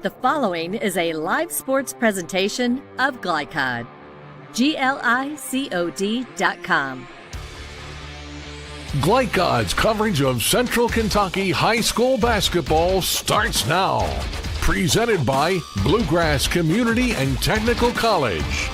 The following is a live sports presentation of Glycod. GLICOD.com. Glycod's coverage of Central Kentucky high school basketball starts now. Presented by Bluegrass Community and Technical College.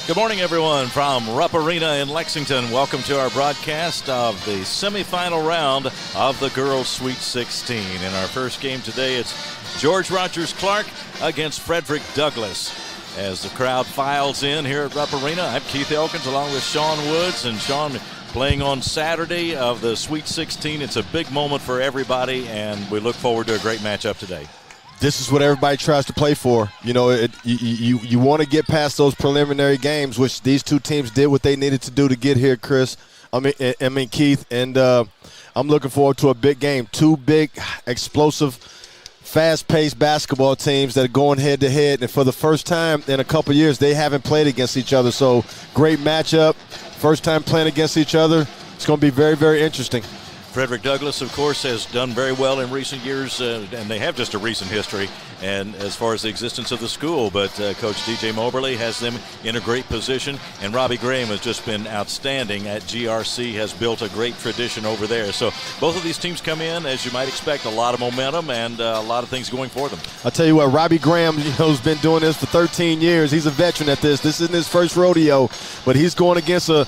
Good morning, everyone, from Rupp Arena in Lexington. Welcome to our broadcast of the semifinal round of the Girls Sweet 16. In our first game today, it's George Rogers Clark against Frederick Douglass. As the crowd files in here at Rupp Arena, I'm Keith Elkins along with Sean Woods. And Sean, playing on Saturday of the Sweet 16. It's a big moment for everybody, and we look forward to a great matchup today. This is what everybody tries to play for. You know, you want to get past those preliminary games, which these two teams did what they needed to do to get here, Chris. I mean Keith, and I'm looking forward to a big game. Two big, explosive, fast-paced basketball teams that are going head-to-head, and for the first time in a couple years, they haven't played against each other. So, great matchup. First time playing against each other. It's going to be very, very interesting. Frederick Douglass, of course, has done very well in recent years, and they have just a recent history and as far as the existence of the school. But Coach DJ Moberly has them in a great position, and Robbie Graham has just been outstanding at GRC, has built a great tradition over there. So both of these teams come in, as you might expect, a lot of momentum and a lot of things going for them. I'll tell you what, Robbie Graham, has been doing this for 13 years. He's a veteran at this. This isn't his first rodeo, but he's going against a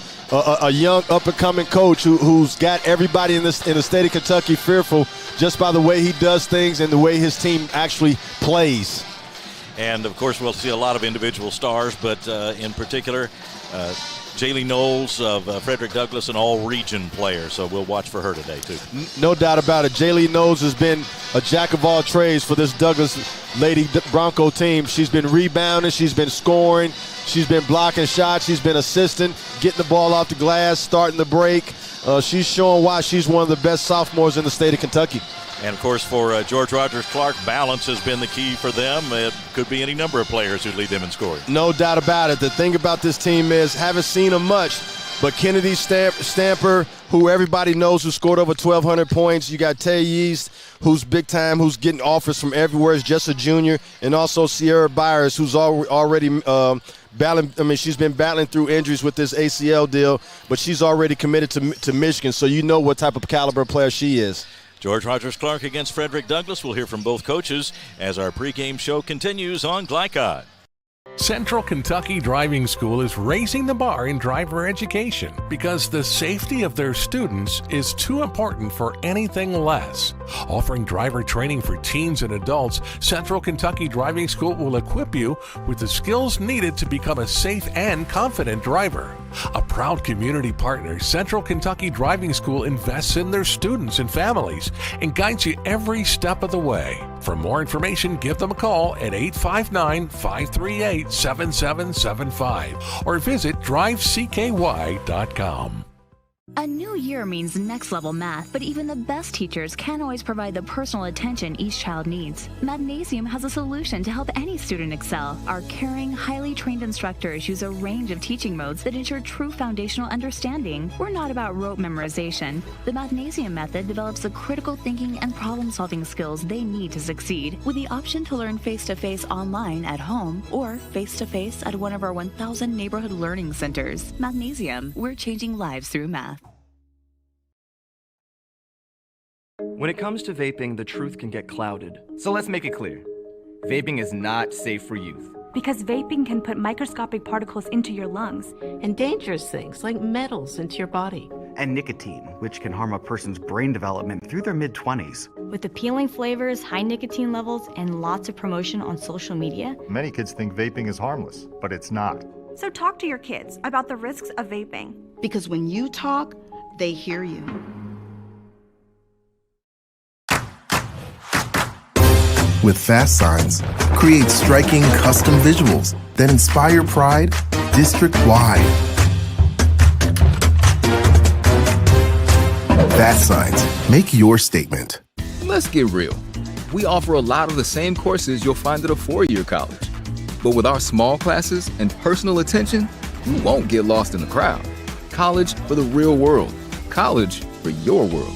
young up-and-coming coach who's got everybody in the state of Kentucky fearful just by the way he does things and the way his team actually plays. And, of course, we'll see a lot of individual stars, but in particular, Jaylee Knowles of Frederick Douglass, an all-region player, so we'll watch for her today, too. No doubt about it. Jaylee Knowles has been a jack of all trades for this Douglass Lady Bronco team. She's been rebounding. She's been scoring. She's been blocking shots. She's been assisting, getting the ball off the glass, starting the break. She's showing why she's one of the best sophomores in the state of Kentucky. And, of course, for George Rogers Clark, balance has been the key for them. It could be any number of players who lead them in scoring. No doubt about it. The thing about this team is, haven't seen them much, but Kennedy Stamper, who everybody knows, who scored over 1,200 points. You got Tay Yeast, who's big time, who's getting offers from everywhere, is just a junior, and also Sierra Byers, who's already she's been battling through injuries with this ACL deal, but she's already committed to Michigan, so you know what type of caliber player she is. George Rogers Clark against Frederick Douglass. We'll hear from both coaches as our pregame show continues on Glycod. Central Kentucky Driving School is raising the bar in driver education because the safety of their students is too important for anything less. Offering driver training for teens and adults, Central Kentucky Driving School will equip you with the skills needed to become a safe and confident driver. A proud community partner, Central Kentucky Driving School invests in their students and families and guides you every step of the way. For more information, give them a call at 859-538-7775 or visit drivecky.com. A new year means next-level math, but even the best teachers can't always provide the personal attention each child needs. Mathnasium has a solution to help any student excel. Our caring, highly trained instructors use a range of teaching modes that ensure true foundational understanding. We're not about rote memorization. The Mathnasium method develops the critical thinking and problem-solving skills they need to succeed, with the option to learn face-to-face online at home or face-to-face at one of our 1,000 neighborhood learning centers. Mathnasium, we're changing lives through math. When it comes to vaping, the truth can get clouded. So let's make it clear. Vaping is not safe for youth. Because vaping can put microscopic particles into your lungs. And dangerous things like metals into your body. And nicotine, which can harm a person's brain development through their mid-20s. With appealing flavors, high nicotine levels, and lots of promotion on social media. Many kids think vaping is harmless, but it's not. So talk to your kids about the risks of vaping. Because when you talk, they hear you. With Fast Signs, create striking custom visuals that inspire pride district-wide. Fast Signs, make your statement. Let's get real. We offer a lot of the same courses you'll find at a four-year college. But with our small classes and personal attention, you won't get lost in the crowd. College for the real world. College for your world.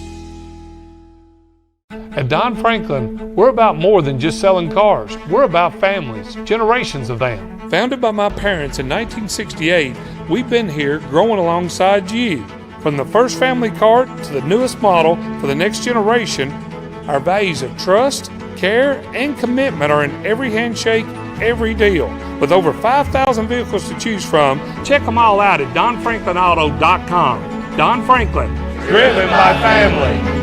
At Don Franklin, we're about more than just selling cars. We're about families, generations of them. Founded by my parents in 1968, we've been here growing alongside you. From the first family car to the newest model for the next generation, our values of trust, care, and commitment are in every handshake, every deal. With over 5,000 vehicles to choose from, check them all out at donfranklinauto.com. Don Franklin, driven by family.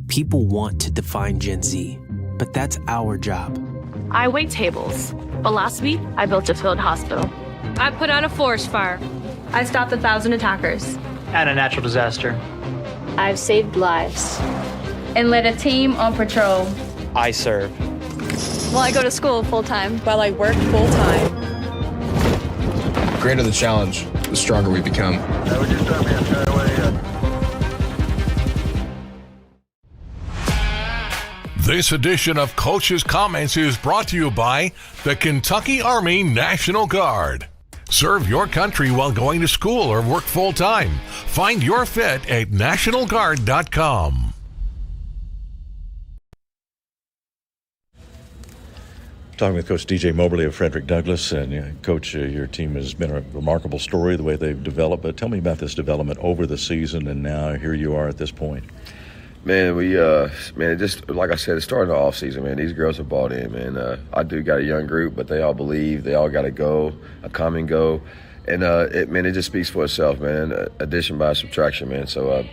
People want to define Gen Z, but that's our job. I wait tables, but last week I built a field hospital. I put out a forest fire. I stopped 1,000 attackers. And a natural disaster. I've saved lives. And led a team on patrol. I serve. Well, I go to school full-time. While I work full-time. The greater the challenge, the stronger we become. This edition of Coach's Comments is brought to you by the Kentucky Army National Guard. Serve your country while going to school or work full-time. Find your fit at nationalguard.com. Talking with Coach DJ Moberly of Frederick Douglass. And Coach, your team has been a remarkable story, the way they've developed. But tell me about this development over the season, and now here you are at this point. Man, it just, like I said, it started the off season, man. These girls have bought in, man. I do got a young group, but they all believe, they all got to go, a come and go. And, it just speaks for itself, man. Addition by subtraction, man. So,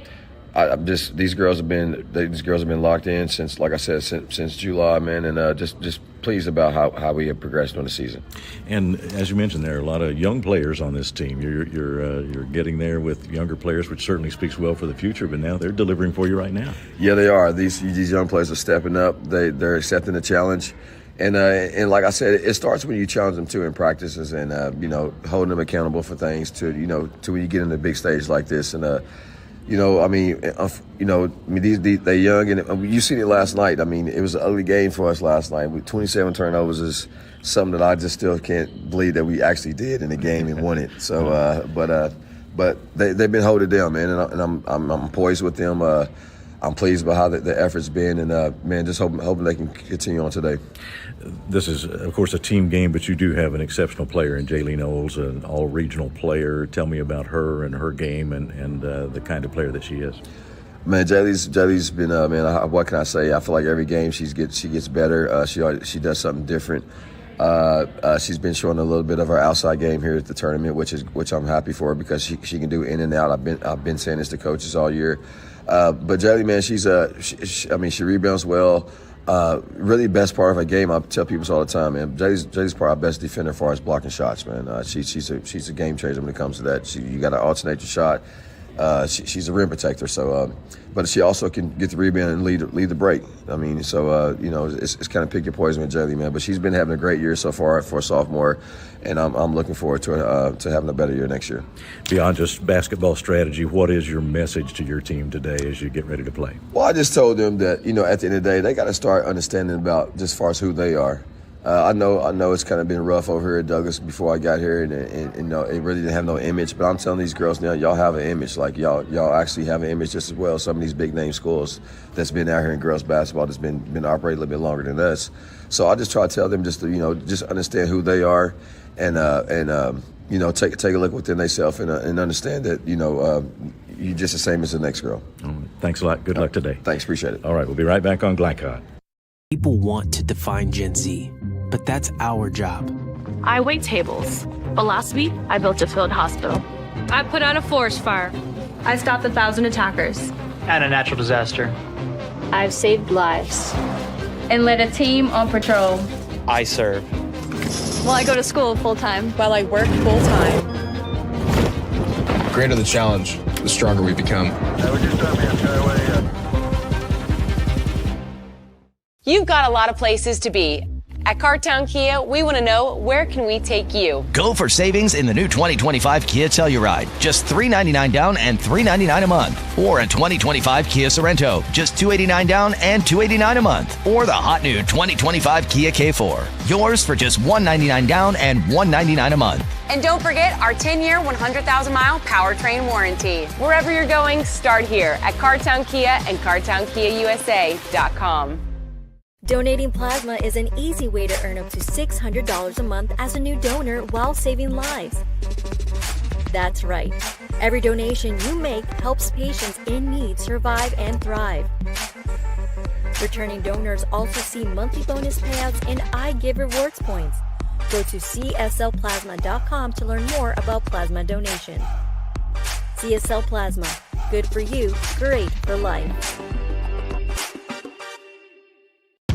these girls have been locked in since, like I said, since July, man, and just pleased about how we have progressed on the season. And as you mentioned, there are a lot of young players on this team. You're getting there with younger players, which certainly speaks well for the future. But now they're delivering for you right now. Yeah, they are. These young players are stepping up. They're accepting the challenge. And like I said, it starts when you challenge them too in practices, and holding them accountable for things to when you get in the big stage like this. And they're young, and you seen it last night. I mean, it was an ugly game for us last night. With 27 turnovers is something that I just still can't believe that we actually did in the game and won it. So, but they've been holding down, man, and I'm poised with them. I'm pleased about how the effort's been, and just hoping they can continue on today. This is, of course, a team game, but you do have an exceptional player in Jaylene Knowles, an all-regional player. Tell me about her and her game and the kind of player that she is. Man, Jaylee's been, what can I say? I feel like every game she gets better. She does something different. She's been showing a little bit of her outside game here at the tournament, which I'm happy for her, because she can do in and out. I've been saying this to coaches all year. But Jaylee, man, she rebounds well. Really best part of her game, I tell people this all the time, man. Jaylee's probably our best defender as far as blocking shots, man. She's a game changer when it comes to that. You got to alternate your shot. She's a rim protector, so but she also can get the rebound and lead the break. I mean, so it's kind of pick your poison with Jaylee, man. But she's been having a great year so far for a sophomore, and I'm looking forward to having a better year next year. Beyond just basketball strategy, what is your message to your team today as you get ready to play? Well, I just told them that at the end of the day, they got to start understanding about just as far as who they are. I know it's kind of been rough over here at Douglas before I got here, and it really didn't have no image. But I'm telling these girls now, y'all have an image. Like y'all actually have an image just as well. Some of these big name schools that's been out here in girls basketball that's been operating a little bit longer than us. So I just try to tell them just to just understand who they are, and take a look within themselves and understand that you're just the same as the next girl. All right. Thanks a lot. Good luck today. Thanks. Appreciate it. All right. We'll be right back on Glycott. People want to define Gen Z, but that's our job. I wait tables, but last week I built a field hospital. I put out a forest fire. I stopped 1,000 attackers. And a natural disaster. I've saved lives. And led a team on patrol. I serve. Well, I go to school full-time. While I work full-time. The greater the challenge, the stronger we become. You've got a lot of places to be, At Cartown Kia, we want to know, where can we take you? Go for savings in the new 2025 Kia Telluride, just $399 down and $399 a month. Or a 2025 Kia Sorento, just $289 down and $289 a month. Or the hot new 2025 Kia K4, yours for just $199 down and $199 a month. And don't forget our 10-year, 100,000-mile powertrain warranty. Wherever you're going, start here at Cartown Kia and CartownKiaUSA.com. Donating plasma is an easy way to earn up to $600 a month as a new donor while saving lives. That's right. Every donation you make helps patients in need survive and thrive. Returning donors also see monthly bonus payouts and I Give Rewards points. Go to CSLplasma.com to learn more about plasma donation. CSL Plasma. Good for you, great for life.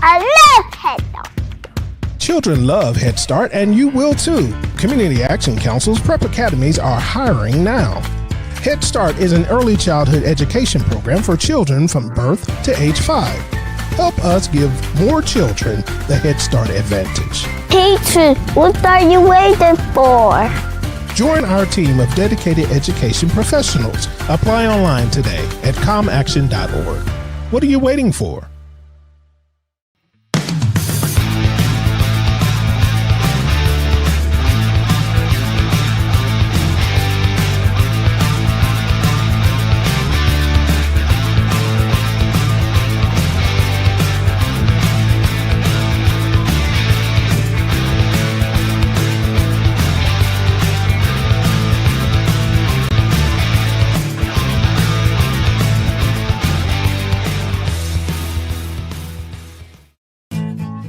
I love Head Start. Children love Head Start, and you will too. Community Action Council's prep academies are hiring now. Head Start is an early childhood education program for children from birth to age 5. Help us give more children the Head Start advantage. Teacher, what are you waiting for? Join our team of dedicated education professionals. Apply online today at comaction.org. What are you waiting for?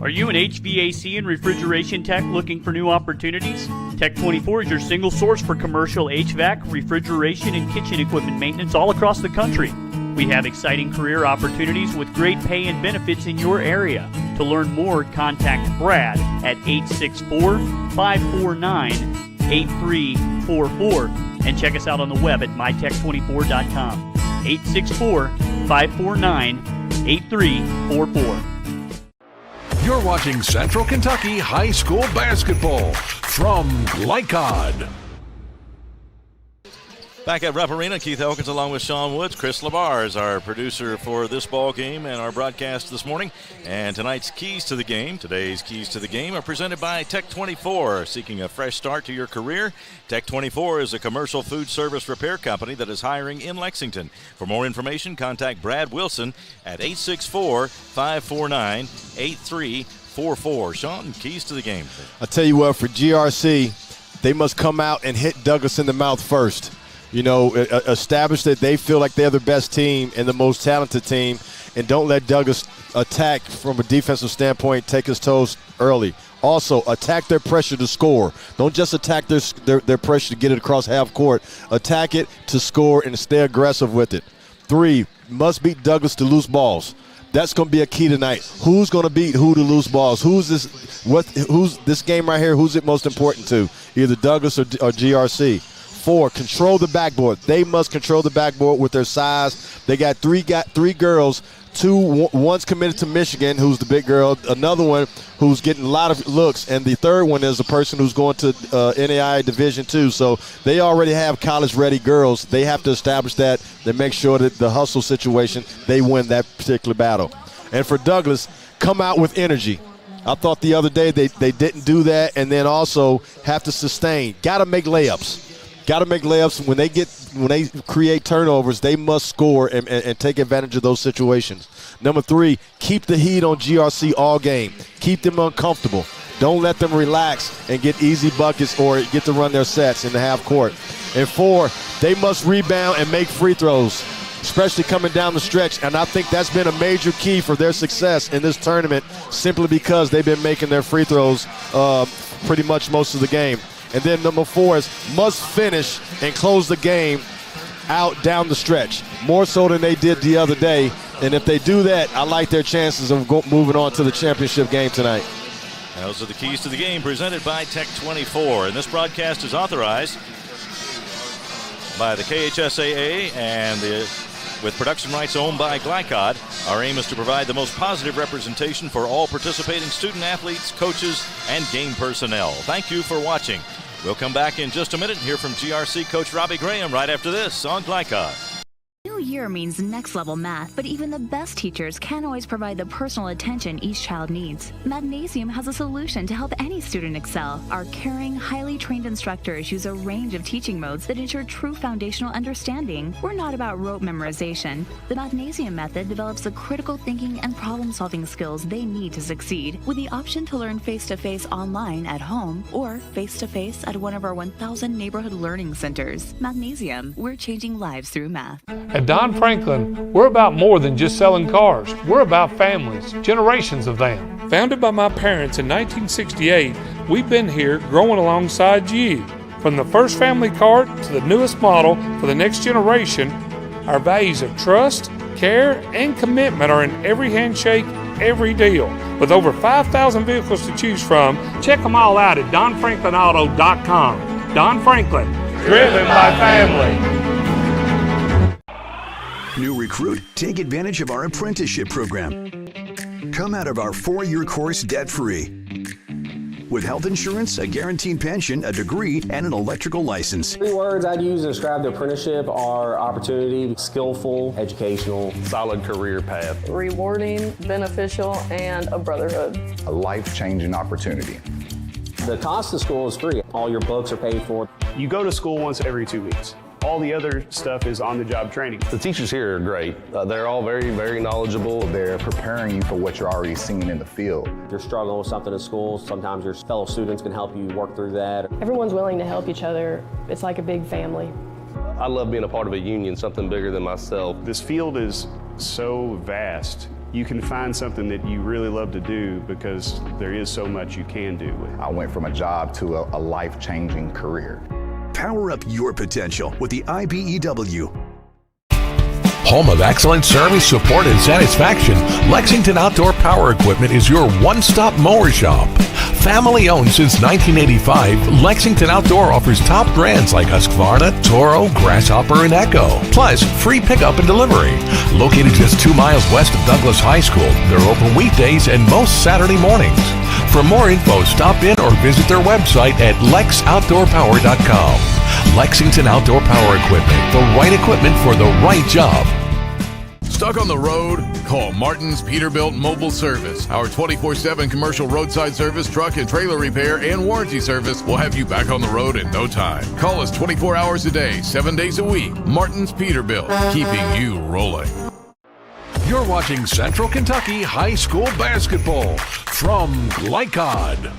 Are you an HVAC and refrigeration tech looking for new opportunities? Tech 24 is your single source for commercial HVAC, refrigeration, and kitchen equipment maintenance all across the country. We have exciting career opportunities with great pay and benefits in your area. To learn more, contact Brad at 864-549-8344 and check us out on the web at mytech24.com. 864-549-8344. You're watching Central Kentucky High School Basketball from Glycod. Back at Rupp Arena, Keith Elkins along with Sean Woods. Chris Labar is our producer for this ball game and our broadcast this morning. And tonight's keys to the game, today's keys to the game, are presented by Tech 24. Seeking a fresh start to your career, Tech 24 is a commercial food service repair company that is hiring in Lexington. For more information, contact Brad Wilson at 864-549-8344. Sean, keys to the game. I tell you what, for GRC, they must come out and hit Douglas in the mouth first. You know, establish that they feel like they're the best team and the most talented team, and don't let Douglas attack from a defensive standpoint, take his toes early. Also, attack their pressure to score. Don't just attack their pressure to get it across half court. Attack it to score and stay aggressive with it. 3, must beat Douglas to loose balls. That's going to be a key tonight. Who's going to beat who to loose balls? Who's this game right here? Who's it most important to? Either Douglas or GRC. 4, control the backboard. They must control the backboard with their size. They got three girls. One's committed to Michigan, who's the big girl. Another one who's getting a lot of looks, and the third one is a person who's going to NAIA Division II. So they already have college-ready girls. They have to establish that. They make sure that the hustle situation, they win that particular battle. And for Douglas, come out with energy. I thought the other day they didn't do that, and then also have to sustain. Got to make layups. Got to make layups. When they create turnovers, they must score and take advantage of those situations. Number 3, keep the heat on GRC all game. Keep them uncomfortable. Don't let them relax and get easy buckets or get to run their sets in the half court. And 4, they must rebound and make free throws, especially coming down the stretch. And I think that's been a major key for their success in this tournament, simply because they've been making their free throws pretty much most of the game. And then number 4 is must finish and close the game out down the stretch, more so than they did the other day. And if they do that, I like their chances of moving on to the championship game tonight. Those are the keys to the game presented by Tech 24. And this broadcast is authorized by the KHSAA and the With production rights owned by Glycod, our aim is to provide the most positive representation for all participating student athletes, coaches, and game personnel. Thank you for watching. We'll come back in just a minute and hear from GRC Coach Robbie Graham right after this on Glycod. New year means next level math, but even the best teachers can't always provide the personal attention each child needs. Magnesium has a solution to help any student excel. Our caring, highly trained instructors use a range of teaching modes that ensure true foundational understanding. We're not about rote memorization. The Magnesium method develops the critical thinking and problem-solving skills they need to succeed, with the option to learn face-to-face online at home or face-to-face at one of our 1,000 neighborhood learning centers. Magnesium, we're changing lives through math. At Don Franklin, we're about more than just selling cars. We're about families, generations of them. Founded by my parents in 1968, we've been here growing alongside you. From the first family car to the newest model for the next generation, our values of trust, care, and commitment are in every handshake, every deal. With over 5,000 vehicles to choose from, check them all out at DonFranklinAuto.com. Don Franklin, driven by family. New recruit, take advantage of our apprenticeship program. Come out of our 4-year course debt-free. With health insurance, a guaranteed pension, a degree, and an electrical license. 3 words I'd use to describe the apprenticeship are opportunity, skillful, educational, solid career path, rewarding, beneficial, and a brotherhood. A life-changing opportunity. The cost of school is free. All your books are paid for. You go to school once every 2 weeks. All the other stuff is on-the-job training. The teachers here are great. They're all very, very knowledgeable. They're preparing you for what you're already seeing in the field. If you're struggling with something in school, sometimes your fellow students can help you work through that. Everyone's willing to help each other. It's like a big family. I love being a part of a union, something bigger than myself. This field is so vast. You can find something that you really love to do because there is so much you can do. I went from a job to a life-changing career. Power up your potential with the IBEW. Home of excellent service, support, and satisfaction, Lexington Outdoor Power Equipment is your one-stop mower shop. Family owned since 1985, Lexington Outdoor offers top brands like Husqvarna, Toro, Grasshopper, and Echo. Plus, free pickup and delivery. Located just 2 miles west of Douglas High School, they're open weekdays and most Saturday mornings. For more info, stop in or visit their website at lexoutdoorpower.com. Lexington Outdoor Power Equipment, the right equipment for the right job. Stuck on the road? Call Martin's Peterbilt Mobile Service. Our 24/7 commercial roadside service, truck and trailer repair, and warranty service will have you back on the road in no time. Call us 24 hours a day, 7 days a week. Martin's Peterbilt, keeping you rolling. You're watching Central Kentucky High School Basketball from Glycod.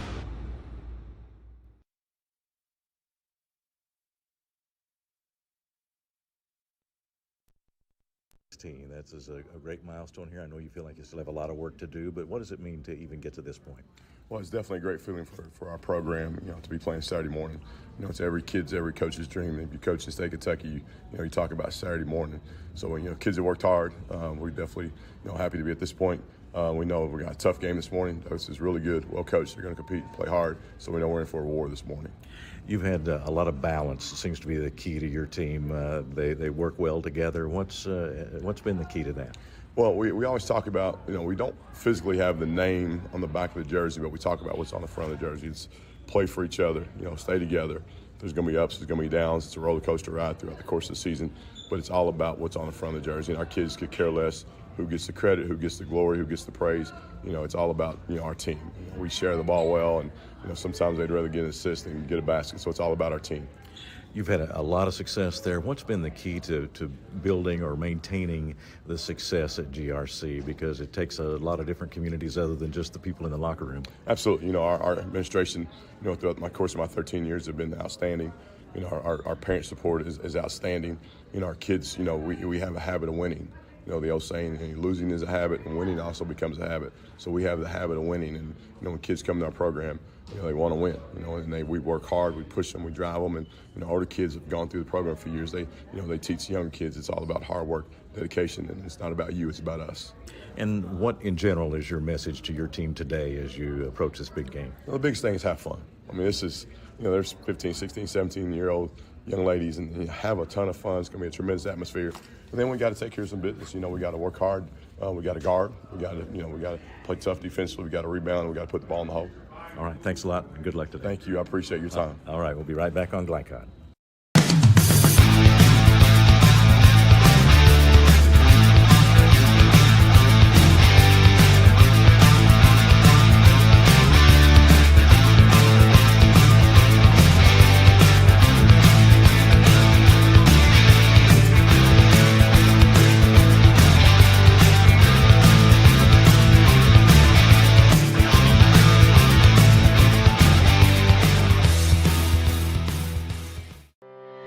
That's a great milestone here. I know you feel like you still have a lot of work to do, but what does it mean to even get to this point? Well, it's definitely a great feeling for our program, to be playing Saturday morning. It's every coach's dream. If you coach in State Kentucky, you talk about Saturday morning. So when, kids have worked hard, we're definitely, happy to be at this point. We know we got a tough game this morning. This is really good, well coached. They're going to compete, play hard. So we know we're in for a war this morning. You've had a lot of balance. It seems to be the key to your team. They work well together. What's been the key to that? Well, we always talk about, we don't physically have the name on the back of the jersey, but we talk about what's on the front of the jersey. It's play for each other, stay together. There's going to be ups, there's going to be downs. It's a roller coaster ride throughout the course of the season, but it's all about what's on the front of the jersey. And our kids could care less who gets the credit, who gets the glory, who gets the praise. It's all about, our team. We share the ball well, and, sometimes they'd rather get an assist than get a basket. So it's all about our team. You've had a lot of success there. What's been the key to building or maintaining the success at GRC? Because it takes a lot of different communities other than just the people in the locker room. Absolutely. Our administration, throughout my course of my 13 years have been outstanding. Our parent support is outstanding. Our kids, we have a habit of winning. The old saying, losing is a habit and winning also becomes a habit. So we have the habit of winning, and when kids come to our program, they want to win. And we work hard, we push them, we drive them, and older kids have gone through the program for years. They teach younger kids it's all about hard work, dedication, and it's not about you, it's about us. And what in general is your message to your team today as you approach this big game? Well, the biggest thing is have fun. This is, there's 15, 16, 17-year-old young ladies and have a ton of fun. It's going to be a tremendous atmosphere. And then we got to take care of some business. We got to work hard. We got to guard. We got to play tough defensively. We got to rebound. We got to put the ball in the hole. All right, thanks a lot, and good luck today. Thank you. I appreciate your time. All right, we'll be right back on Glycod.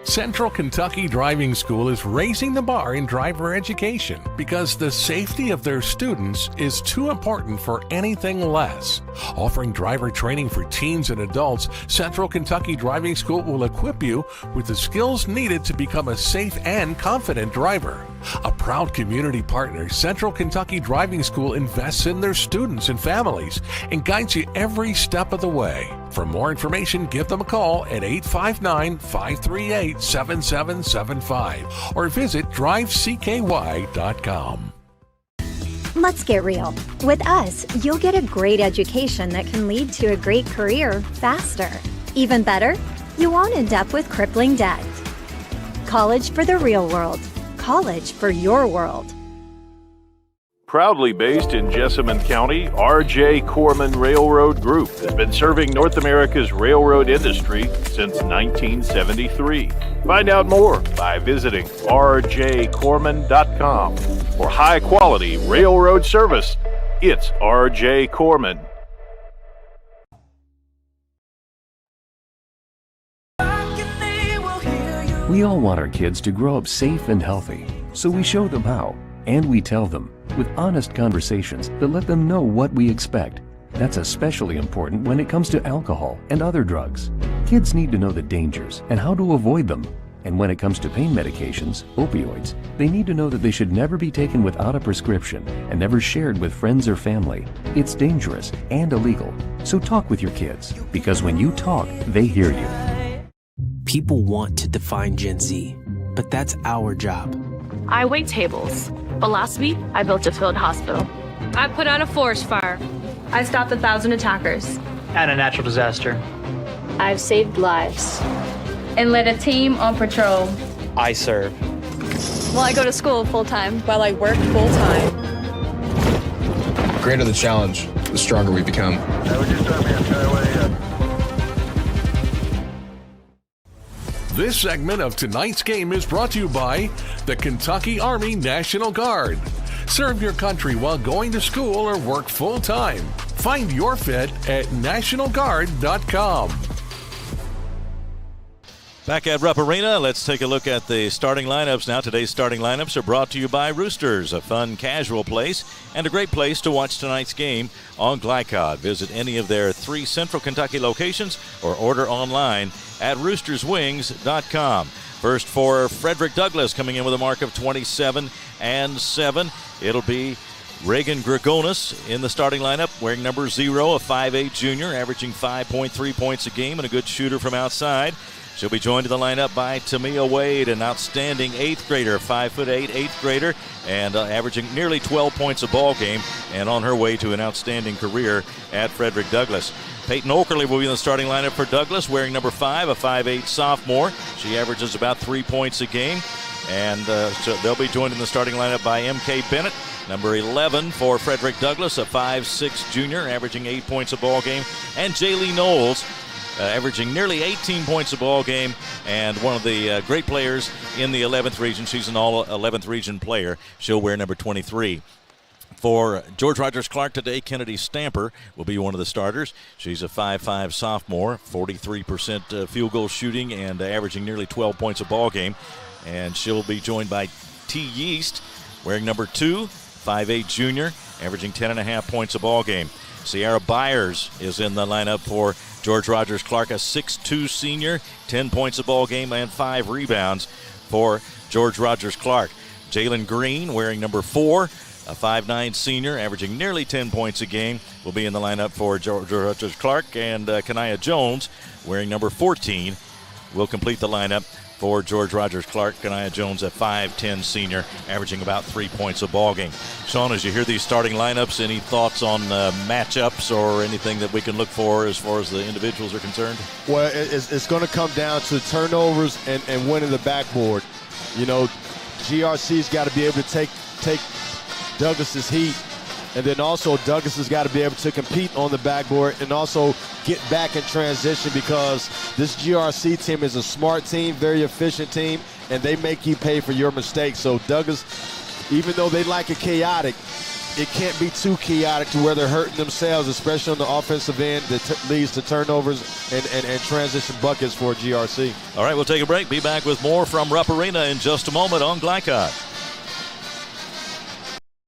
Central Kentucky Driving School is raising the bar in driver education because the safety of their students is too important for anything less. Offering driver training for teens and adults, Central Kentucky Driving School will equip you with the skills needed to become a safe and confident driver. A proud community partner, Central Kentucky Driving School invests in their students and families and guides you every step of the way. For more information, give them a call at 859-538-7775 or visit drivecky.com. Let's get real. With us, you'll get a great education that can lead to a great career faster. Even better, you won't end up with crippling debt. College for the real world. College for your world. Proudly based in Jessamine County, R.J. Corman Railroad Group has been serving North America's railroad industry since 1973. Find out more by visiting rjcorman.com. For high-quality railroad service, it's R.J. Corman. We all want our kids to grow up safe and healthy, so we show them how, and we tell them with honest conversations that let them know what we expect. That's especially important when it comes to alcohol and other drugs. Kids need to know the dangers and how to avoid them. And when it comes to pain medications, opioids, they need to know that they should never be taken without a prescription and never shared with friends or family. It's dangerous and illegal. So talk with your kids, because when you talk, they hear you. People want to define Gen Z, but that's our job. I wait tables, but last week I built a field hospital. I put out a forest fire. I stopped 1,000 attackers. At a natural disaster. I've saved lives. And led a team on patrol. I serve. Well, I go to school full-time. While I work full-time. The greater the challenge, the stronger we become. This segment of tonight's game is brought to you by the Kentucky Army National Guard. Serve your country while going to school or work full-time. Find your fit at nationalguard.com. Back at Rupp Arena, let's take a look at the starting lineups now. Today's starting lineups are brought to you by Roosters, a fun, casual place and a great place to watch tonight's game on Glycod. Visit any of their 3 Central Kentucky locations or order online at roosterswings.com. First for Frederick Douglass, coming in with a mark of 27-7. It'll be Reagan Gregonis in the starting lineup, wearing number 0, a 5'8 junior, averaging 5.3 points a game and a good shooter from outside. She'll be joined in the lineup by Tamia Wade, an outstanding 8th grader, 5'8", 8th grader, and averaging nearly 12 points a ball game, and on her way to an outstanding career at Frederick Douglass. Peyton Okerley will be in the starting lineup for Douglass, wearing number 5, a 5'8 sophomore. She averages about 3 points a game, and so they'll be joined in the starting lineup by M.K. Bennett, number 11 for Frederick Douglass, a 5'6 junior, averaging 8 points a ball game, and Jaylee Knowles, averaging nearly 18 points a ball game, and one of the great players in the 11th region. She's an all 11th region player. She'll wear number 23. For George Rogers Clark today, Kennedy Stamper will be one of the starters. She's a 5'5 sophomore, 43% field goal shooting, and averaging nearly 12 points a ball game. And she'll be joined by T. Yeast, wearing number 2, 5'8 junior, averaging 10.5 points a ball game. Sierra Byers is in the lineup for George Rogers Clark, a 6'2 senior, 10 points a ball game and 5 rebounds for George Rogers Clark. Jalen Green, wearing number 4, a 5'9 senior, averaging nearly 10 points a game, will be in the lineup for George Rogers Clark. And Kanaya Jones, wearing number 14, will complete the lineup for George Rogers Clark. Kanaya Jones, a 5'10 senior, averaging about 3 points a ball game. Sean, as you hear these starting lineups, any thoughts on matchups or anything that we can look for as far as the individuals are concerned? Well, it's going to come down to turnovers and winning the backboard. You know, GRC's got to be able to take Douglas's heat, and then also Douglas has got to be able to compete on the backboard and also get back in transition, because this GRC team is a smart team, very efficient team, and they make you pay for your mistakes. So Douglas, even though they like it chaotic, it can't be too chaotic to where they're hurting themselves, especially on the offensive end that leads to turnovers and transition buckets for GRC. All right, we'll take a break. Be back with more from Rupp Arena in just a moment on Glycod.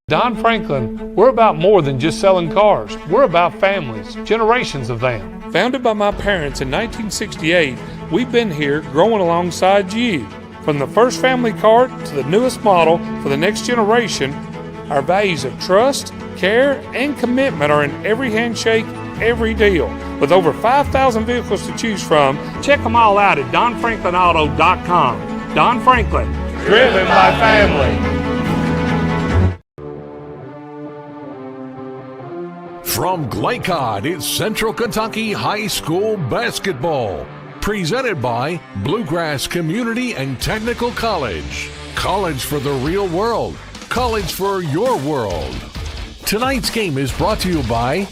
Don Franklin, we're about more than just selling cars. We're about families, generations of them. Founded by my parents in 1968, we've been here growing alongside you. From the first family car to the newest model for the next generation, our values of trust, care, and commitment are in every handshake, every deal. With over 5,000 vehicles to choose from, check them all out at DonFranklinAuto.com. Don Franklin, driven by family. From Glycod, it's Central Kentucky High School basketball. Presented by Bluegrass Community and Technical College. College for the real world. College for your world. Tonight's game is brought to you by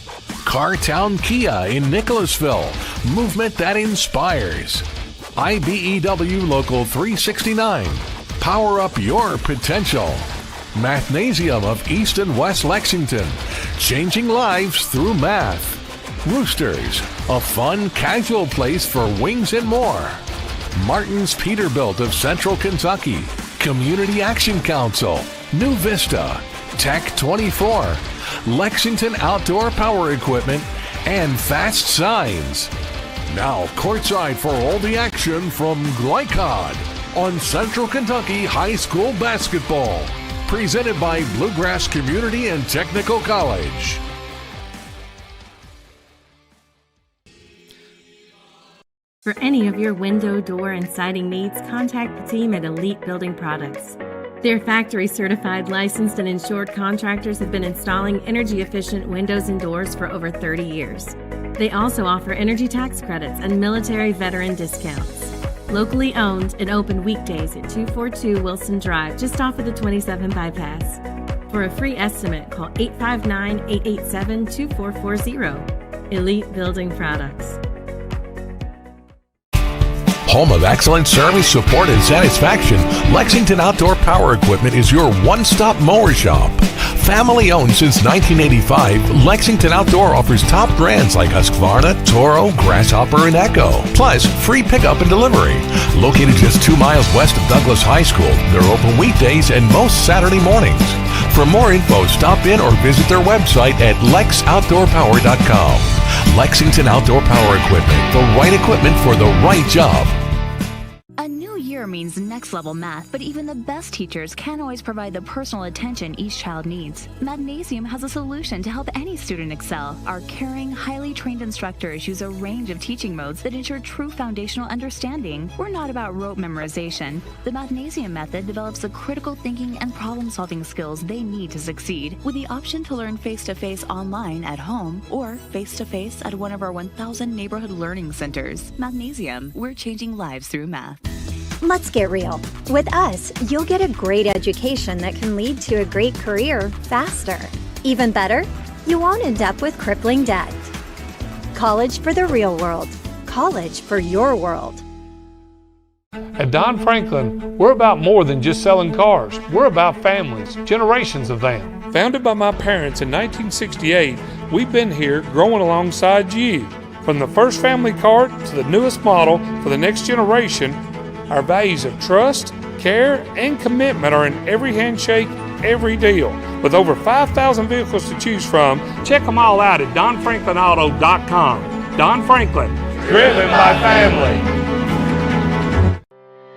Cartown Kia in Nicholasville. Movement that inspires. IBEW Local 369. Power up your potential. Mathnasium of East and West Lexington, changing lives through math. Roosters, a fun, casual place for wings and more. Martin's Peterbilt of Central Kentucky, Community Action Council, New Vista, Tech 24, Lexington Outdoor Power Equipment, and Fast Signs. Now courtside for all the action from Glycod on Central Kentucky High School basketball. Presented by Bluegrass Community and Technical College. For any of your window, door, and siding needs, contact the team at Elite Building Products. Their factory-certified, licensed, and insured contractors have been installing energy-efficient windows and doors for over 30 years. They also offer energy tax credits and military veteran discounts. Locally owned and open weekdays at 242 Wilson Drive, just off of the 27 bypass. For a free estimate, call 859-887-2440. Elite Building Products. Home of excellent service, support, and satisfaction, Lexington Outdoor Power Equipment is your one-stop mower shop. Family owned since 1985, Lexington Outdoor offers top brands like Husqvarna, Toro, Grasshopper, and Echo. Plus, free pickup and delivery. Located just 2 miles west of Douglas High School, they're open weekdays and most Saturday mornings. For more info, stop in or visit their website at lexoutdoorpower.com. Lexington Outdoor Power Equipment, the right equipment for the right job. A new year means next level math, but even the best teachers can't always provide the personal attention each child needs. Mathnasium has a solution to help any student excel. Our caring, highly trained instructors use a range of teaching modes that ensure true foundational understanding. We're not about rote memorization. The Mathnasium method develops the critical thinking and problem-solving skills they need to succeed, with the option to learn face-to-face online at home or face-to-face at one of our 1,000 neighborhood learning centers. Mathnasium, we're changing lives through math. Let's get real. With us, you'll get a great education that can lead to a great career faster. Even better, you won't end up with crippling debt. College for the real world. College for your world. At Don Franklin, we're about more than just selling cars. We're about families, generations of them. Founded by my parents in 1968, we've been here growing alongside you. From the first family car to the newest model for the next generation, our values of trust, care, and commitment are in every handshake, every deal. With over 5,000 vehicles to choose from, check them all out at DonFranklinAuto.com. Don Franklin, driven by family.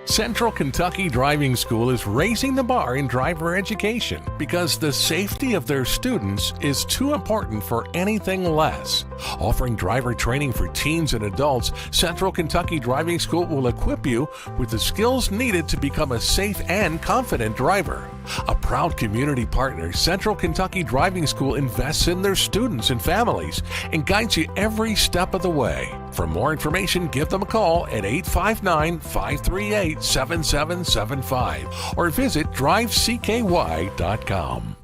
Central Kentucky Driving School is raising the bar in driver education because the safety of their students is too important for anything less. Offering driver training for teens and adults, Central Kentucky Driving School will equip you with the skills needed to become a safe and confident driver. A proud community partner, Central Kentucky Driving School invests in their students and families and guides you every step of the way. For more information, give them a call at 859-538-7775 or visit drivecky.com.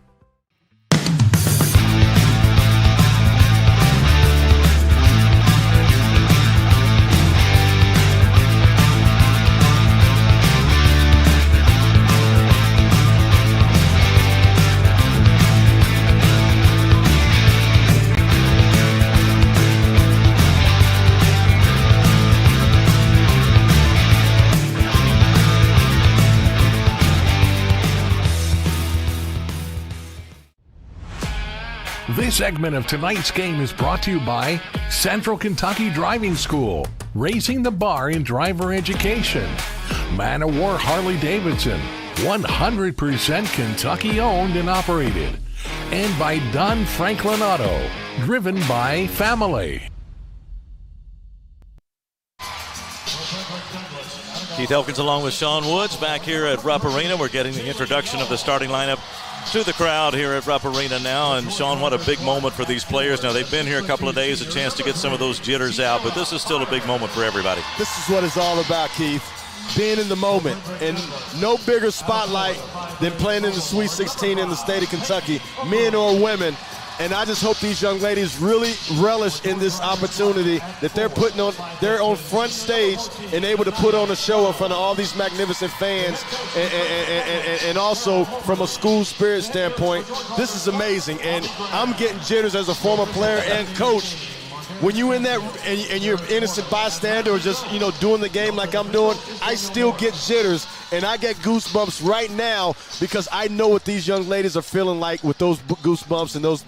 This segment of tonight's game is brought to you by Central Kentucky Driving School, raising the bar in driver education. Man of War Harley-Davidson, 100% Kentucky owned and operated. And by Don Franklin Auto, driven by family. Keith Elkins along with Sean Woods back here at Rupp Arena. We're getting the introduction of the starting lineup to the crowd here at Rupp Arena now. And Sean, what a big moment for these players. Now they've been here a couple of days, a chance to get some of those jitters out, but this is still a big moment for everybody. This is what it's all about, Keith. Being in the moment, and no bigger spotlight than playing in the Sweet 16 in the state of Kentucky, men or women. And I just hope these young ladies really relish in this opportunity that they're putting on their own front stage and able to put on a show in front of all these magnificent fans, and also from a school spirit standpoint. This is amazing, and I'm getting jitters as a former player and coach. When you in that and you're an innocent bystander or just, doing the game like I'm doing, I still get jitters, and I get goosebumps right now because I know what these young ladies are feeling like with those goosebumps and those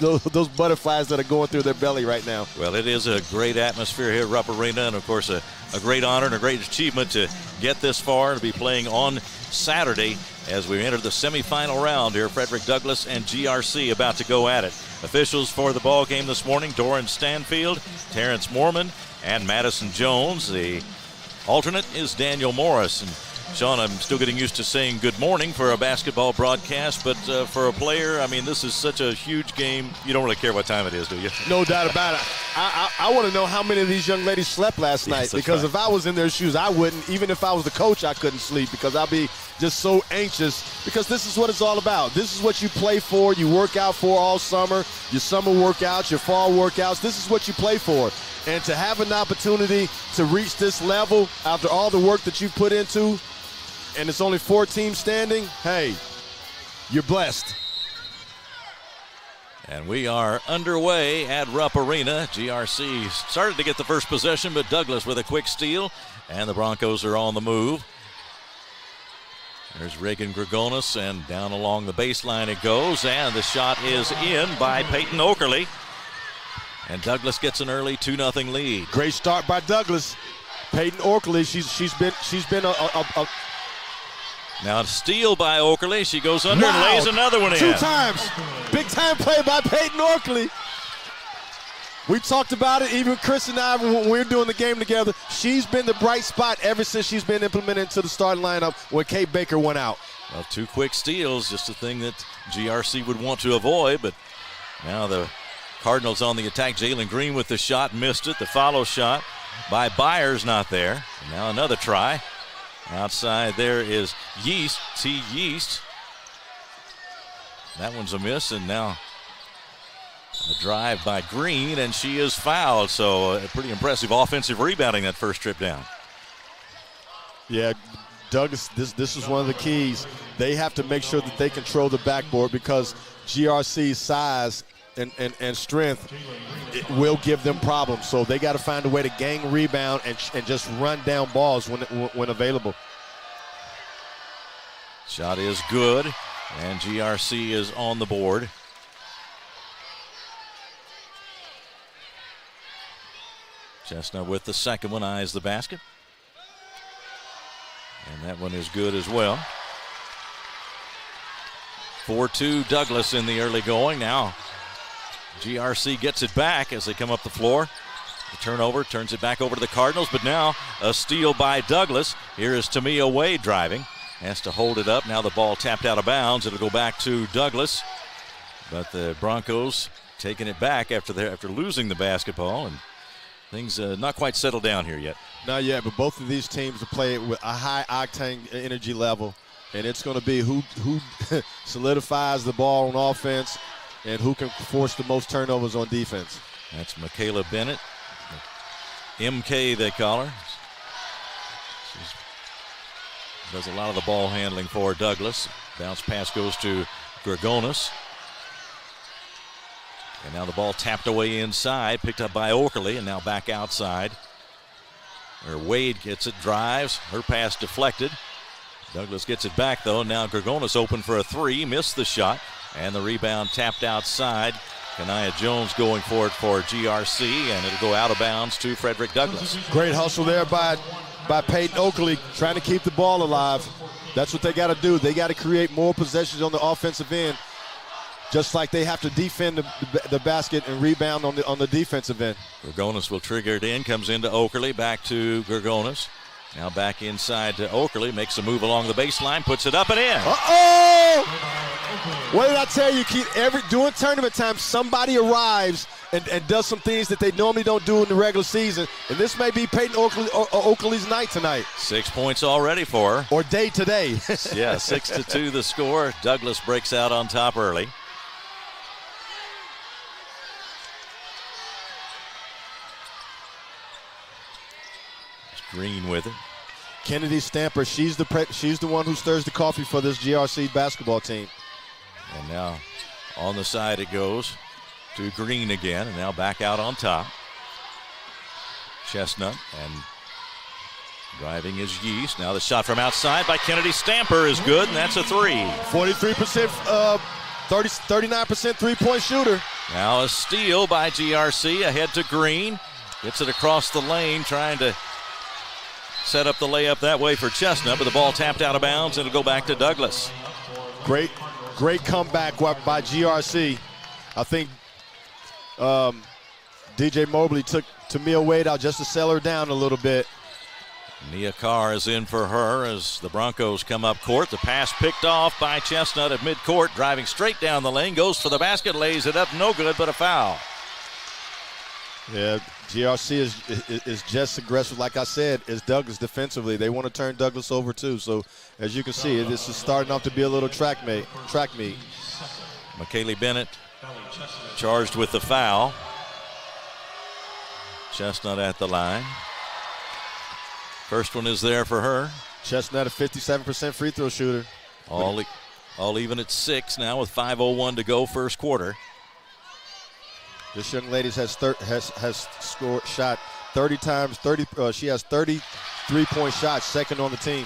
butterflies that are going through their belly right now. Well, it is a great atmosphere here at Rupp Arena, and of course a great honor and a great achievement to get this far and to be playing on Saturday as we enter the semifinal round here. Frederick Douglass and GRC about to go at it. Officials for the ball game this morning: Doran Stanfield, Terrence Moorman, and Madison Jones. The alternate is Daniel Morris. And Sean, I'm still getting used to saying good morning for a basketball broadcast, but for a player, I mean, this is such a huge game. You don't really care what time it is, do you? No doubt about it. I want to know how many of these young ladies slept last night, because if I was in their shoes, I wouldn't. Even if I was the coach, I couldn't sleep because I'd be just so anxious, because this is what it's all about. This is what you play for, you work out for all summer, your summer workouts, your fall workouts. This is what you play for. And to have an opportunity to reach this level after all the work that you put into, and it's only 4 teams standing, hey, you're blessed. And we are underway at Rupp Arena. GRC started to get the first possession, but Douglass with a quick steal, and the Broncos are on the move. There's Reagan Gregonis, and down along the baseline it goes, and the shot is in by Peyton Okerle. And Douglass gets an early 2-0 lead. Great start by Douglass. Peyton Okerle, she's been a now a steal by Okerle. She goes under and lays another one in. 2 times. Big time play by Peyton Okerle. We talked about it, even Chris and I, when we were doing the game together. She's been the bright spot ever since she's been implemented into the starting lineup when Kate Baker went out. Well, 2 quick steals, just a thing that GRC would want to avoid, but now the Cardinals on the attack. Jalen Green with the shot, missed it. The follow shot by Byers, not there. And now another try. Outside there is Yeast, T. Yeast. That one's a miss, and now a drive by Green, and she is fouled. So pretty impressive offensive rebounding that first trip down. Yeah, Douglas, this is one of the keys. They have to make sure that they control the backboard, because GRC's size and strength, it will give them problems. So they got to find a way to gang rebound and just run down balls when available. Shot is good, and GRC is on the board. Chestnut with the second one, eyes the basket. And that one is good as well. 4-2 Douglas in the early going. Now GRC gets it back as they come up the floor. The turnover turns it back over to the Cardinals, but now a steal by Douglas. Here is Tamia Wade driving. Has to hold it up. Now the ball tapped out of bounds. It'll go back to Douglas. But the Broncos taking it back after losing the basketball, and things not quite settled down here yet. Not yet, but both of these teams are playing with a high octane energy level, and it's going to be who solidifies the ball on offense and who can force the most turnovers on defense. That's Michaela Bennett, MK they call her. She does a lot of the ball handling for Douglas. Bounce pass goes to Gregonis. And now the ball tapped away inside, picked up by Oakley, and now back outside. Where Wade gets it, drives, her pass deflected. Douglas gets it back though, now Gregonis open for a three, missed the shot, and the rebound tapped outside. Kanaya Jones going for it for GRC, and it'll go out of bounds to Frederick Douglass. Great hustle there by Peyton Oakley, trying to keep the ball alive. That's what they got to do. They got to create more possessions on the offensive end, just like they have to defend the basket and rebound on the defensive end. Gregonis will trigger it in, comes into Oakley, back to Gregonis. Now back inside to Oakley, makes a move along the baseline, puts it up and in. Uh-oh! What did I tell you, Keith? During tournament time, somebody arrives and does some things that they normally don't do in the regular season, and this may be Peyton Oakley's night tonight. 6 points already for her. Or day today. Yeah, 6-2 the score. Douglas breaks out on top early. Green with it. Kennedy Stamper, she's the one who stirs the coffee for this GRC basketball team. And now on the side it goes to Green again, and now back out on top. Chestnut, and driving is Yeast. Now the shot from outside by Kennedy Stamper is good, and that's a three. 43%, 39% three-point shooter. Now a steal by GRC, ahead to Green. Gets it across the lane, trying to set up the layup that way for Chestnut, but the ball tapped out of bounds, and it'll go back to Douglas. Great comeback by GRC. I think DJ Mobley took Tamia Wade out just to sell her down a little bit. Nia Carr is in for her as the Broncos come up court. The pass picked off by Chestnut at midcourt, driving straight down the lane, goes for the basket, lays it up, no good, but a foul. Yeah, GRC is just aggressive, like I said, as Douglas defensively. They want to turn Douglas over too. So as you can see, this is starting off to be a little track meet. McKaylee Bennett charged with the foul. Chestnut at the line. First one is there for her. Chestnut, a 57% free throw shooter. All even at 6 now with 5:01 to go first quarter. This young lady has shot 30 times. She has 30 three-point shots, second on the team.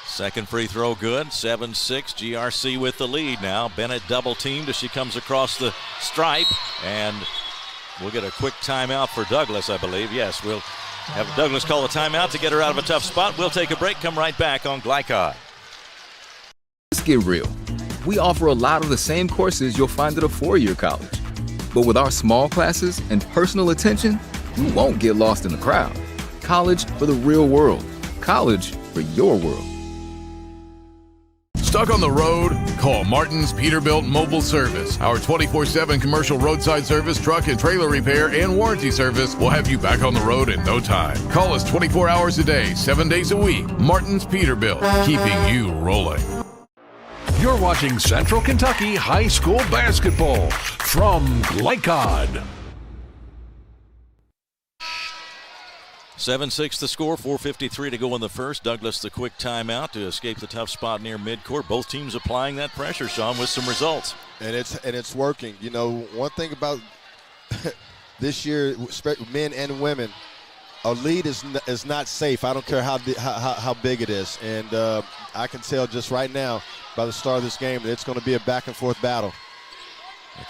Second free throw good, 7-6. GRC with the lead now. Bennett double teamed as she comes across the stripe, and we'll get a quick timeout for Douglas, I believe. Yes, we'll have Douglas call a timeout to get her out of a tough spot. We'll take a break, come right back on Glycod. Let's get real. We offer a lot of the same courses you'll find at a four-year college. But with our small classes and personal attention, you won't get lost in the crowd. College for the real world. College for your world. Stuck on the road? Call Martin's Peterbilt Mobile Service. Our 24/7 commercial roadside service, truck and trailer repair, and warranty service will have you back on the road in no time. Call us 24 hours a day, 7 days a week. Martin's Peterbilt, keeping you rolling. You're watching Central Kentucky High School Basketball from Glycod. 7-6 the score, 4:53 to go in the first. Douglas the quick timeout to escape the tough spot near midcourt. Both teams applying that pressure, Sean, with some results. And it's working. You know, one thing about this year, men and women, a lead is not safe. I don't care how big it is. And I can tell just right now by the start of this game that it's going to be a back-and-forth battle.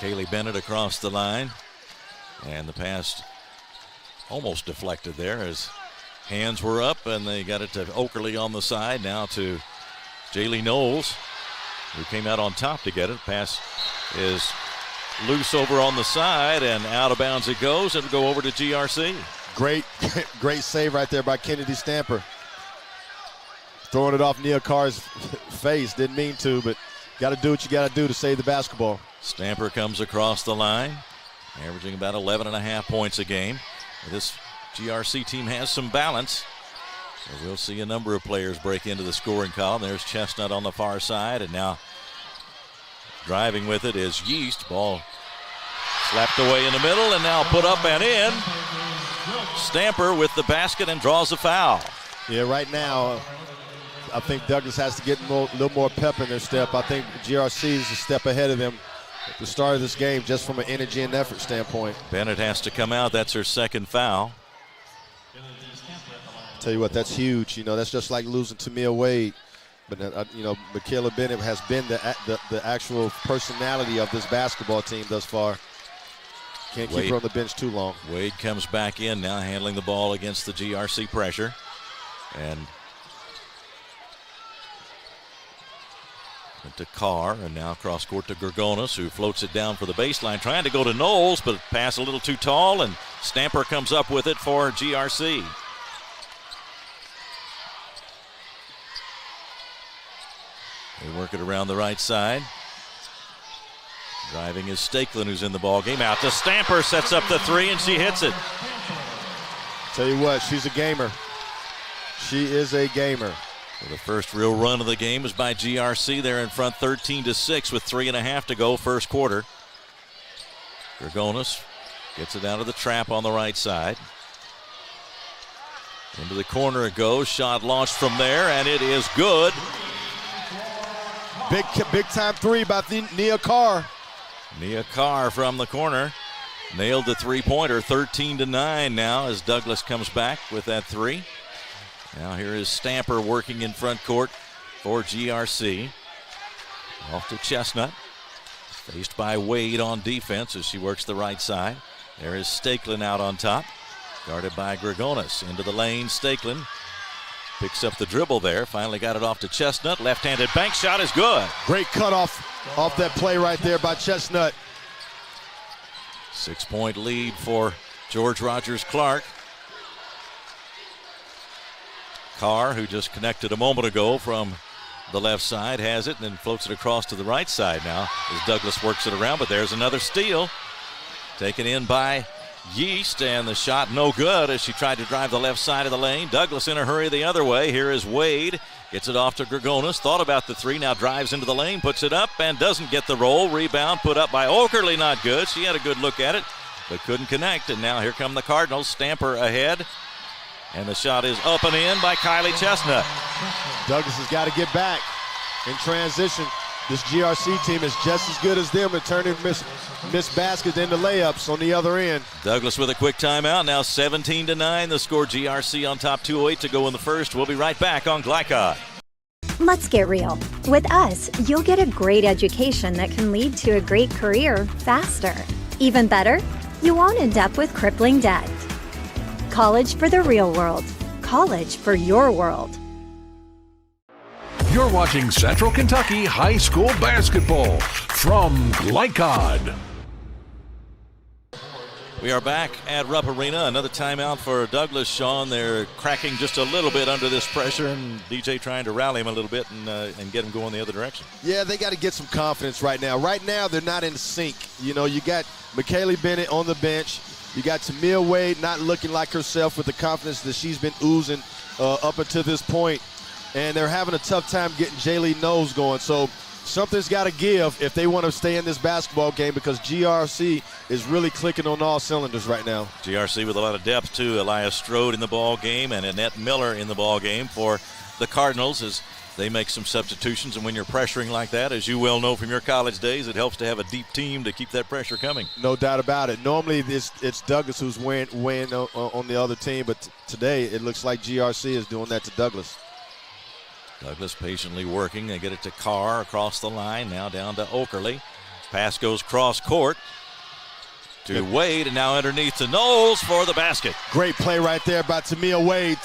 Kaylee Bennett across the line. And the pass almost deflected there as Hands were up, and they got it to Oakerly on the side. Now to Jaylee Knowles, who came out on top to get it. Pass is loose over on the side, and out of bounds it goes. It'll go over to GRC. Great save right there by Kennedy Stamper. Throwing it off Nia Carr's face. Didn't mean to, but got to do what you got to do to save the basketball. Stamper comes across the line, averaging about 11.5 points a game. This GRC team has some balance. So we'll see a number of players break into the scoring column. There's Chestnut on the far side, and now driving with it is Yeast. Ball slapped away in the middle, and now put up and in. Stamper with the basket and draws a foul. Yeah, right now, I think Douglas has to get a little more pep in their step. I think GRC is a step ahead of them at the start of this game, just from an energy and effort standpoint. Bennett has to come out. That's her second foul. Tell you what, that's huge. You know, that's just like losing to Mia Wade. But, you know, Michaela Bennett has been the actual personality of this basketball team thus far. Can't keep her on the bench too long. Wade comes back in now, handling the ball against the GRC pressure. And to Carr, and now cross court to Gorgonis, who floats it down for the baseline, trying to go to Knowles, but pass a little too tall, and Stamper comes up with it for GRC. They work it around the right side. Driving is Stakelin, who's in the ball game. Out to Stamper, sets up the three, and she hits it. Tell you what, she's a gamer. She is a gamer. So the first real run of the game is by GRC. They're in front 13-6 with 3.5 to go first quarter. Gorgonis gets it out of the trap on the right side. Into the corner it goes. Shot launched from there, and it is good. Big time three by Nia Carr. Nia Carr from the corner nailed the three-pointer. 13-9 now as Douglas comes back with that three. Now here is Stamper working in front court for GRC. Off to Chestnut. Faced by Wade on defense as she works the right side. There is Stakelin out on top. Guarded by Gorgonis. Into the lane, Stakelin picks up the dribble there. Finally got it off to Chestnut. Left-handed bank shot is good. Great cutoff off that play right there by Chestnut. 6-point lead for George Rogers Clark. Carr, who just connected a moment ago from the left side, has it and then floats it across to the right side now as Douglas works it around. But there's another steal. Taken in by Yeast, and the shot no good as she tried to drive the left side of the lane. Douglas in a hurry the other way. Here is Wade. Gets it off to Gorgonis. Thought about the three. Now drives into the lane. Puts it up and doesn't get the roll. Rebound put up by Oakerly. Not good. She had a good look at it, but couldn't connect. And now here come the Cardinals. Stamper ahead. And the shot is up and in by Kylie Chestnut. Douglas has got to get back in transition. This GRC team is just as good as them at turning miss baskets into layups on the other end. Douglas with a quick timeout. Now 17-9. The score. GRC on top, 2:08 to go in the first. We'll be right back on Glycod. Let's get real. With us, you'll get a great education that can lead to a great career faster. Even better, you won't end up with crippling debt. College for the real world. College for your world. You're watching Central Kentucky High School Basketball from Glycod. We are back at Rupp Arena. Another timeout for Douglas. Sean, they're cracking just a little bit under this pressure, and DJ trying to rally him a little bit and get him going the other direction. Yeah, they got to get some confidence right now. Right now, they're not in sync. You know, you got Michaela Bennett on the bench. You got Tamia Wade not looking like herself with the confidence that she's been oozing up until this point. And they're having a tough time getting Jaylee Knowles going. So something's got to give if they want to stay in this basketball game, because GRC is really clicking on all cylinders right now. GRC with a lot of depth, too. Elias Strode in the ball game and Annette Miller in the ball game for the Cardinals as they make some substitutions. And when you're pressuring like that, as you well know from your college days, it helps to have a deep team to keep that pressure coming. No doubt about it. Normally it's Douglas who's weighing on the other team, but today it looks like GRC is doing that to Douglas. Douglas patiently working. They get it to Carr across the line. Now down to Oakerly. Pass goes cross court. to Wade, and now underneath to Knowles for the basket. Great play right there by Tamia Wade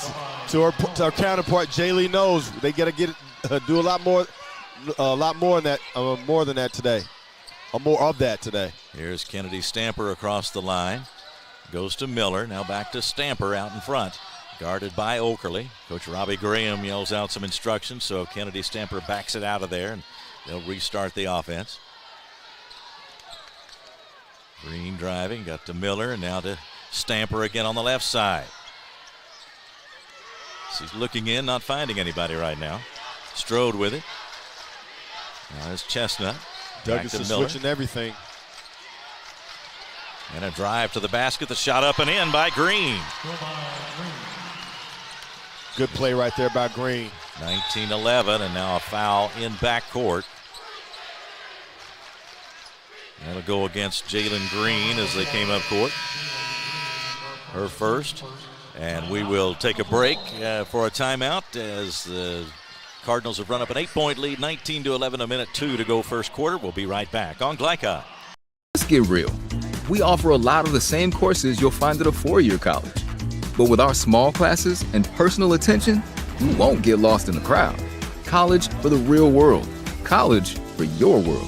to her counterpart, Jaylee Knowles. They got to do a lot more than that today. More of that today. Here's Kennedy Stamper across the line. Goes to Miller. Now back to Stamper out in front. Guarded by Oakerly. Coach Robbie Graham yells out some instructions, so Kennedy Stamper backs it out of there, and they'll restart the offense. Green driving, got to Miller, and now to Stamper again on the left side. She's looking in, not finding anybody right now. Strode with it. Now there's Chestnut. Douglas is switching everything. And a drive to the basket, the shot up and in by Green. Good play right there by Green. 19-11, and now a foul in backcourt. That'll go against Jalen Green as they came up court. Her first. And we will take a break for a timeout as the Cardinals have run up an 8-point lead, 19-11, a minute 2 to go first quarter. We'll be right back on Glycod. Let's get real. We offer a lot of the same courses you'll find at a four-year college. But with our small classes and personal attention, you won't get lost in the crowd. College for the real world. College for your world.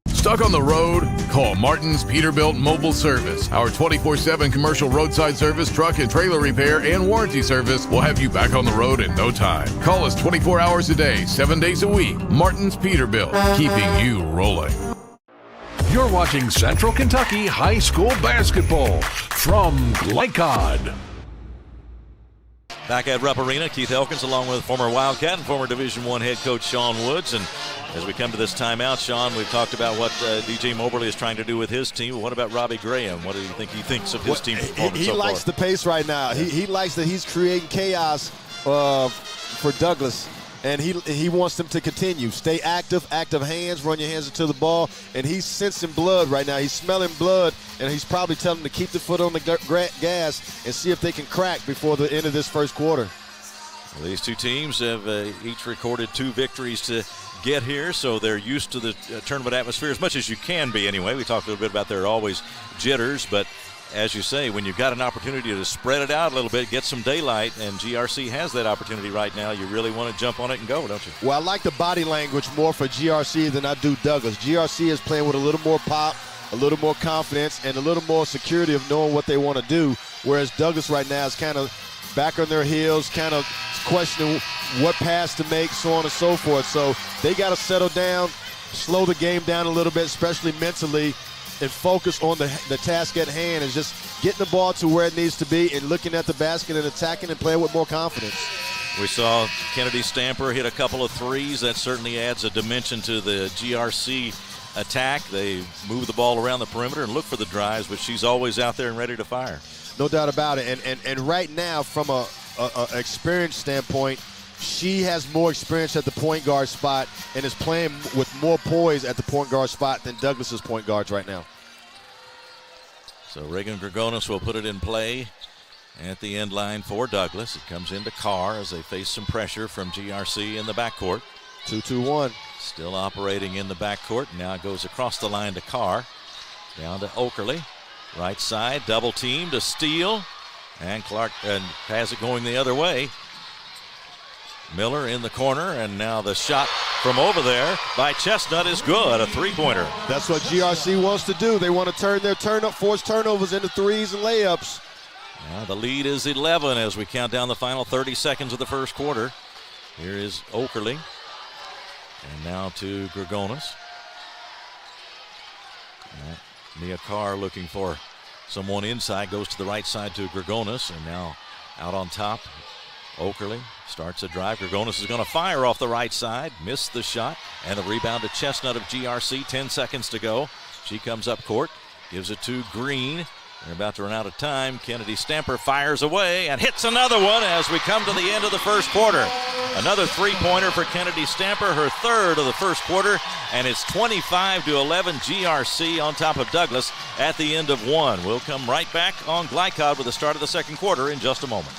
Stuck on the road? Call Martin's Peterbilt Mobile Service. Our 24/7 commercial roadside service, truck and trailer repair, and warranty service will have you back on the road in no time. Call us 24 hours a day, 7 days a week. Martin's Peterbilt, keeping you rolling. You're watching Central Kentucky High School Basketball from Glycod. Back at Rupp Arena, Keith Elkins along with former Wildcat and former Division I head coach Sean Woods. And as we come to this timeout, Sean, we've talked about what DJ Moberly is trying to do with his team. What about Robbie Graham? What do you think he thinks of his team's performance He so likes far? the pace right now. He likes that he's creating chaos for Douglas. And he wants them to continue. Stay active hands, run your hands into the ball. And he's sensing blood right now. He's smelling blood, and he's probably telling them to keep the foot on the gas and see if they can crack before the end of this first quarter. Well, these two teams have each recorded 2 victories to get here, so they're used to the tournament atmosphere as much as you can be anyway. We talked a little bit about there are always jitters, but as you say, when you've got an opportunity to spread it out a little bit, get some daylight, and GRC has that opportunity right now, you really want to jump on it and go, don't you? Well, I like the body language more for GRC than I do Douglas. GRC is playing with a little more pop, a little more confidence, and a little more security of knowing what they want to do, whereas Douglas right now is kind of back on their heels, kind of questioning what pass to make, so on and so forth. So they got to settle down, slow the game down a little bit, especially mentally, and focus on the task at hand, is just getting the ball to where it needs to be and looking at the basket and attacking and playing with more confidence. We saw Kennedy Stamper hit a couple of threes. That certainly adds a dimension to the GRC attack. They move the ball around the perimeter and look for the drives, but she's always out there and ready to fire. No doubt about it. And right now, from a experience standpoint, she has more experience at the point guard spot and is playing with more poise at the point guard spot than Douglas's point guards right now. So Reagan Gregonis will put it in play at the end line for Douglas. It comes into Carr as they face some pressure from GRC in the backcourt. 2-2-1. Still operating in the backcourt. Now it goes across the line to Carr. Down to Oakerly. Right side, double team to Steele. And Clark has it going the other way. Miller in the corner, and now the shot from over there by Chestnut is good, a three-pointer. That's what GRC wants to do. They want to turn their forced turnovers into threes and layups. Now the lead is 11 as we count down the final 30 seconds of the first quarter. Here is Oakerly. And now to Gregonis. Mia Carr looking for someone inside, goes to the right side to Gregonis, and now out on top, Oakerly starts a drive. Gregonis is going to fire off the right side, missed the shot, and the rebound to Chestnut of GRC, 10 seconds to go. She comes up court, gives it to Green. They're about to run out of time. Kennedy Stamper fires away and hits another one as we come to the end of the first quarter. Another three-pointer for Kennedy Stamper, her third of the first quarter, and it's 25-11 GRC on top of Douglas at the end of one. We'll come right back on Glycod with the start of the second quarter in just a moment.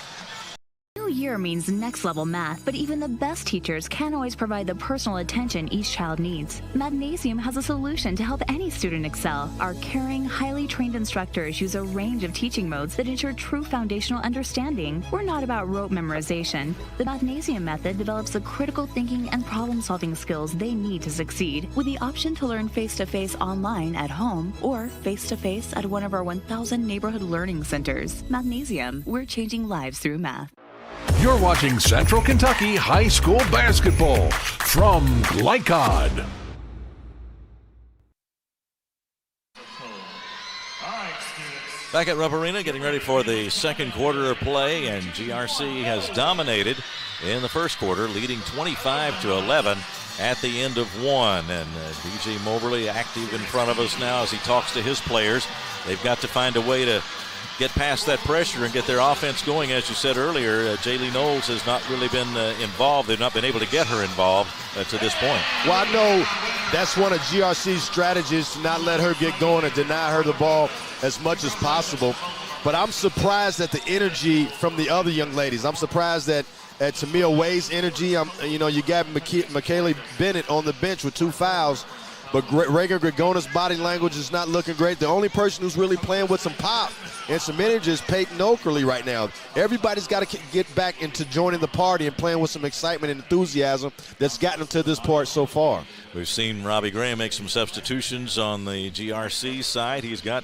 New year Career means next level math, but even the best teachers can't always provide the personal attention each child needs. Magnesium has a solution to help any student excel. Our caring, highly trained instructors use a range of teaching modes that ensure true foundational understanding. We're not about rote memorization. The Magnesium method develops the critical thinking and problem-solving skills they need to succeed, with the option to learn face-to-face online at home or face-to-face at one of our 1,000 neighborhood learning centers. Magnesium, we're changing lives through math. You're watching Central Kentucky High School Basketball from Glycod. Back at Rupp Arena, getting ready for the second quarter of play, and GRC has dominated in the first quarter, leading 25-11 at the end of one. And DJ Moberly active in front of us now as he talks to his players. They've got to find a way to get past that pressure and get their offense going. As you said earlier, Jaylee Knowles has not really been involved. They've not been able to get her involved to this point. Well, I know that's one of GRC's strategies, to not let her get going and deny her the ball as much as possible. But I'm surprised at the energy from the other young ladies. I'm surprised at Tamia Wade's energy. You got McKaylee Bennett on the bench with 2 fouls. But Reagan Gregona's body language is not looking great. The only person who's really playing with some pop and some energy is Peyton Oakerly right now. Everybody's got to get back into joining the party and playing with some excitement and enthusiasm that's gotten them to this part so far. We've seen Robbie Graham make some substitutions on the GRC side. He's got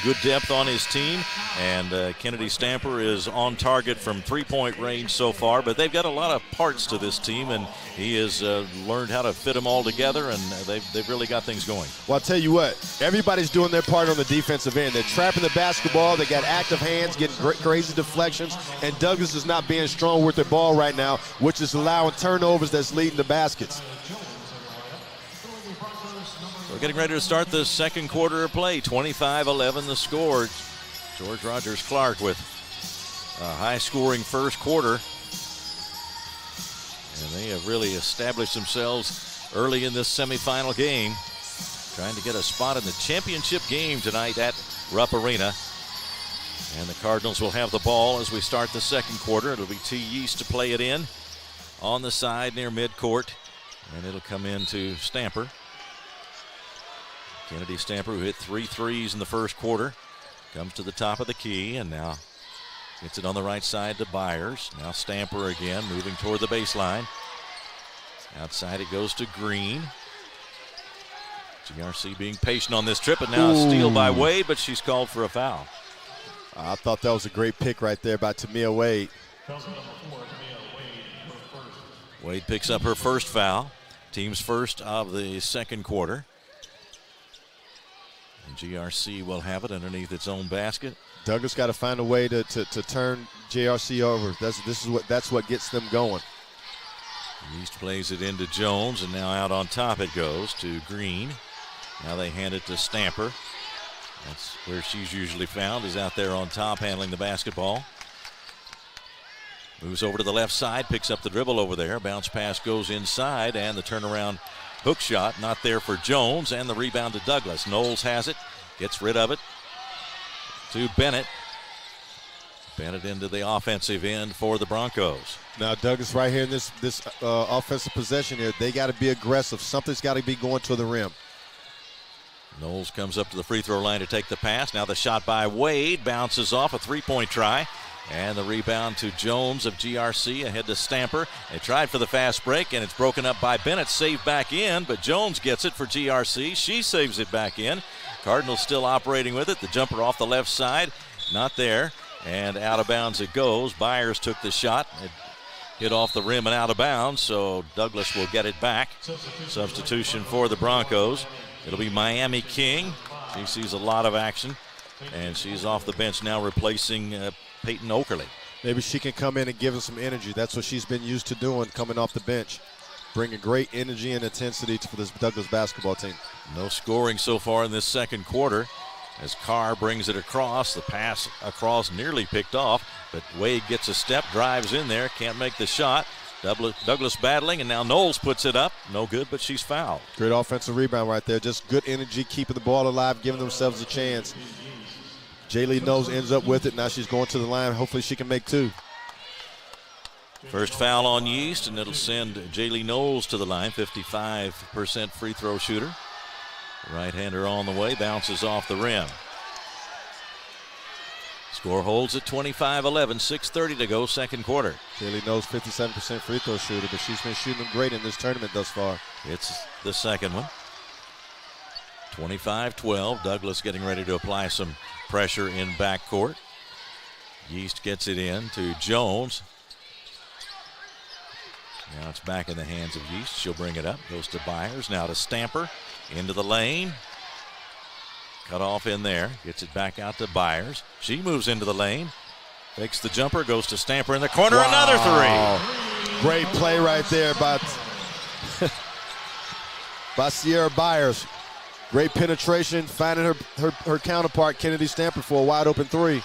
good depth on his team, and Kennedy Stamper is on target from three-point range so far, but they've got a lot of parts to this team, and he has learned how to fit them all together, and they've really got things going. Well, I'll tell you what, everybody's doing their part on the defensive end. They're trapping the basketball, they got active hands, getting crazy deflections, and Douglas is not being strong with the ball right now, which is allowing turnovers that's leading to baskets. We're getting ready to start the second quarter of play. 25-11 the score. George Rogers Clark with a high-scoring first quarter. And they have really established themselves early in this semifinal game, trying to get a spot in the championship game tonight at Rupp Arena. And the Cardinals will have the ball as we start the second quarter. It'll be T. Yeast to play it in on the side near midcourt. And it'll come into Stamper. Kennedy Stamper, who hit 3 threes in the first quarter, comes to the top of the key and now gets it on the right side to Byers. Now Stamper again, moving toward the baseline. Outside it goes to Green. GRC being patient on this trip, and now a steal by Wade, but she's called for a foul. I thought that was a great pick right there by Tamia Wade. Wade picks up her first foul, team's first of the second quarter. And GRC will have it underneath its own basket. Douglas got to find a way to turn GRC over. That's what gets them going. East plays it into Jones, and now out on top it goes to Green. Now they hand it to Stamper. That's where she's usually found, is out there on top handling the basketball. Moves over to the left side, picks up the dribble over there. Bounce pass goes inside, and the turnaround hook shot not there for Jones, and the rebound to Douglas. Knowles has it, gets rid of it to Bennett. Bennett into the offensive end for the Broncos. Now Douglas right here in this offensive possession here, they got to be aggressive. Something's got to be going to the rim. Knowles comes up to the free throw line to take the pass. Now the shot by Wade bounces off, a three-point try. And the rebound to Jones of GRC, ahead to Stamper. They tried for the fast break, and it's broken up by Bennett. Saved back in, but Jones gets it for GRC. She saves it back in. Cardinals still operating with it. The jumper off the left side, not there. And out of bounds it goes. Byers took the shot. It hit off the rim and out of bounds, so Douglas will get it back. Substitution for the Broncos. It'll be Miami King. She sees a lot of action, and she's off the bench now, replacing Peyton Oakerly. Maybe she can come in and give him some energy. That's what she's been used to doing, coming off the bench. Bringing great energy and intensity for this Douglas basketball team. No scoring so far in this second quarter as Carr brings it across. The pass across nearly picked off, but Wade gets a step, drives in there, can't make the shot. Douglas battling, and now Knowles puts it up. No good, but she's fouled. Great offensive rebound right there. Just good energy, keeping the ball alive, giving themselves a chance. Jaylee Knowles ends up with it. Now she's going to the line. Hopefully she can make two. First foul on Yeast, and it'll send Jaylee Knowles to the line, 55% free throw shooter. Right-hander on the way, bounces off the rim. Score holds at 25-11, 6:30 to go, second quarter. Jaylee Knowles, 57% free throw shooter, but she's been shooting them great in this tournament thus far. It's the second one. 25-12, Douglas getting ready to apply some pressure in backcourt. Yeast gets it in to Jones. Now it's back in the hands of Yeast. She'll bring it up. Goes to Byers. Now to Stamper. Into the lane. Cut off in there. Gets it back out to Byers. She moves into the lane. Takes the jumper. Goes to Stamper in the corner. Wow. Another three. Great play right there by Sierra Byers. Great penetration. Finding her counterpart, Kennedy Stamper, for a wide open three.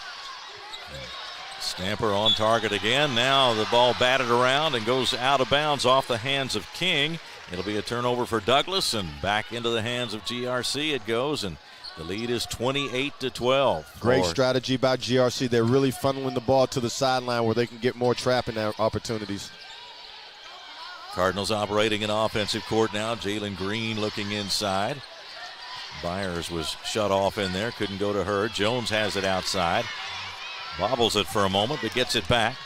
Stamper on target again. Now the ball batted around and goes out of bounds off the hands of King. It'll be a turnover for Douglas, and back into the hands of GRC it goes, and the lead is 28-12. Great strategy by GRC. They're really funneling the ball to the sideline where they can get more trapping opportunities. Cardinals operating an offensive court now. Jalen Green looking inside. Byers was shut off in there, couldn't go to her. Jones has it outside. Bobbles it for a moment, but gets it back.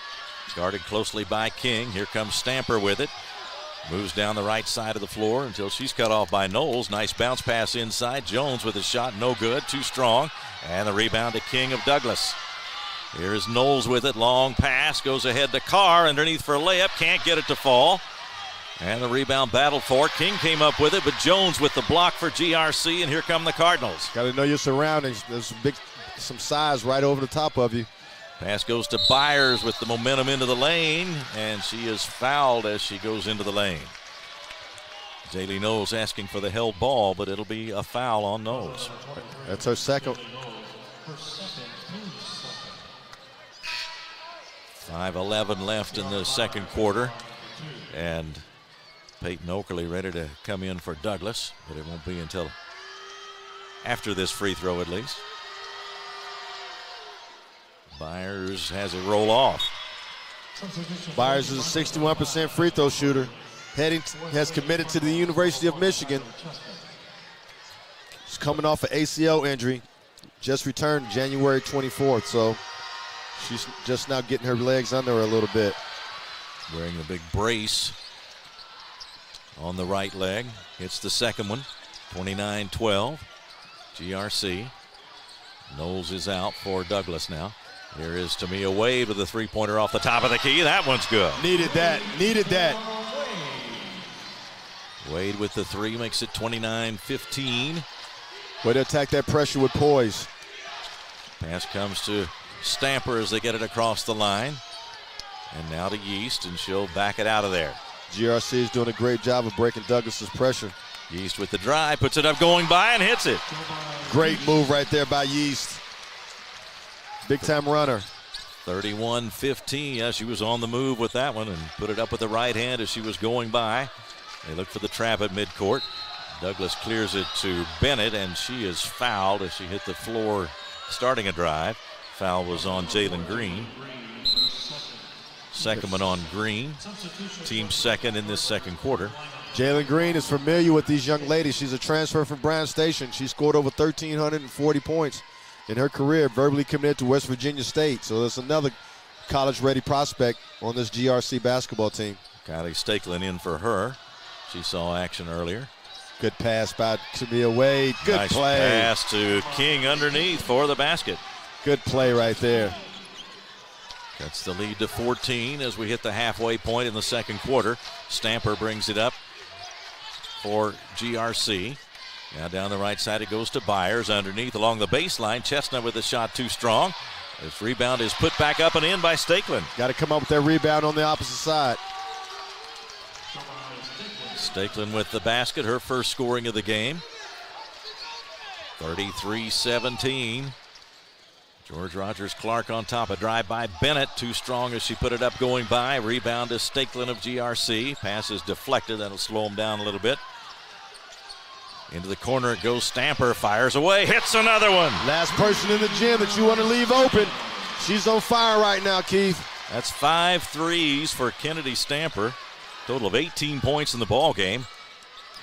Guarded closely by King. Here comes Stamper with it. Moves down the right side of the floor until she's cut off by Knowles. Nice bounce pass inside. Jones with a shot, no good, too strong. And the rebound to King of Douglas. Here's Knowles with it. Long pass, goes ahead to Carr. Underneath for a layup, can't get it to fall. And the rebound battled for. King came up with it, but Jones with the block for GRC, and here come the Cardinals. Got to know your surroundings. There's some size right over the top of you. Pass goes to Byers with the momentum into the lane, and she is fouled as she goes into the lane. Jaylee Knowles asking for the held ball, but it'll be a foul on Knowles. That's her second. 5:11 left in the second quarter, and Peyton Oakley ready to come in for Douglas, but it won't be until after this free throw at least. Byers has it roll off. Byers is a 61% free throw shooter. Has committed to the University of Michigan. She's coming off an ACL injury. Just returned January 24th, so she's just now getting her legs under her a little bit. Wearing the big brace on the right leg. Hits the second one. 29-12. GRC. Knowles is out for Douglas now. Here is Tamia Wade with a three-pointer off the top of the key. That one's good. Needed that. Wade with the three makes it 29-15. Way to attack that pressure with poise. Pass comes to Stamper as they get it across the line. And now to Yeast, and she'll back it out of there. GRC is doing a great job of breaking Douglas's pressure. Yeast with the drive, puts it up going by and hits it. Great move right there by Yeast. Big time runner. 31-15. Yeah, she was on the move with that one and put it up with the right hand as she was going by. They look for the trap at midcourt. Douglas clears it to Bennett, and she is fouled as she hit the floor starting a drive. Foul was on Jalen Green. Second one on Green. Team second in this second quarter. Jalen Green is familiar with these young ladies. She's a transfer from Brown Station. She scored over 1,340 points in her career, verbally committed to West Virginia State. So there's another college-ready prospect on this GRC basketball team. Kylie Stakelin in for her. She saw action earlier. Good pass by Tamia Wade. Good nice play. Pass to King underneath for the basket. Good play right there. That's the lead to 14 as we hit the halfway point in the second quarter. Stamper brings it up for GRC. Now down the right side it goes to Byers underneath along the baseline. Chestnut with a shot too strong. This rebound is put back up and in by Stakelin. Got to come up with that rebound on the opposite side. Stakelin with the basket, her first scoring of the game. 33-17. George Rogers Clark on top. A drive by Bennett. Too strong as she put it up going by. Rebound to Stakelin of GRC. Pass is deflected. That'll slow him down a little bit. Into the corner it goes. Stamper fires away. Hits another one. Last person in the gym that you want to leave open. She's on fire right now, Keith. That's 5 threes for Kennedy Stamper. Total of 18 points in the ball game.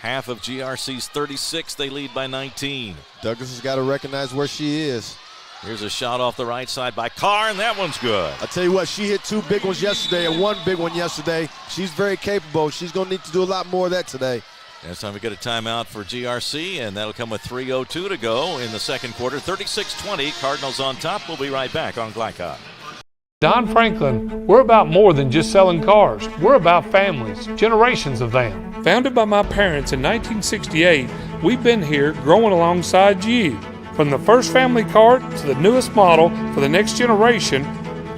Half of GRC's 36. They lead by 19. Douglas has got to recognize where she is. Here's a shot off the right side by Carr, and that one's good. I tell you what, she hit 2 big ones yesterday and 1 big one yesterday. She's very capable. She's going to need to do a lot more of that today. It's time to get a timeout for GRC, and that'll come with 3:02 to go in the second quarter. 36-20, Cardinals on top. We'll be right back on Glycod. Don Franklin, we're about more than just selling cars. We're about families, generations of them. Founded by my parents in 1968, we've been here growing alongside you. From the first family car to the newest model for the next generation,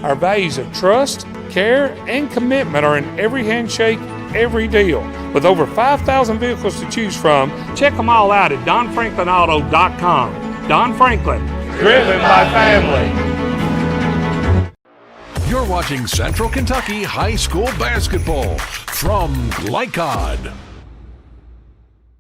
our values of trust, care, and commitment are in every handshake, every deal. With over 5,000 vehicles to choose from, check them all out at DonFranklinAuto.com. Don Franklin, driven by family. You're watching Central Kentucky High School Basketball from Glycod.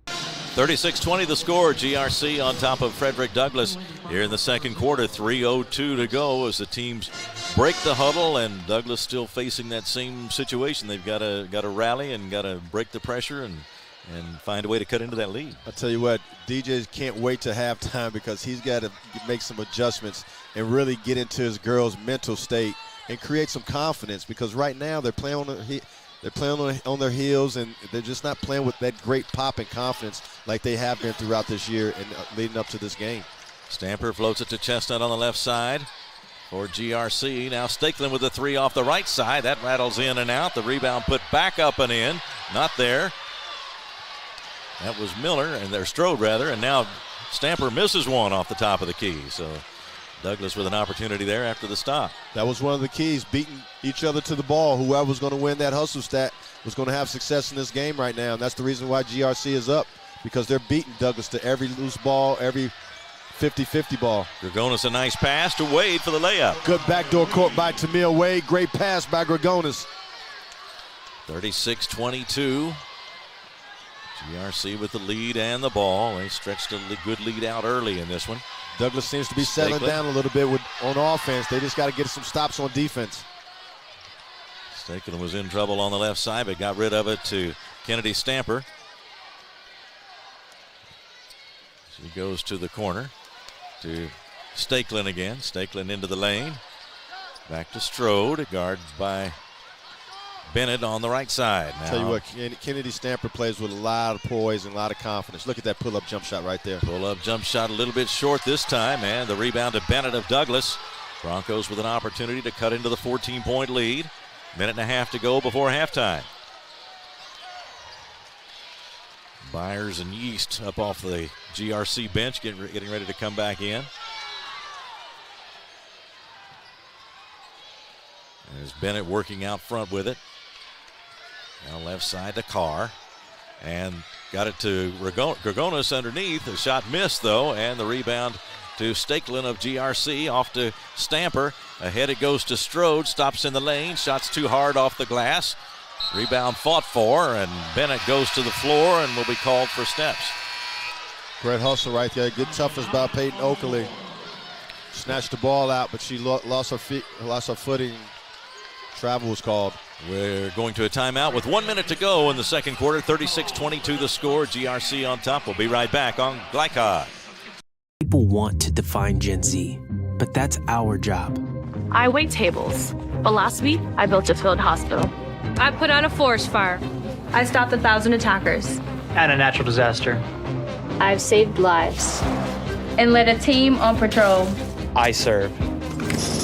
36-20 the score. GRC on top of Frederick Douglass here in the second quarter. 3:02 to go as the teams break the huddle, and Douglass still facing that same situation. They've got to rally and got to break the pressure and find a way to cut into that lead. I tell you what, DJ can't wait to halftime because he's got to make some adjustments and really get into his girls' mental state and create some confidence, because right now they're playing on their heels, and they're just not playing with that great pop and confidence like they have been throughout this year and leading up to this game. Stamper floats it to Chestnut on the left side for GRC. Now Stakelin with the 3 off the right side. That rattles in and out. The rebound put back up and in. Not there. That was Miller, and their Strode rather, and now Stamper misses one off the top of the key. So Douglass with an opportunity there after the stop. That was one of the keys, beating each other to the ball. Whoever was going to win that hustle stat was going to have success in this game right now, and that's the reason why GRC is up, because they're beating Douglass to every loose ball, every 50-50 ball. Gregonis a nice pass to Wade for the layup. Good backdoor court by Tamil Wade. Great pass by Gregonis. 36-22. GRC with the lead and the ball. They stretched a good lead out early in this one. Douglass seems to be settling down a little bit on offense. They just got to get some stops on defense. Stakelin was in trouble on the left side, but got rid of it to Kennedy Stamper. She goes to the corner to Stakelin again. Stakelin into the lane. Back to Strode, guarded by Bennett on the right side. Now, tell you what, Kennedy Stamper plays with a lot of poise and a lot of confidence. Look at that pull-up jump shot right there. Pull-up jump shot a little bit short this time, and the rebound to Bennett of Douglass. Broncos with an opportunity to cut into the 14-point lead. Minute and a half to go before halftime. Byers and Yeast up off the GRC bench, getting ready to come back in. There's Bennett working out front with it. Now left side to Carr. And got it to Gregonis underneath. The shot missed, though, and the rebound to Stakelin of GRC. Off to Stamper. Ahead it goes to Strode. Stops in the lane. Shot's too hard off the glass. Rebound fought for, and Bennett goes to the floor and will be called for steps. Great hustle right there. Good toughness by Peyton Oakley. Snatched the ball out, but she lost her footing. Travel was called. We're going to a timeout with 1 minute to go in the second quarter. 36-22 the score. GRC on top. We'll be right back on Glycod. People want to define Gen Z, but that's our job. I wait tables, but last week I built a field hospital. I put out a forest fire. I stopped 1,000 attackers. And a natural disaster. I've saved lives. And led a team on patrol. I serve.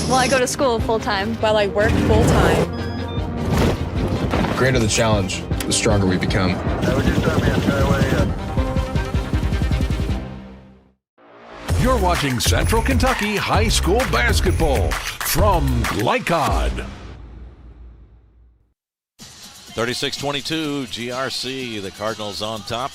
Well, I go to school full-time. While I work full-time. The greater the challenge, the stronger we become. You're watching Central Kentucky High School Basketball from Glycod. 36-22, GRC, the Cardinals on top,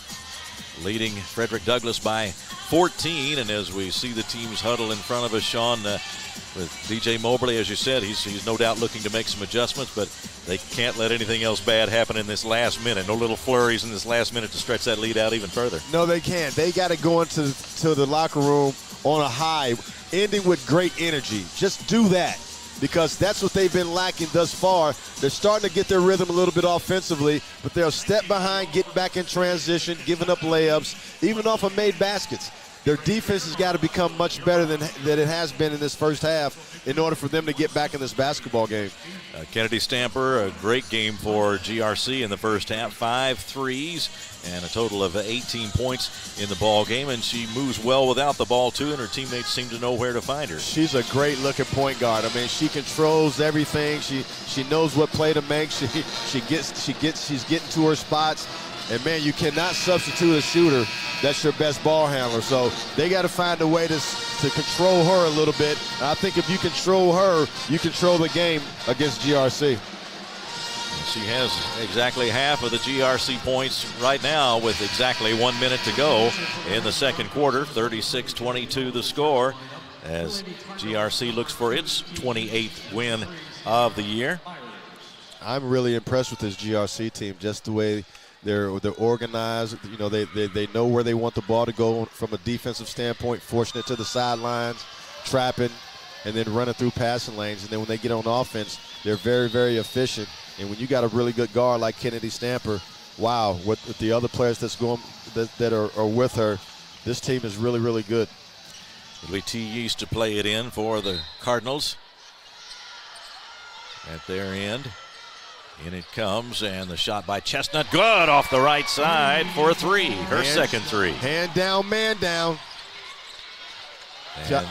leading Frederick Douglass by 14. And as we see the teams huddle in front of us, Sean, with DJ Moberly, as you said, he's no doubt looking to make some adjustments, but they can't let anything else bad happen in this last minute. No little flurries in this last minute to stretch that lead out even further. No, they can't. They got to go into the locker room on a high, ending with great energy. Just do that. because that's what they've been lacking thus far. They're starting to get their rhythm a little bit offensively, but they're a step behind, getting back in transition, giving up layups, even off of made baskets. Their defense has got to become much better than it has been in this first half in order for them to get back in this basketball game. Kennedy Stamper, a great game for GRC in the first half. 5 threes and a total of 18 points in the ball game, and she moves well without the ball too, and her teammates seem to know where to find her. She's a great looking point guard. I mean, she controls everything. She knows what play to make. She's getting to her spots. And, man, you cannot substitute a shooter that's your best ball handler. So they got to find a way to control her a little bit. And I think if you control her, you control the game against GRC. She has exactly half of the GRC points right now with exactly 1 minute to go in the second quarter. 36-22 the score as GRC looks for its 28th win of the year. I'm really impressed with this GRC team, just the way they're organized. You know, they know where they want the ball to go from a defensive standpoint, forcing it to the sidelines, trapping, and then running through passing lanes. And then when they get on offense, they're very, very efficient. And when you got a really good guard like Kennedy Stamper, wow, with the other players that are with her, this team is really, really good. It'll be T. Yeast to play it in for the Cardinals at their end. In it comes, and the shot by Chestnut, good off the right side for a three, her second three. Hand down, man down. And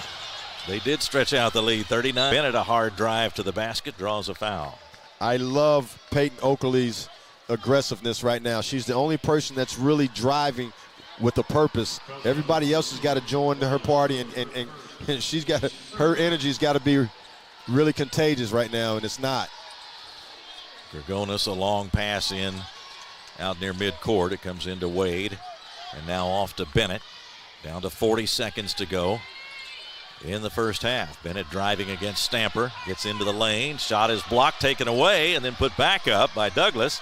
they did stretch out the lead, 39. Bennett, a hard drive to the basket, draws a foul. I love Peyton Oakley's aggressiveness right now. She's the only person that's really driving with a purpose. Everybody else has got to join her party, and she's got her energy's got to be really contagious right now, and it's not. Dragonis, a long pass in out near midcourt. It comes into Wade, and now off to Bennett. Down to 40 seconds to go in the first half. Bennett driving against Stamper, gets into the lane. Shot is blocked, taken away, and then put back up by Douglas.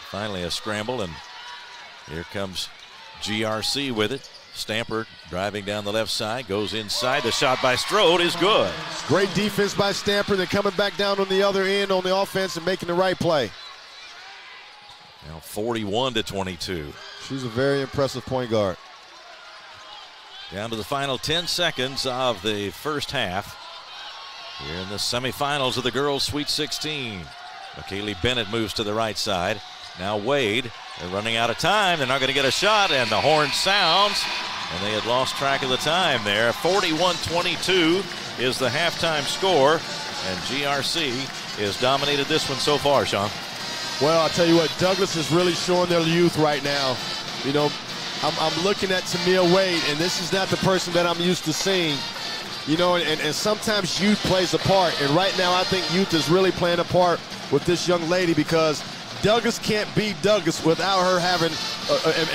Finally a scramble, and here comes GRC with it. Stamper driving down the left side, goes inside. The shot by Strode is good. Great defense by Stamper. Then coming back down on the other end on the offense and making the right play. Now 41-22. She's a very impressive point guard. Down to the final 10 seconds of the first half. Here in the semifinals of the Girls Sweet 16. McKaylee Bennett moves to the right side. Now Wade. They're running out of time. They're not going to get a shot, and the horn sounds. And they had lost track of the time there. 41-22 is the halftime score, and GRC has dominated this one so far, Sean. Well, I'll tell you what, Douglas is really showing their youth right now. You know, I'm looking at Tamia Wade, and this is not the person that I'm used to seeing. You know, and sometimes youth plays a part, and right now I think youth is really playing a part with this young lady because Douglas can't be Douglas without her having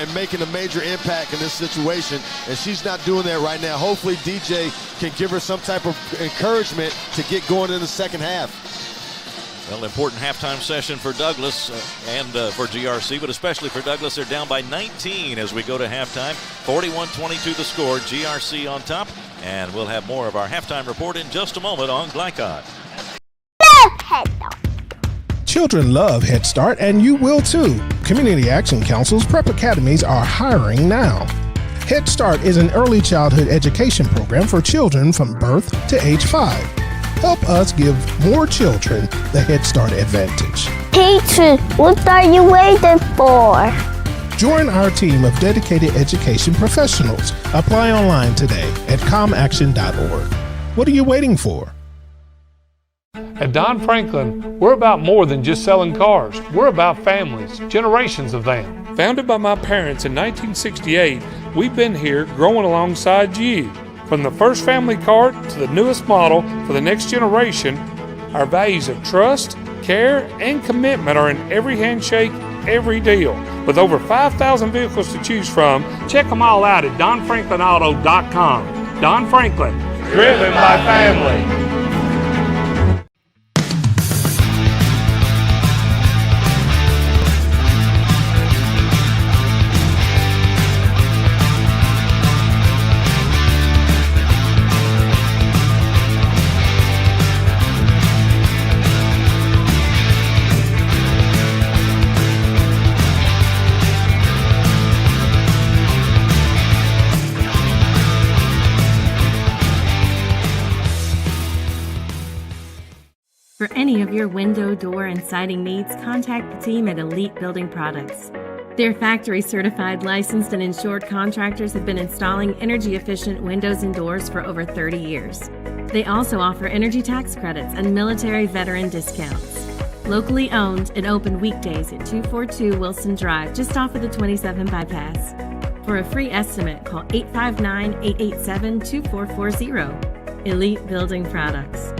and making a major impact in this situation, and she's not doing that right now. Hopefully DJ can give her some type of encouragement to get going in the second half. Well, important halftime session for Douglas and for GRC, but especially for Douglas. They're down by 19 as we go to halftime. 41-22 the score, GRC on top, and we'll have more of our halftime report in just a moment on Glycod. Children love Head Start, and you will too. Community Action Council's prep academies are hiring now. Head Start is an early childhood education program for children from birth to age 5. Help us give more children the Head Start advantage. Teacher, what are you waiting for? Join our team of dedicated education professionals. Apply online today at comaction.org. What are you waiting for? At Don Franklin, we're about more than just selling cars. We're about families, generations of them. Founded by my parents in 1968, we've been here growing alongside you. From the first family car to the newest model for the next generation, our values of trust, care, and commitment are in every handshake, every deal. With over 5,000 vehicles to choose from, check them all out at DonFranklinAuto.com. Don Franklin, driven by family. For any of your window, door, and siding needs, contact the team at Elite Building Products. Their factory-certified, licensed, and insured contractors have been installing energy-efficient windows and doors for over 30 years. They also offer energy tax credits and military veteran discounts. Locally owned and open weekdays at 242 Wilson Drive, just off of the 27 bypass. For a free estimate, call 859-887-2440. Elite Building Products.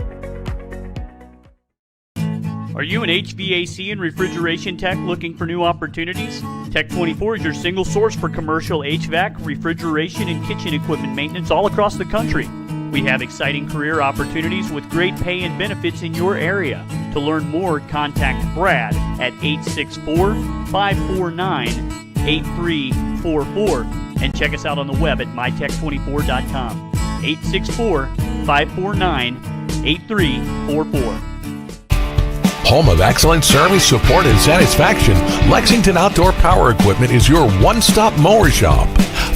Are you an HVAC and refrigeration tech looking for new opportunities? Tech24 is your single source for commercial HVAC, refrigeration, and kitchen equipment maintenance all across the country. We have exciting career opportunities with great pay and benefits in your area. To learn more, contact Brad at 864-549-8344 and check us out on the web at mytech24.com. 864-549-8344. Home of excellent service, support, and satisfaction, Lexington Outdoor Power Equipment is your one-stop mower shop.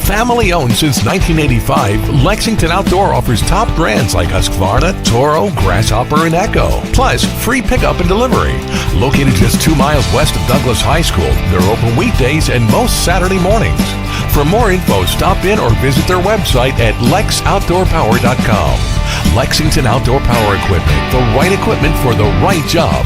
Family owned since 1985, Lexington Outdoor offers top brands like Husqvarna, Toro, Grasshopper, and Echo. Plus, free pickup and delivery. Located just 2 miles west of Douglas High School, they're open weekdays and most Saturday mornings. For more info, stop in or visit their website at lexoutdoorpower.com. Lexington Outdoor Power Equipment, the right equipment for the right job.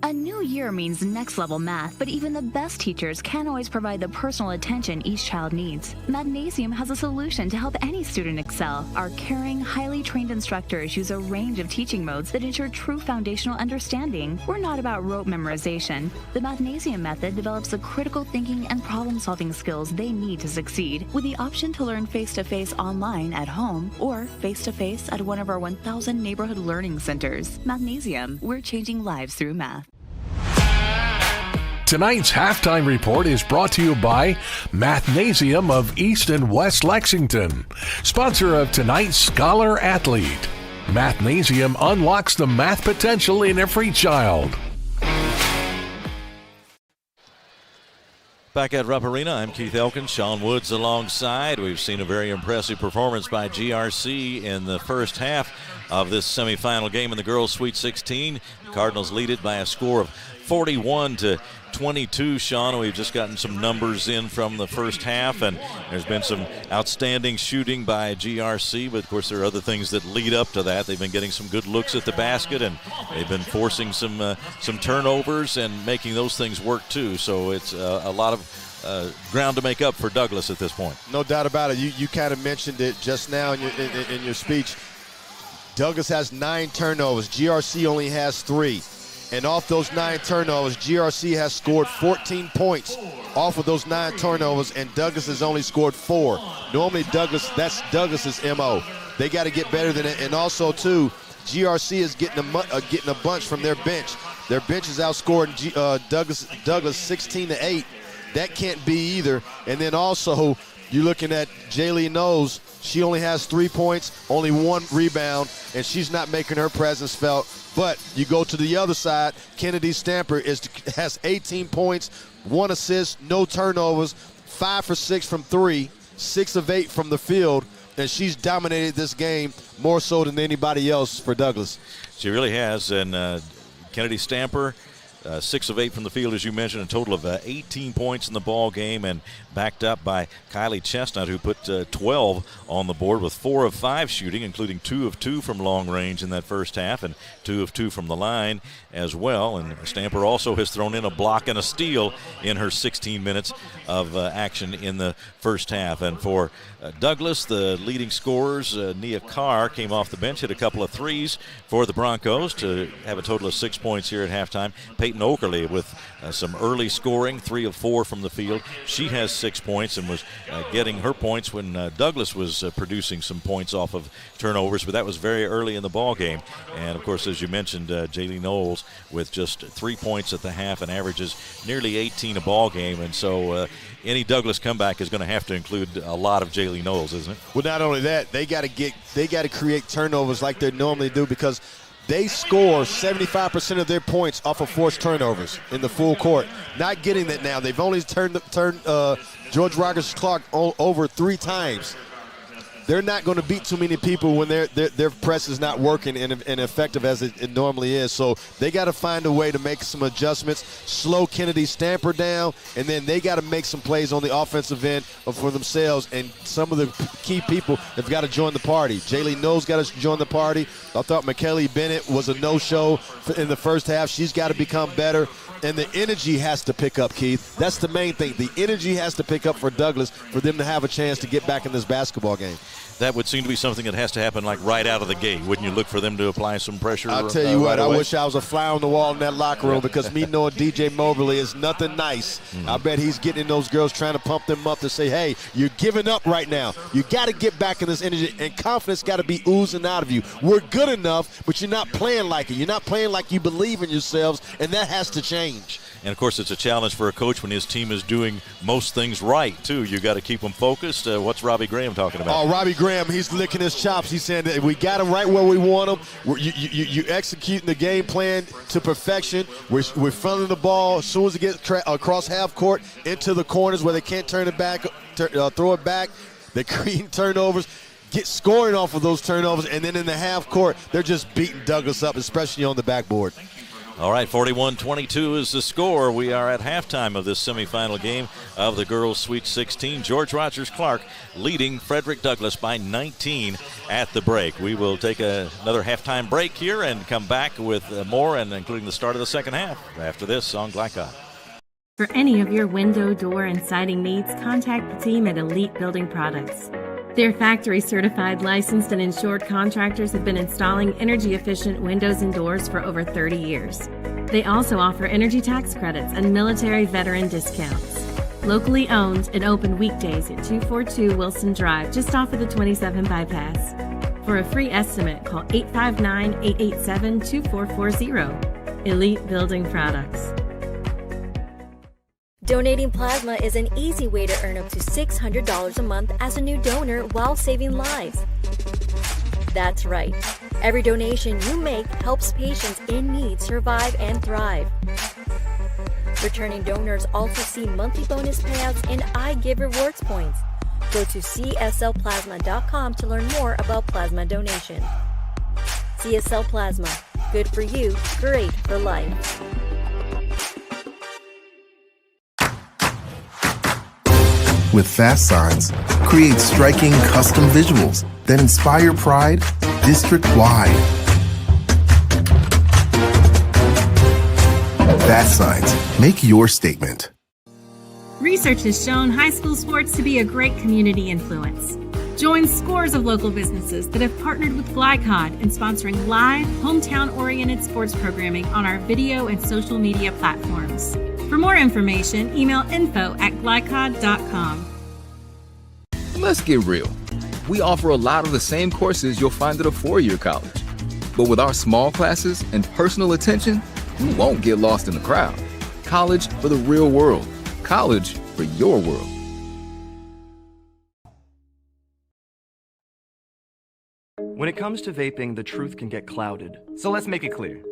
A new year means next level math, but even the best teachers can't always provide the personal attention each child needs. Magnesium has a solution to help any student excel. Our caring, highly trained instructors use a range of teaching modes that ensure true foundational understanding. We're not about rote memorization. The Magnesium method develops the critical thinking and problem-solving skills they need to succeed, with the option to learn face-to-face online at home or face-to-face at one of our 1,000 neighborhood learning centers. Magnesium, we're changing lives through math. Tonight's halftime report is brought to you by Mathnasium of East and West Lexington, sponsor of tonight's Scholar Athlete. Mathnasium unlocks the math potential in every child. Back at Rupp Arena, I'm Keith Elkins, Sean Woods alongside. We've seen a very impressive performance by GRC in the first half of this semifinal game in the Girls Sweet 16. The Cardinals lead it by a score of 41-22, Sean. We've just gotten some numbers in from the first half, and there's been some outstanding shooting by GRC, but of course there are other things that lead up to that. They've been getting some good looks at the basket, and they've been forcing some turnovers and making those things work too. So it's a lot of ground to make up for Douglas at this point. No doubt about it. You kind of mentioned it just now in your speech. Douglas has 9 turnovers. GRC only has 3. And off those 9 turnovers, GRC has scored 14 points off of those 9 turnovers, and Douglas has only scored 4. Normally, that's Douglas's MO. They got to get better than it. And also, too, GRC is getting a bunch from their bench. Their bench is outscoring Douglas 16-8. That can't be either. And then also, you're looking at Jaylee Knowles. She only has 3 points, only 1 rebound, and she's not making her presence felt. But you go to the other side, Kennedy Stamper has 18 points, 1 assist, no turnovers, 5 for 6 from 3, 6 of 8 from the field, and she's dominated this game more so than anybody else for Douglas. She really has, and Kennedy Stamper, 6 of 8 from the field, as you mentioned, a total of 18 points in the ball game, and backed up by Kylie Chestnut, who put 12 on the board with 4 of 5 shooting, including 2 of 2 from long range in that first half, and 2 of 2 from the line as well. And Stamper also has thrown in a block and a steal in her 16 minutes of action in the first half. And for Douglas, the leading scorers, Nia Carr came off the bench, hit a couple of threes for the Broncos to have a total of 6 points here at halftime. Peyton Okerle with some early scoring, 3 of 4 from the field. She has 6 points and was getting her points when Douglas was producing some points off of turnovers, but that was very early in the ball game. And of course, as you mentioned, Jaylee Knowles with just 3 points at the half and averages nearly 18 a ball game. And so any Douglas comeback is going to have to include a lot of Jaylee Knowles, isn't it? Well, not only that, they got to create turnovers like they normally do, because they score 75% of their points off of forced turnovers in the full court. Not getting that now. They've only turned George Rogers Clark over 3 times. they're not going to beat too many people when their press is not working and effective as it normally is. So they got to find a way to make some adjustments, slow Kennedy Stamper down, and then they got to make some plays on the offensive end for themselves. And some of the key people have got to join the party. Jaylee Knowles got to join the party. I thought McKelly Bennett was a no-show in the first half. She's got to become better. And the energy has to pick up, Keith. That's the main thing. The energy has to pick up for Douglas for them to have a chance to get back in this basketball game. That would seem to be something that has to happen like right out of the gate. Wouldn't you look for them to apply some pressure? I'll tell you what, right away? I wish I was a fly on the wall in that locker room because me knowing DJ Mobley is nothing nice. I bet he's getting in those girls trying to pump them up to say, hey, you're giving up right now. You got to get back in this energy, and confidence got to be oozing out of you. We're good enough, but you're not playing like it. You're not playing like you believe in yourselves, and that has to change. And, of course, it's a challenge for a coach when his team is doing most things right, too. You got to keep them focused. What's Robbie Graham talking about? Oh, Robbie Graham, he's licking his chops. He's saying that we got them right where we want them. You executing the game plan to perfection. We're fronting the ball as soon as it gets across half court into the corners where they can't turn it back, throw it back. They're creating turnovers. Get scoring off of those turnovers, and then in the half court, they're just beating Douglas up, especially on the backboard. All right, 41-22 is the score. We are at halftime of this semifinal game of the Girls Sweet 16. George Rogers Clark leading Frederick Douglass by 19 at the break. We will take another halftime break here and come back with more, and including the start of the second half after this on Glycod. For any of your window, door, and siding needs, contact the team at Elite Building Products. Their factory-certified, licensed, and insured contractors have been installing energy-efficient windows and doors for over 30 years. They also offer energy tax credits and military veteran discounts. Locally owned and open weekdays at 242 Wilson Drive, just off of the 27 bypass. For a free estimate, call 859-887-2440. Elite Building Products. Donating plasma is an easy way to earn up to $600 a month as a new donor while saving lives. That's right. Every donation you make helps patients in need survive and thrive. Returning donors also see monthly bonus payouts and I Give Rewards points. Go to cslplasma.com to learn more about plasma donation. CSL Plasma. Good for you, great for life. With Fast Signs, create striking custom visuals that inspire pride district-wide. Fast Signs, make your statement. Research has shown high school sports to be a great community influence. Join scores of local businesses that have partnered with Glycod in sponsoring live, hometown-oriented sports programming on our video and social media platforms. For more information, email info@glycod.com. Let's get real. We offer a lot of the same courses you'll find at a four-year college. But with our small classes and personal attention, you won't get lost in the crowd. College for the real world. College for your world. When it comes to vaping, the truth can get clouded. So let's make it clear.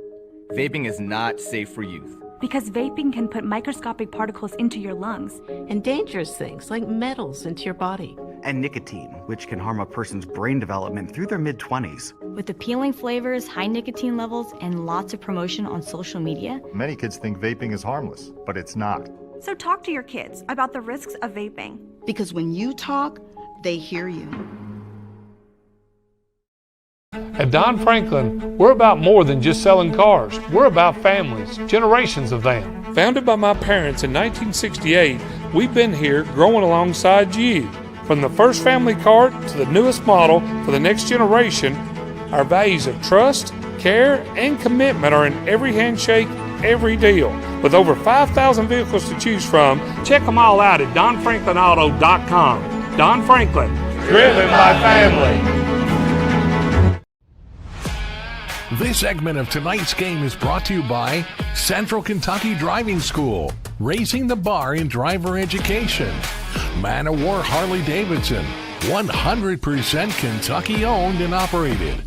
Vaping is not safe for youth. Because vaping can put microscopic particles into your lungs. And dangerous things like metals into your body. And nicotine, which can harm a person's brain development through their mid-20s. With appealing flavors, high nicotine levels, and lots of promotion on social media. Many kids think vaping is harmless, but it's not. So talk to your kids about the risks of vaping. Because when you talk, they hear you. At Don Franklin, we're about more than just selling cars. We're about families, generations of them. Founded by my parents in 1968, we've been here growing alongside you. From the first family car to the newest model for the next generation, our values of trust, care, and commitment are in every handshake, every deal. With over 5,000 vehicles to choose from, check them all out at donfranklinauto.com. Don Franklin, driven by family. This segment of tonight's game is brought to you by Central Kentucky Driving School, raising the bar in driver education. Man of War Harley-Davidson, 100% Kentucky owned and operated.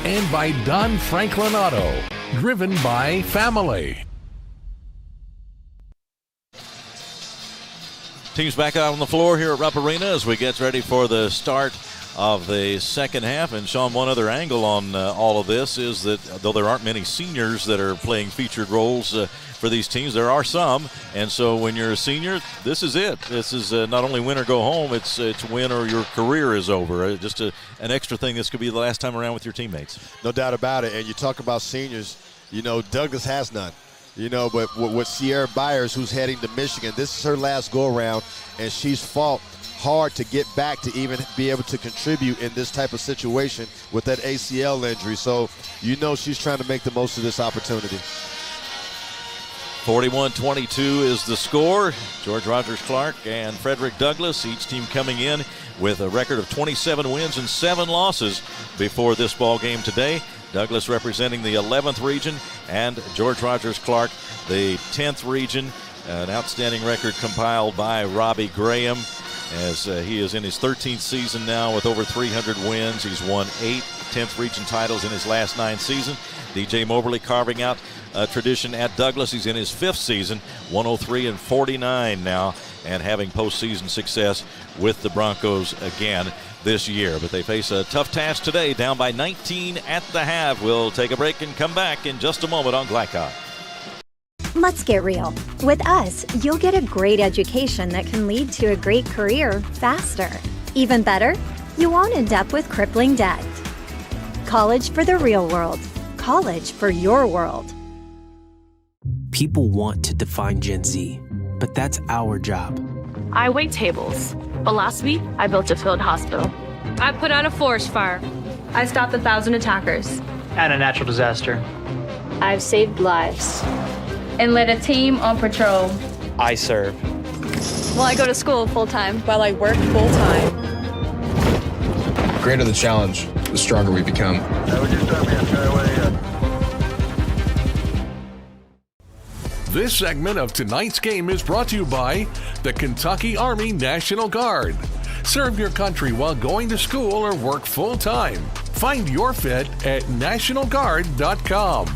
And by Don Franklin Auto, driven by family. Teams back out on the floor here at Rupp Arena as we get ready for the start of the second half. And Sean, one other angle on all of this is that though there aren't many seniors that are playing featured roles for these teams, there are some. And so when you're a senior, this is it. This is not only win or go home, it's win or your career is over. Just an extra thing. This could be the last time around with your teammates. No doubt about it. And you talk about seniors, Douglas has none. But with Sierra Byers, who's heading to Michigan, this is her last go-around, and she's fought hard to get back to even be able to contribute in this type of situation with that ACL injury. So, she's trying to make the most of this opportunity. 41-22 is the score. George Rogers Clark and Frederick Douglass, each team coming in with a record of 27 wins and 7 losses before this ball game today. Douglass representing the 11th region, and George Rogers Clark, the 10th region. An outstanding record compiled by Robbie Graham, as he is in his 13th season now with over 300 wins. He's won 8 10th region titles in his last 9 seasons. DJ Moberly carving out a tradition at Douglass. He's in his 5th season, 103-49 now, and having postseason success with the Broncos again this year. But they face a tough task today, down by 19 at the half. We'll take a break and come back in just a moment on Glycon. Let's get real. With us, you'll get a great education that can lead to a great career faster. Even better, you won't end up with crippling debt. College for the real world. College for your world. People want to define Gen Z, but that's our job. I wait tables, but last week I built a field hospital. I put out a forest fire. I stopped 1,000 attackers. And a natural disaster. I've saved lives. And led a team on patrol. I serve. Well, I go to school full-time. While I work full-time. The greater the challenge, the stronger we become. This segment of tonight's game is brought to you by the Kentucky Army National Guard. Serve your country while going to school or work full-time. Find your fit at nationalguard.com.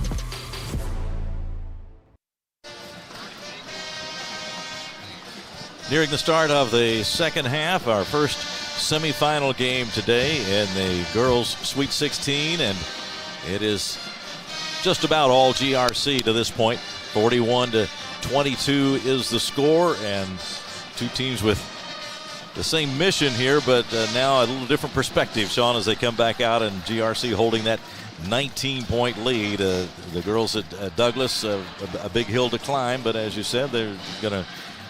Nearing the start of the second half, our first semifinal game today in the girls' Sweet 16, and it is just about all GRC to this point. 41-22 is the score, and two teams with the same mission here, but now a little different perspective, Sean, as they come back out, and GRC holding that 19-point lead. The girls at Douglass, a big hill to climb, but as you said, they're going to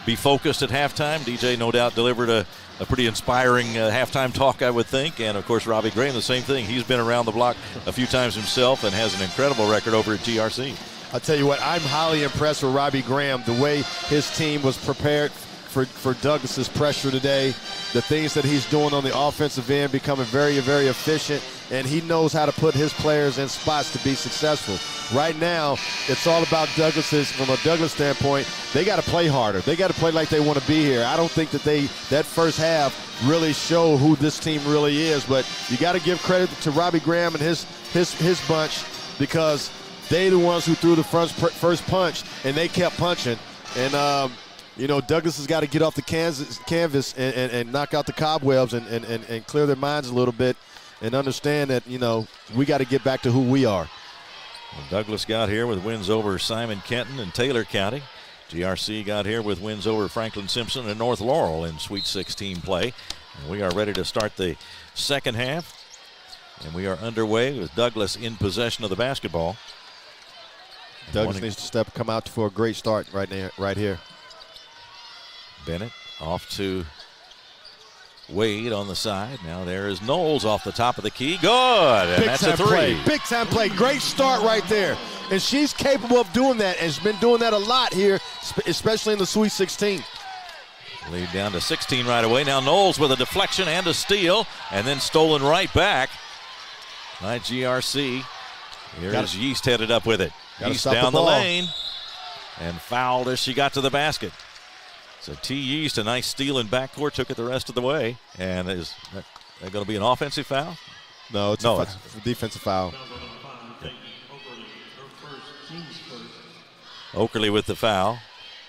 be focused at halftime. DJ, no doubt, delivered a pretty inspiring halftime talk, I would think. And, of course, Robbie Graham, the same thing. He's been around the block a few times himself and has an incredible record over at GRC. I'll tell you what, I'm highly impressed with Robbie Graham, the way his team was prepared for Douglas's pressure today, the things that he's doing on the offensive end, becoming very, very efficient, and he knows how to put his players in spots to be successful. Right now, it's all about Douglas's, from a Douglas standpoint, they got to play harder. They got to play like they want to be here. I don't think that that first half really showed who this team really is, but you got to give credit to Robbie Graham and his bunch, because they the ones who threw the first punch, and they kept punching. And, Douglas has got to get off the canvas and knock out the cobwebs and clear their minds a little bit and understand that, we got to get back to who we are. Well, Douglas got here with wins over Simon Kenton and Taylor County. GRC got here with wins over Franklin Simpson and North Laurel in Sweet 16 play. And we are ready to start the second half. And we are underway with Douglas in possession of the basketball. Douglas needs to come out for a great start right here. Bennett off to Wade on the side. Now there is Knowles off the top of the key. Good. And that's a three. Big time play. Great start right there. And she's capable of doing that, and has been doing that a lot here, especially in the Sweet 16. Lead down to 16 right away. Now Knowles with a deflection and a steal, and then stolen right back by GRC. Here is Yeast headed up with it. Yeast down the lane and fouled as she got to the basket. So T. Yeast, a nice steal in backcourt, took it the rest of the way. And is that going to be an offensive foul? No, it's a defensive foul. Oakerly with the foul,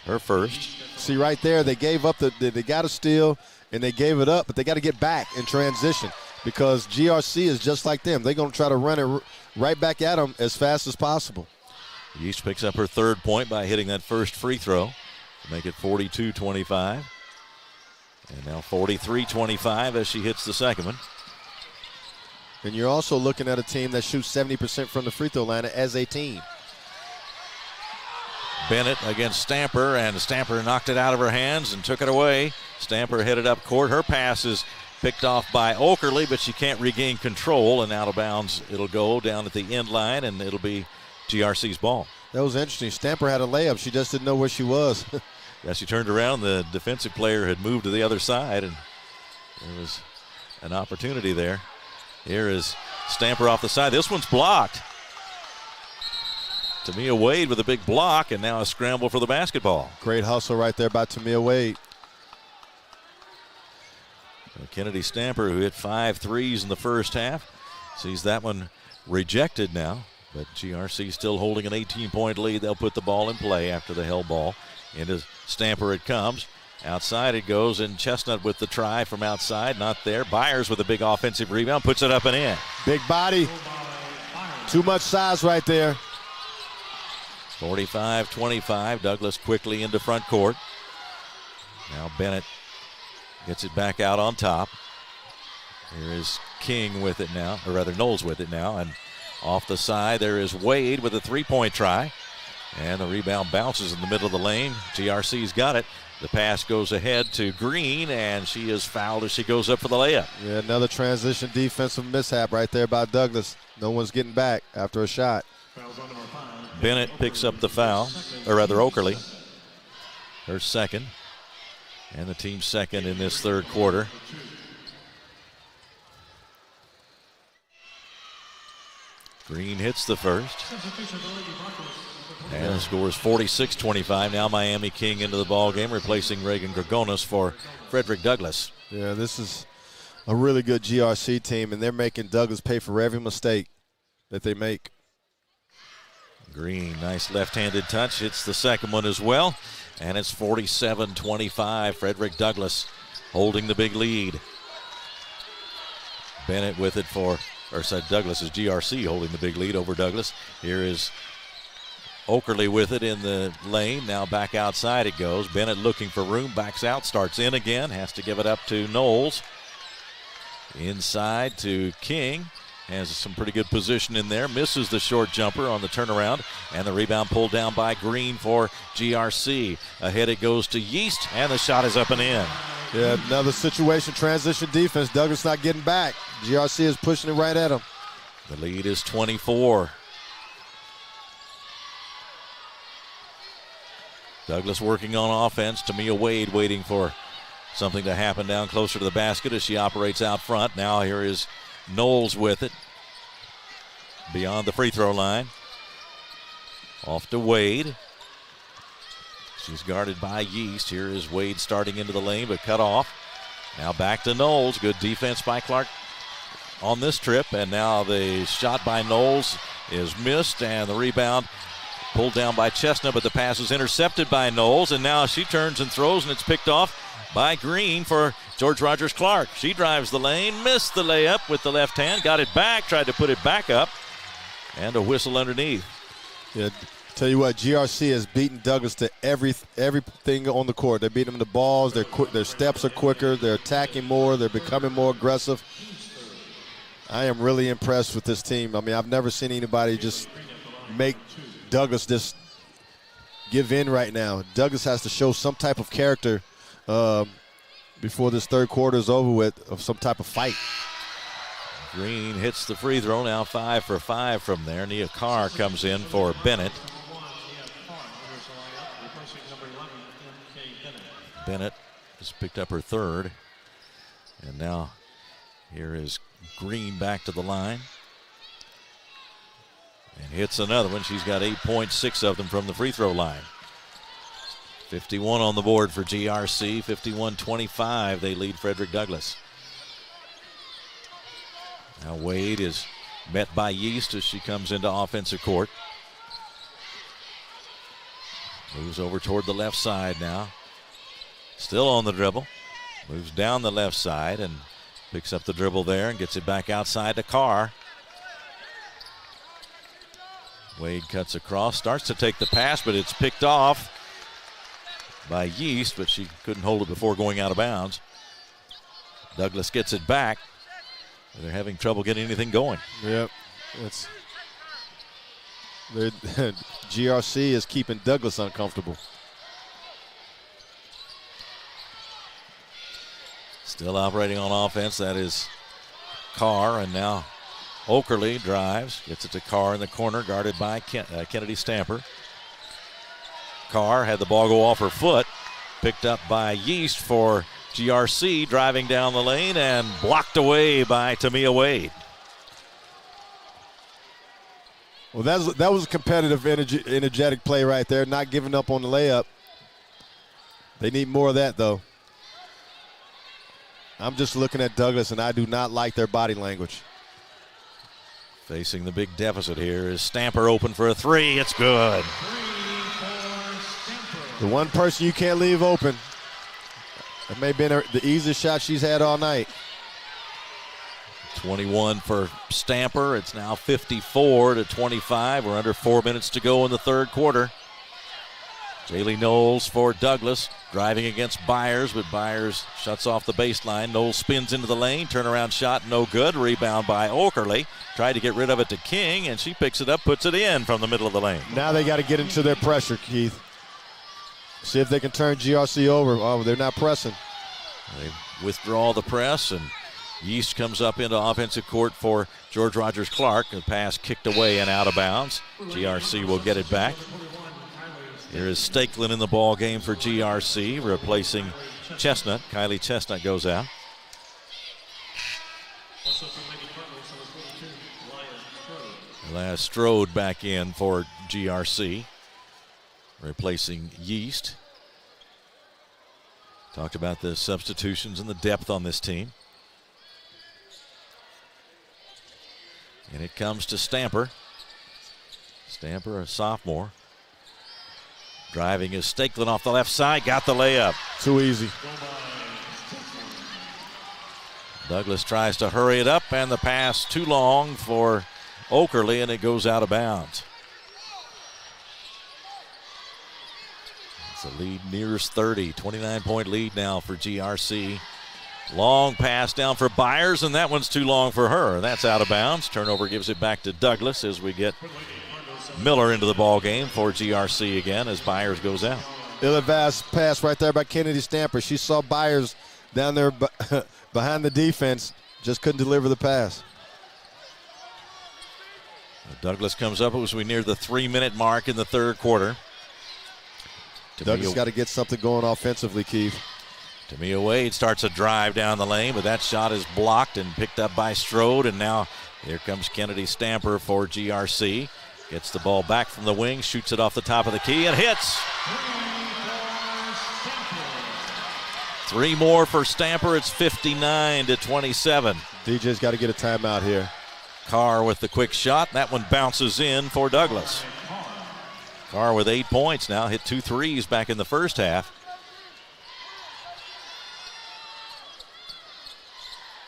her first. See right there, they gave up they got a steal and they gave it up, but they got to get back in transition. because GRC is just like them. They're going to try to run it right back at them as fast as possible. Yeast picks up her third point by hitting that first free throw to make it 42-25. And now 43-25 as she hits the second one. And you're also looking at a team that shoots 70% from the free throw line as a team. Bennett against Stamper, and Stamper knocked it out of her hands and took it away. Stamper headed up court. Her pass is picked off by Okerley, but she can't regain control, and out of bounds it'll go down at the end line, and it'll be GRC's ball. That was interesting. Stamper had a layup. She just didn't know where she was. Yeah, she turned around. The defensive player had moved to the other side, and there was an opportunity there. Here is Stamper off the side. This one's blocked. Tamia Wade with a big block, and now a scramble for the basketball. Great hustle right there by Tamia Wade. Kennedy Stamper, who hit 5 threes in the first half, sees that one rejected now, but GRC still holding an 18-point lead. They'll put the ball in play after the held ball. Into Stamper it comes. Outside it goes, and Chestnut with the try from outside. Not there. Byers with a big offensive rebound. Puts it up and in. Big body. Too much size right there. 45-25. Douglas quickly into front court. Now Bennett gets it back out on top. Here is King with it now, or rather Knowles with it now. And off the side there is Wade with a three-point try. And the rebound bounces in the middle of the lane. GRC's got it. The pass goes ahead to Green, and she is fouled as she goes up for the layup. Yeah, another transition defensive mishap right there by Douglas. No one's getting back after a shot. Bennett picks up the foul, or rather Okerley. Her second, and the team's second in this third quarter. Green hits the first. And the score is 46-25. Now Miami King into the ball game, replacing Reagan Gregonis for Frederick Douglass. Yeah, this is a really good GRC team, and they're making Douglas pay for every mistake that they make. Green, nice left-handed touch, hits the second one as well, and it's 47-25. Frederick Douglass holding the big lead. Bennett with it for, or said Douglas is GRC holding the big lead over Douglas. Here is Okerley with it in the lane. Now back outside it goes. Bennett looking for room, backs out, starts in again, has to give it up to Knowles. Inside to King. Has some pretty good position in there. Misses the short jumper on the turnaround. And the rebound pulled down by Green for GRC. Ahead it goes to Yeast, and the shot is up and in. Yeah, another situation, transition defense. Douglas not getting back. GRC is pushing it right at him. The lead is 24. Douglas working on offense. Tamia Wade waiting for something to happen down closer to the basket as she operates out front. Now here is Knowles with it. Beyond the free throw line. Off to Wade. She's guarded by Yeast. Here is Wade starting into the lane, but cut off. Now back to Knowles. Good defense by Clark on this trip. And now the shot by Knowles is missed, and the rebound pulled down by Chestnut, but the pass is intercepted by Knowles, and now she turns and throws, and it's picked off by Green for George Rogers Clark. She drives the lane, missed the layup with the left hand, got it back, tried to put it back up, and a whistle underneath. Yeah, tell you what, GRC has beaten Douglas to everything on the court. They're beating them the balls, their steps are quicker, they're attacking more, they're becoming more aggressive. I am really impressed with this team. I mean, I've never seen anybody just make Douglas just give in right now. Douglas has to show some type of character before this third quarter is over with, of some type of fight. Green hits the free throw, now 5 for 5 from there. Nia Carr comes in for Bennett. Bennett has picked up her third. And now here is Green back to the line. And hits another one. She's got 8 points, 6 of them from the free throw line. 51 on the board for GRC, 51-25. They lead Frederick Douglass. Now Wade is met by Yeast as she comes into offensive court. Moves over toward the left side now. Still on the dribble. Moves down the left side, and Picks up the dribble there and gets it back outside to Carr. Wade cuts across, starts to take the pass, but it's picked off by Yeast, but she couldn't hold it before going out of bounds. Douglas gets it back. They're having trouble getting anything going. Yep. GRC is keeping Douglas uncomfortable. Still operating on offense, that is Carr, and now Oakerly drives, gets it to Carr in the corner, guarded by Kennedy Stamper. Carr had the ball go off her foot, picked up by Yeast for GRC, driving down the lane and blocked away by Tamia Wade. Well, that was a competitive, energetic play right there, not giving up on the layup. They need more of that, though. I'm just looking at Douglas, and I do not like their body language. Facing the big deficit here is Stamper open for a three. It's good. The one person you can't leave open. It may have been the easiest shot she's had all night. 21 for Stamper. It's now 54-25. We're under 4 minutes to go in the third quarter. Jaylee Knowles for Douglas, driving against Byers, but Byers shuts off the baseline. Knowles spins into the lane, turnaround shot, no good. Rebound by Oakerly. Tried to get rid of it to King, and she picks it up, puts it in from the middle of the lane. Now they got to get into their pressure, Keith. See if they can turn GRC over. Oh, they're not pressing. They withdraw the press, and Yeast comes up into offensive court for George Rogers Clark. The pass kicked away and out of bounds. GRC will get it back. Here is Stakelin in the ball game for GRC, replacing Chestnut. Kylie Chestnut goes out. Elias Strode back in for GRC, replacing Yeast. Talked about the substitutions and the depth on this team. And it comes to Stamper. Stamper, a sophomore. Driving is Stakelin off the left side, got the layup. Too easy. Douglas tries to hurry it up, and the pass too long for Oakerly, and it goes out of bounds. It's a lead nears 30, 29-point lead now for GRC. Long pass down for Byers, and that one's too long for her. That's out of bounds. Turnover gives it back to Douglas as we get Miller into the ball game for GRC again as Byers goes out. Ill-advised pass right there by Kennedy Stamper. She saw Byers down there behind the defense, just couldn't deliver the pass. Douglas comes up as we near the 3-minute mark in the third quarter. Douglas got to get something going offensively, Keith. Tamia Wade starts a drive down the lane, but that shot is blocked and picked up by Strode, and now here comes Kennedy Stamper for GRC. Gets the ball back from the wing, shoots it off the top of the key, and hits. 3 more for Stamper. It's 59-27. DJ's got to get a timeout here. Carr with the quick shot. That one bounces in for Douglas. Carr with 8 points now. Hit 2 threes back in the first half.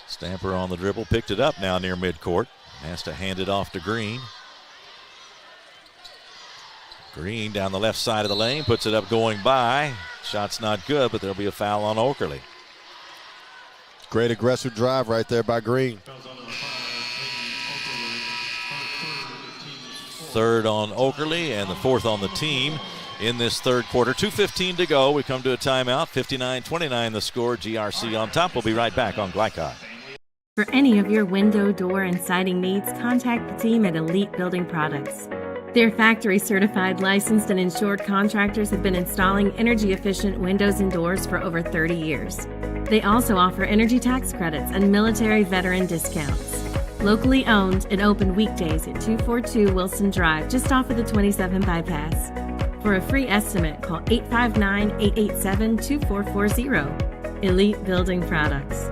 Stamper on the dribble. Picked it up now near midcourt. Has to hand it off to Green. Green down the left side of the lane, puts it up going by. Shot's not good, but there'll be a foul on Oakerly. Great aggressive drive right there by Green. Third on Oakerly and the fourth on the team in this third quarter. 2:15 to go. We come to a timeout. 59-29 the score. GRC on top. We'll be right back on Glycod. For any of your window, door, and siding needs, contact the team at Elite Building Products. Their factory-certified, licensed, and insured contractors have been installing energy-efficient windows and doors for over 30 years. They also offer energy tax credits and military veteran discounts. Locally owned and open weekdays at 242 Wilson Drive, just off of the 27 bypass. For a free estimate, call 859-887-2440. Elite Building Products.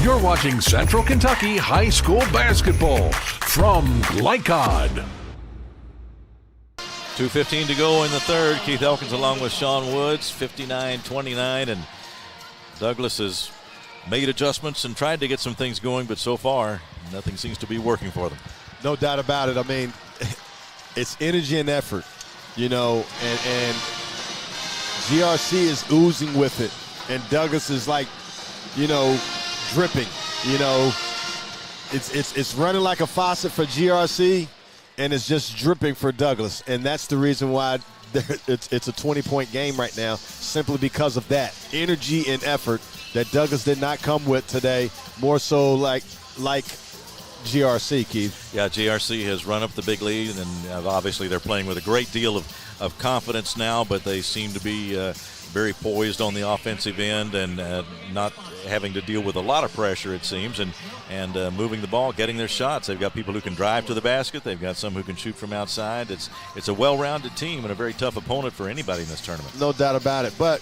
You're watching Central Kentucky High School Basketball from Glycod. 2:15 to go in the third. Keith Elkins along with Sean Woods. 59-29, and Douglas has made adjustments and tried to get some things going, but so far, nothing seems to be working for them. No doubt about it. I mean, it's energy and effort, you know, and GRC is oozing with it, and Douglas is like, you know, dripping. You know, it's running like a faucet for GRC, and it's just dripping for Douglas, and that's the reason why it's a 20-point game right now, simply because of that energy and effort that Douglas did not come with today. More so like GRC, Keith. Yeah, GRC has run up the big lead, and obviously they're playing with a great deal of confidence now, but they seem to be very poised on the offensive end and not having to deal with a lot of pressure, it seems, and moving the ball, getting their shots. They've got people who can drive to the basket. They've got some who can shoot from outside. It's a well-rounded team and a very tough opponent for anybody in this tournament. No doubt about it, but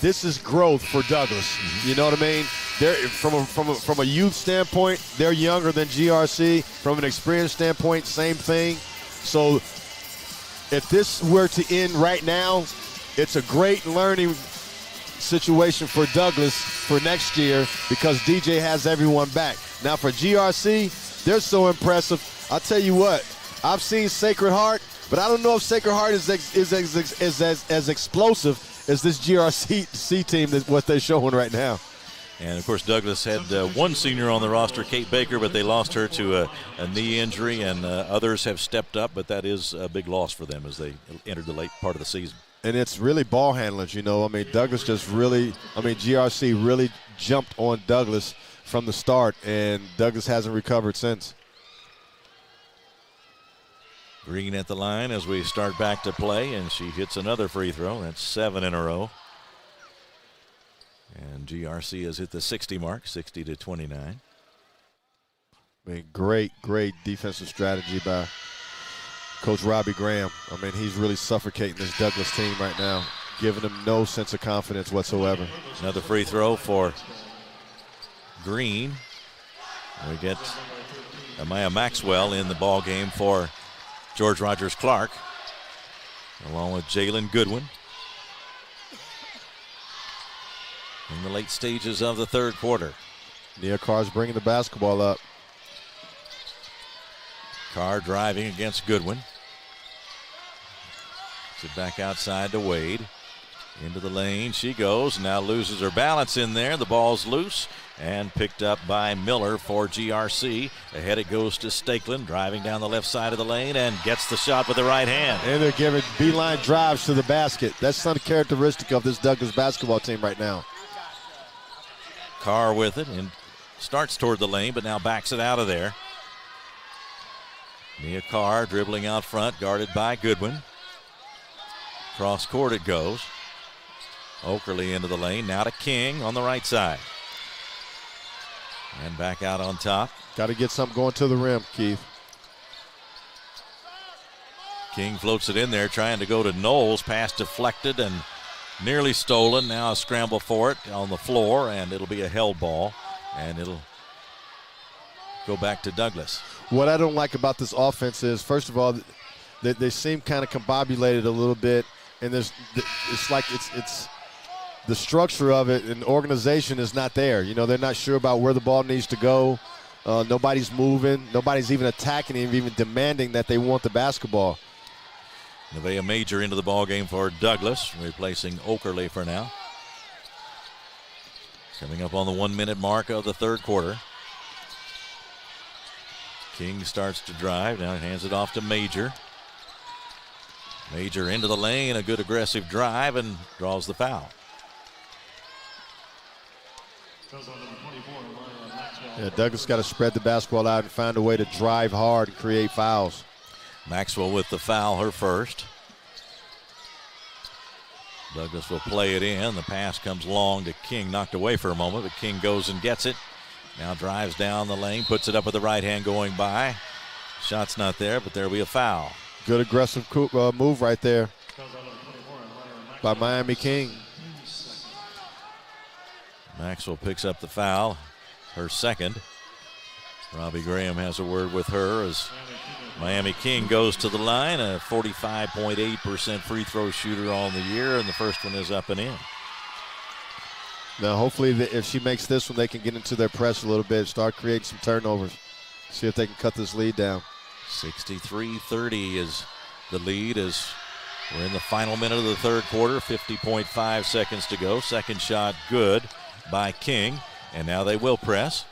this is growth for Douglas. You know what I mean? They're from a youth standpoint, they're younger than GRC. From an experience standpoint, same thing. So if this were to end right now, it's a great learning situation for Douglas for next year because DJ has everyone back. Now for GRC, they're so impressive. I'll tell you what, I've seen Sacred Heart, but I don't know if Sacred Heart is as explosive as this GRC team, what they're showing right now. And, of course, Douglas had one senior on the roster, Kate Baker, but they lost her to a knee injury, and others have stepped up, but that is a big loss for them as they entered the late part of the season. And it's really ball handlers, you know. I mean, GRC really jumped on Douglas from the start, and Douglas hasn't recovered since. Green at the line as we start back to play, and she hits another free throw. That's 7 in a row. And GRC has hit the 60 mark, 60-29. I mean, great defensive strategy by Coach Robbie Graham. I mean, he's really suffocating this Douglas team right now, giving them no sense of confidence whatsoever. Another free throw for Green. We get Amaya Maxwell in the ball game for George Rogers Clark, along with Jalen Goodwin. In the late stages of the third quarter. Nia Carr's bringing the basketball up. Carr driving against Goodwin. It's back outside to Wade. Into the lane she goes. Now loses her balance in there. The ball's loose and picked up by Miller for GRC. Ahead it goes to Stakeland, driving down the left side of the lane and gets the shot with the right hand. And they're giving beeline drives to the basket. That's uncharacteristic of this Douglas basketball team right now. Carr with it and starts toward the lane, but now backs it out of there. Nia Carr dribbling out front, guarded by Goodwin. Cross court it goes. Oakerly into the lane, now to King on the right side. And back out on top. Got to get something going to the rim, Keith. King floats it in there, trying to go to Knowles. Pass deflected and nearly stolen. Now a scramble for it on the floor, and it'll be a held ball, and it'll go back to Douglas. What I don't like about this offense is, first of all, they seem kind of combobulated a little bit, and it's the structure of it and organization is not there. You know, they're not sure about where the ball needs to go. Nobody's moving. Nobody's even attacking and even demanding that they want the basketball. Nevaeh Major into the ball game for Douglas, replacing Oakerly for now. Coming up on the 1-minute mark of the third quarter. King starts to drive, now hands it off to Major. Major into the lane, a good aggressive drive, and draws the foul. Yeah, Douglas got to spread the basketball out and find a way to drive hard and create fouls. Maxwell with the foul, her first. Douglas will play it in. The pass comes long to King, knocked away for a moment, but King goes and gets it. Now drives down the lane, puts it up with the right hand going by. Shot's not there, but there'll be a foul. Good aggressive move right there by Miami King. Maxwell picks up the foul, her second. Robbie Graham has a word with her as Miami King goes to the line, a 45.8% free throw shooter on the year, and the first one is up and in. Now, hopefully, if she makes this one, they can get into their press a little bit, start creating some turnovers, see if they can cut this lead down. 63-30 is the lead as we're in the final minute of the third quarter, 50.5 seconds to go. Second shot good by King, and now they will press.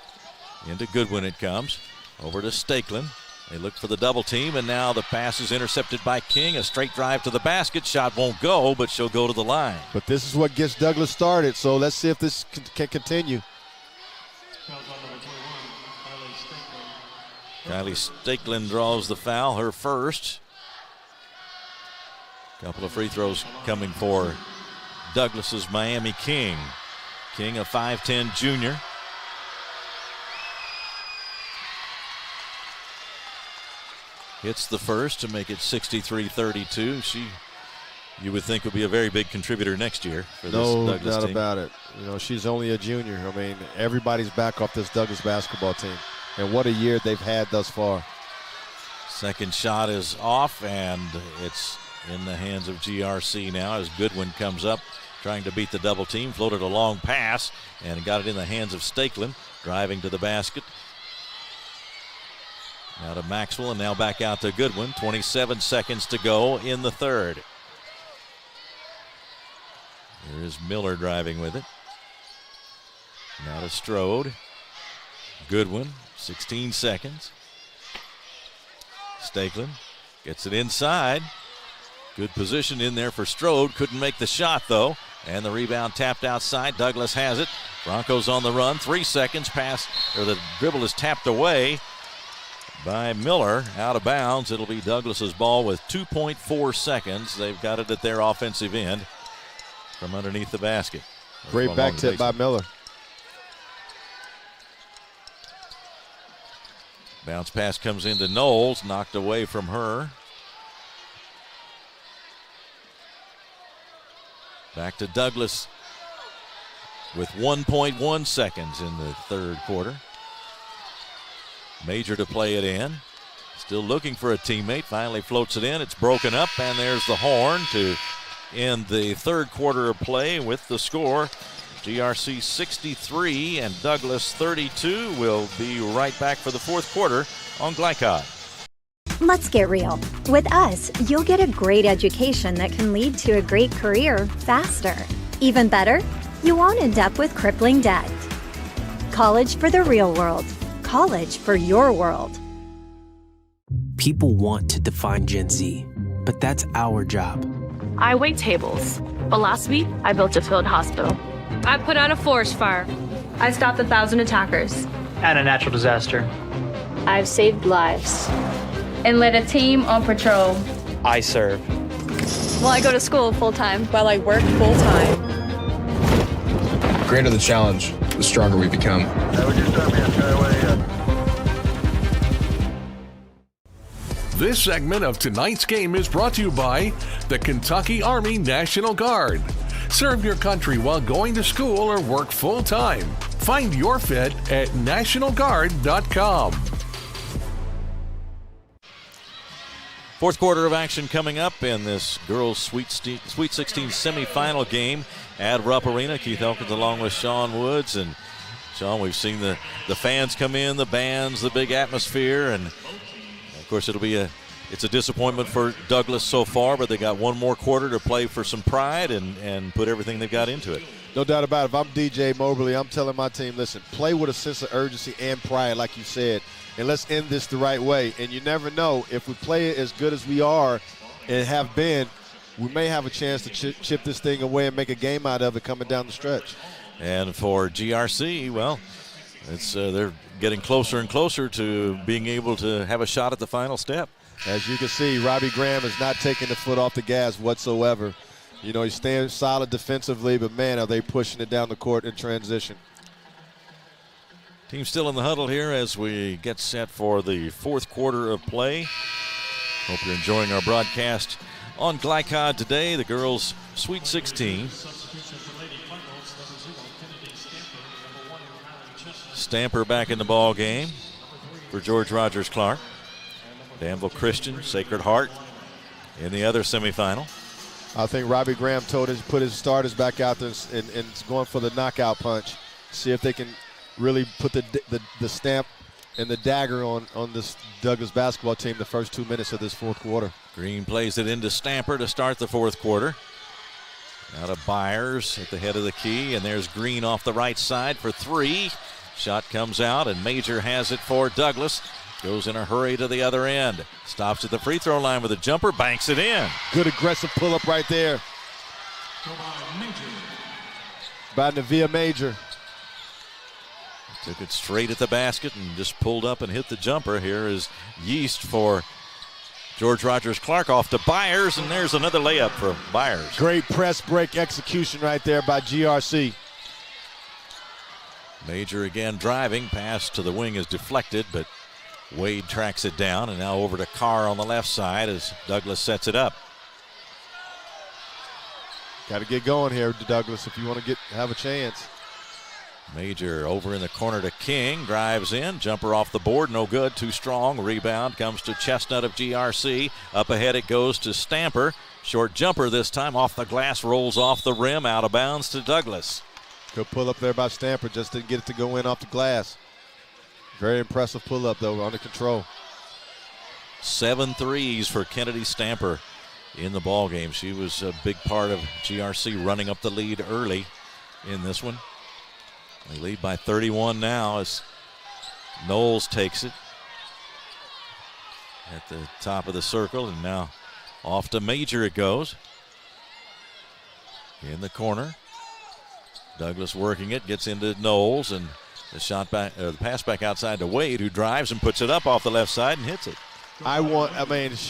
Into Goodwin it comes. Over to Stakelin. They look for the double team, and now the pass is intercepted by King. A straight drive to the basket. Shot won't go, but she'll go to the line. But this is what gets Douglas started, so let's see if this can continue. Kylie Stakelin draws the foul, her first. Couple of free throws coming for Douglas's Miami King. King, a 5'10 junior. Hits the first to make it 63-32. You would think, would be a very big contributor next year for this Douglas team. No doubt about it. You know, she's only a junior. I mean, everybody's back off this Douglas basketball team. And what a year they've had thus far. Second shot is off, and it's in the hands of GRC now as Goodwin comes up trying to beat the double team. Floated a long pass and got it in the hands of Stakelin, driving to the basket. Now to Maxwell, and now back out to Goodwin. 27 seconds to go in the third. Here is Miller driving with it. Now to Strode. Goodwin, 16 seconds. Stakelin gets it inside. Good position in there for Strode. Couldn't make the shot, though. And the rebound tapped outside. Douglas has it. Broncos on the run. 3 seconds. The dribble is tapped away by Miller, out of bounds. It'll be Douglas's ball with 2.4 seconds. They've got it at their offensive end from underneath the basket. Great back tip by Miller. Bounce pass comes into Knowles, knocked away from her. Back to Douglas with 1.1 seconds in the third quarter. Major to play it in. Still looking for a teammate. Finally floats it in. It's broken up, and there's the horn to end the third quarter of play with the score. GRC 63 and Douglas 32. We'll be right back for the fourth quarter on Glycod. Let's get real. With us, you'll get a great education that can lead to a great career faster. Even better, you won't end up with crippling debt. College for the real world. College for your world. People want to define Gen Z, but that's our job. I wait tables, but last week I built a field hospital. I put out a forest fire. I stopped 1,000 attackers. And a natural disaster. I've saved lives. And led a team on patrol. I serve. Well, I go to school full-time. While I work full-time. The greater the challenge, the stronger we become. This segment of tonight's game is brought to you by the Kentucky Army National Guard. Serve your country while going to school or work full-time. Find your fit at nationalguard.com. Fourth quarter of action coming up in this girls' Sweet 16 semifinal game at Rupp Arena. Keith Elkins along with Sean Woods. And Sean, we've seen the fans come in, the bands, the big atmosphere, and of course it's a disappointment for Douglas so far, but they got one more quarter to play for some pride and put everything they've got into it. No doubt about it. If I'm DJ Mobley, I'm telling my team, listen, play with a sense of urgency and pride, like you said, and let's end this the right way. And you never know, if we play it as good as we are and have been, we may have a chance to chip this thing away and make a game out of it coming down the stretch. And for GRC, well, they're getting closer and closer to being able to have a shot at the final step. As you can see, Robbie Graham is not taking the foot off the gas whatsoever. You know, he's staying solid defensively, but, man, are they pushing it down the court in transition. Team still in the huddle here as we get set for the fourth quarter of play. Hope you're enjoying our broadcast on Glycod today, the girls' Sweet 16. Stamper back in the ball game for George Rogers Clark. Danville Christian, Sacred Heart in the other semifinal. I think Robbie Graham put his starters back out there and going for the knockout punch. See if they can really put the stamp and the dagger on this Douglas basketball team the first 2 minutes of this fourth quarter. Green plays it into Stamper to start the fourth quarter. Out of Byers at the head of the key, and there's Green off the right side for three. Shot comes out, and Major has it for Douglas. Goes in a hurry to the other end. Stops at the free throw line with a jumper, banks it in. Good aggressive pull-up right there by Nevaeh Major. Took it straight at the basket and just pulled up and hit the jumper. Here is Yeast for George Rogers Clark off to Byers, and there's another layup for Byers. Great press break execution right there by GRC. Major again driving. Pass to the wing is deflected, but Wade tracks it down, and now over to Carr on the left side as Douglas sets it up. Got to get going here, Douglas, if you want to have a chance. Major over in the corner to King, drives in, jumper off the board, no good, too strong. Rebound comes to Chestnut of GRC. Up ahead it goes to Stamper. Short jumper this time off the glass, rolls off the rim, out of bounds to Douglas. Good pull up there by Stamper, just didn't get it to go in off the glass. Very impressive pull up though, under control. 7 threes for Kennedy Stamper in the ball game. She was a big part of GRC running up the lead early in this one. They lead by 31 now as Knowles takes it at the top of the circle, and now off to Major it goes. In the corner. Douglas working it, gets into Knowles, and the pass back outside to Wade, who drives and puts it up off the left side and hits it.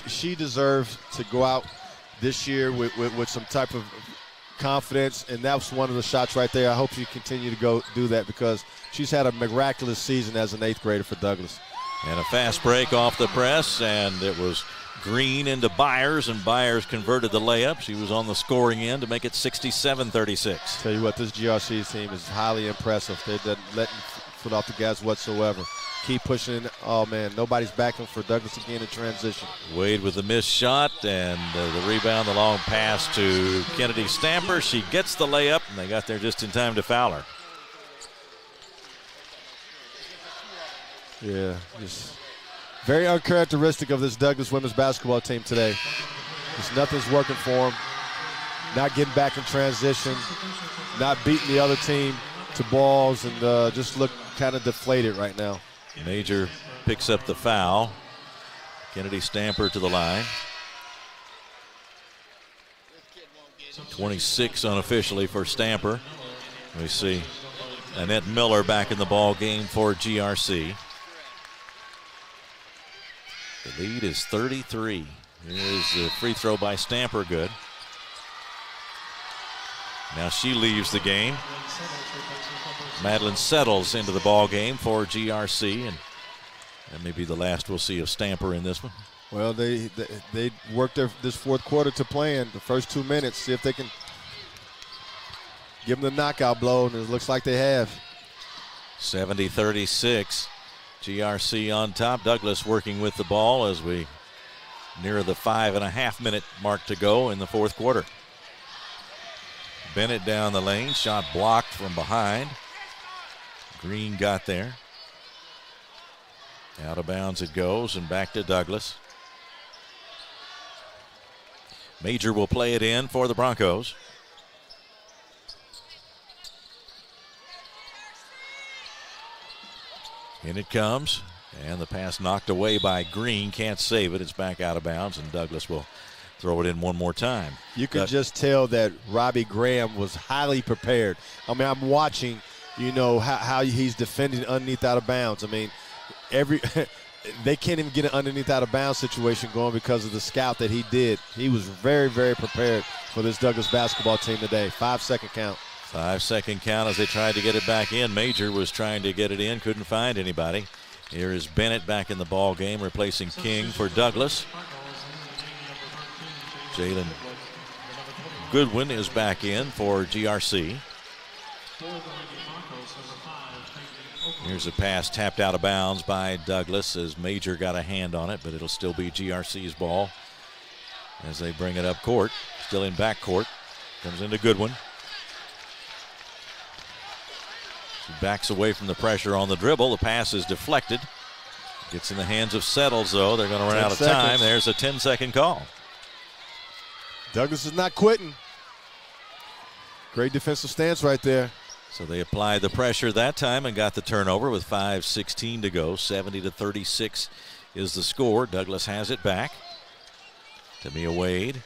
She deserves to go out this year with some type of confidence, and that was one of the shots right there. I hope she continue to go do that because she's had a miraculous season as an 8th grader for Douglas. And a fast break off the press, and it was Green into Byers, and Byers converted the layup. She was on the scoring end to make it 67-36. Tell you what, this GRC team is highly impressive. They're not letting foot off the gas whatsoever. Keep pushing. Oh, man, nobody's backing for Douglas again in transition. Wade with the missed shot, and the rebound, the long pass to Kennedy Stamper. She gets the layup, and they got there just in time to foul her. Yeah, just very uncharacteristic of this Douglas women's basketball team today. Just nothing's working for them. Not getting back in transition, not beating the other team to balls, and just look kind of deflated right now. Major picks up the foul. Kennedy Stamper to the line. 26 unofficially for Stamper. We see Annette Miller back in the ball game for GRC. The lead is 33. Here's the free throw by Stamper, good. Now she leaves the game. Madeline settles into the ball game for GRC, and that may be the last we'll see of Stamper in this one. Well, they worked this fourth quarter to plan the first 2 minutes, see if they can give them the knockout blow, and it looks like they have. 70-36. GRC on top. Douglas working with the ball as we near the 5.5 minute mark to go in the fourth quarter. Bennett down the lane, shot blocked from behind. Green got there. Out of bounds it goes, and back to Douglas. Major will play it in for the Broncos. In it comes, and the pass knocked away by Green. Can't save it. It's back out of bounds, and Douglas will throw it in one more time. You can just tell that Robbie Graham was highly prepared. I mean, I'm watching, how he's defending underneath out of bounds. I mean, they can't even get an underneath out of bounds situation going because of the scout that he did. He was very, very prepared for this Douglas basketball team today. 5-second count. 5-second count as they tried to get it back in. Major was trying to get it in, couldn't find anybody. Here is Bennett back in the ball game, replacing King for Douglas. Jalen Goodwin is back in for GRC. Here's a pass tapped out of bounds by Douglas as Major got a hand on it, but it'll still be GRC's ball. as they bring it up court. Still in back court. Comes into Goodwin. She backs away from the pressure on the dribble. The pass is deflected. Gets in the hands of Settles, though. They're going to run out of time. There's a 10-second call. Douglas is not quitting. Great defensive stance right there. So they applied the pressure that time and got the turnover with 5:16 to go. 70-36 is the score. Douglas has it back. Tamia Wade.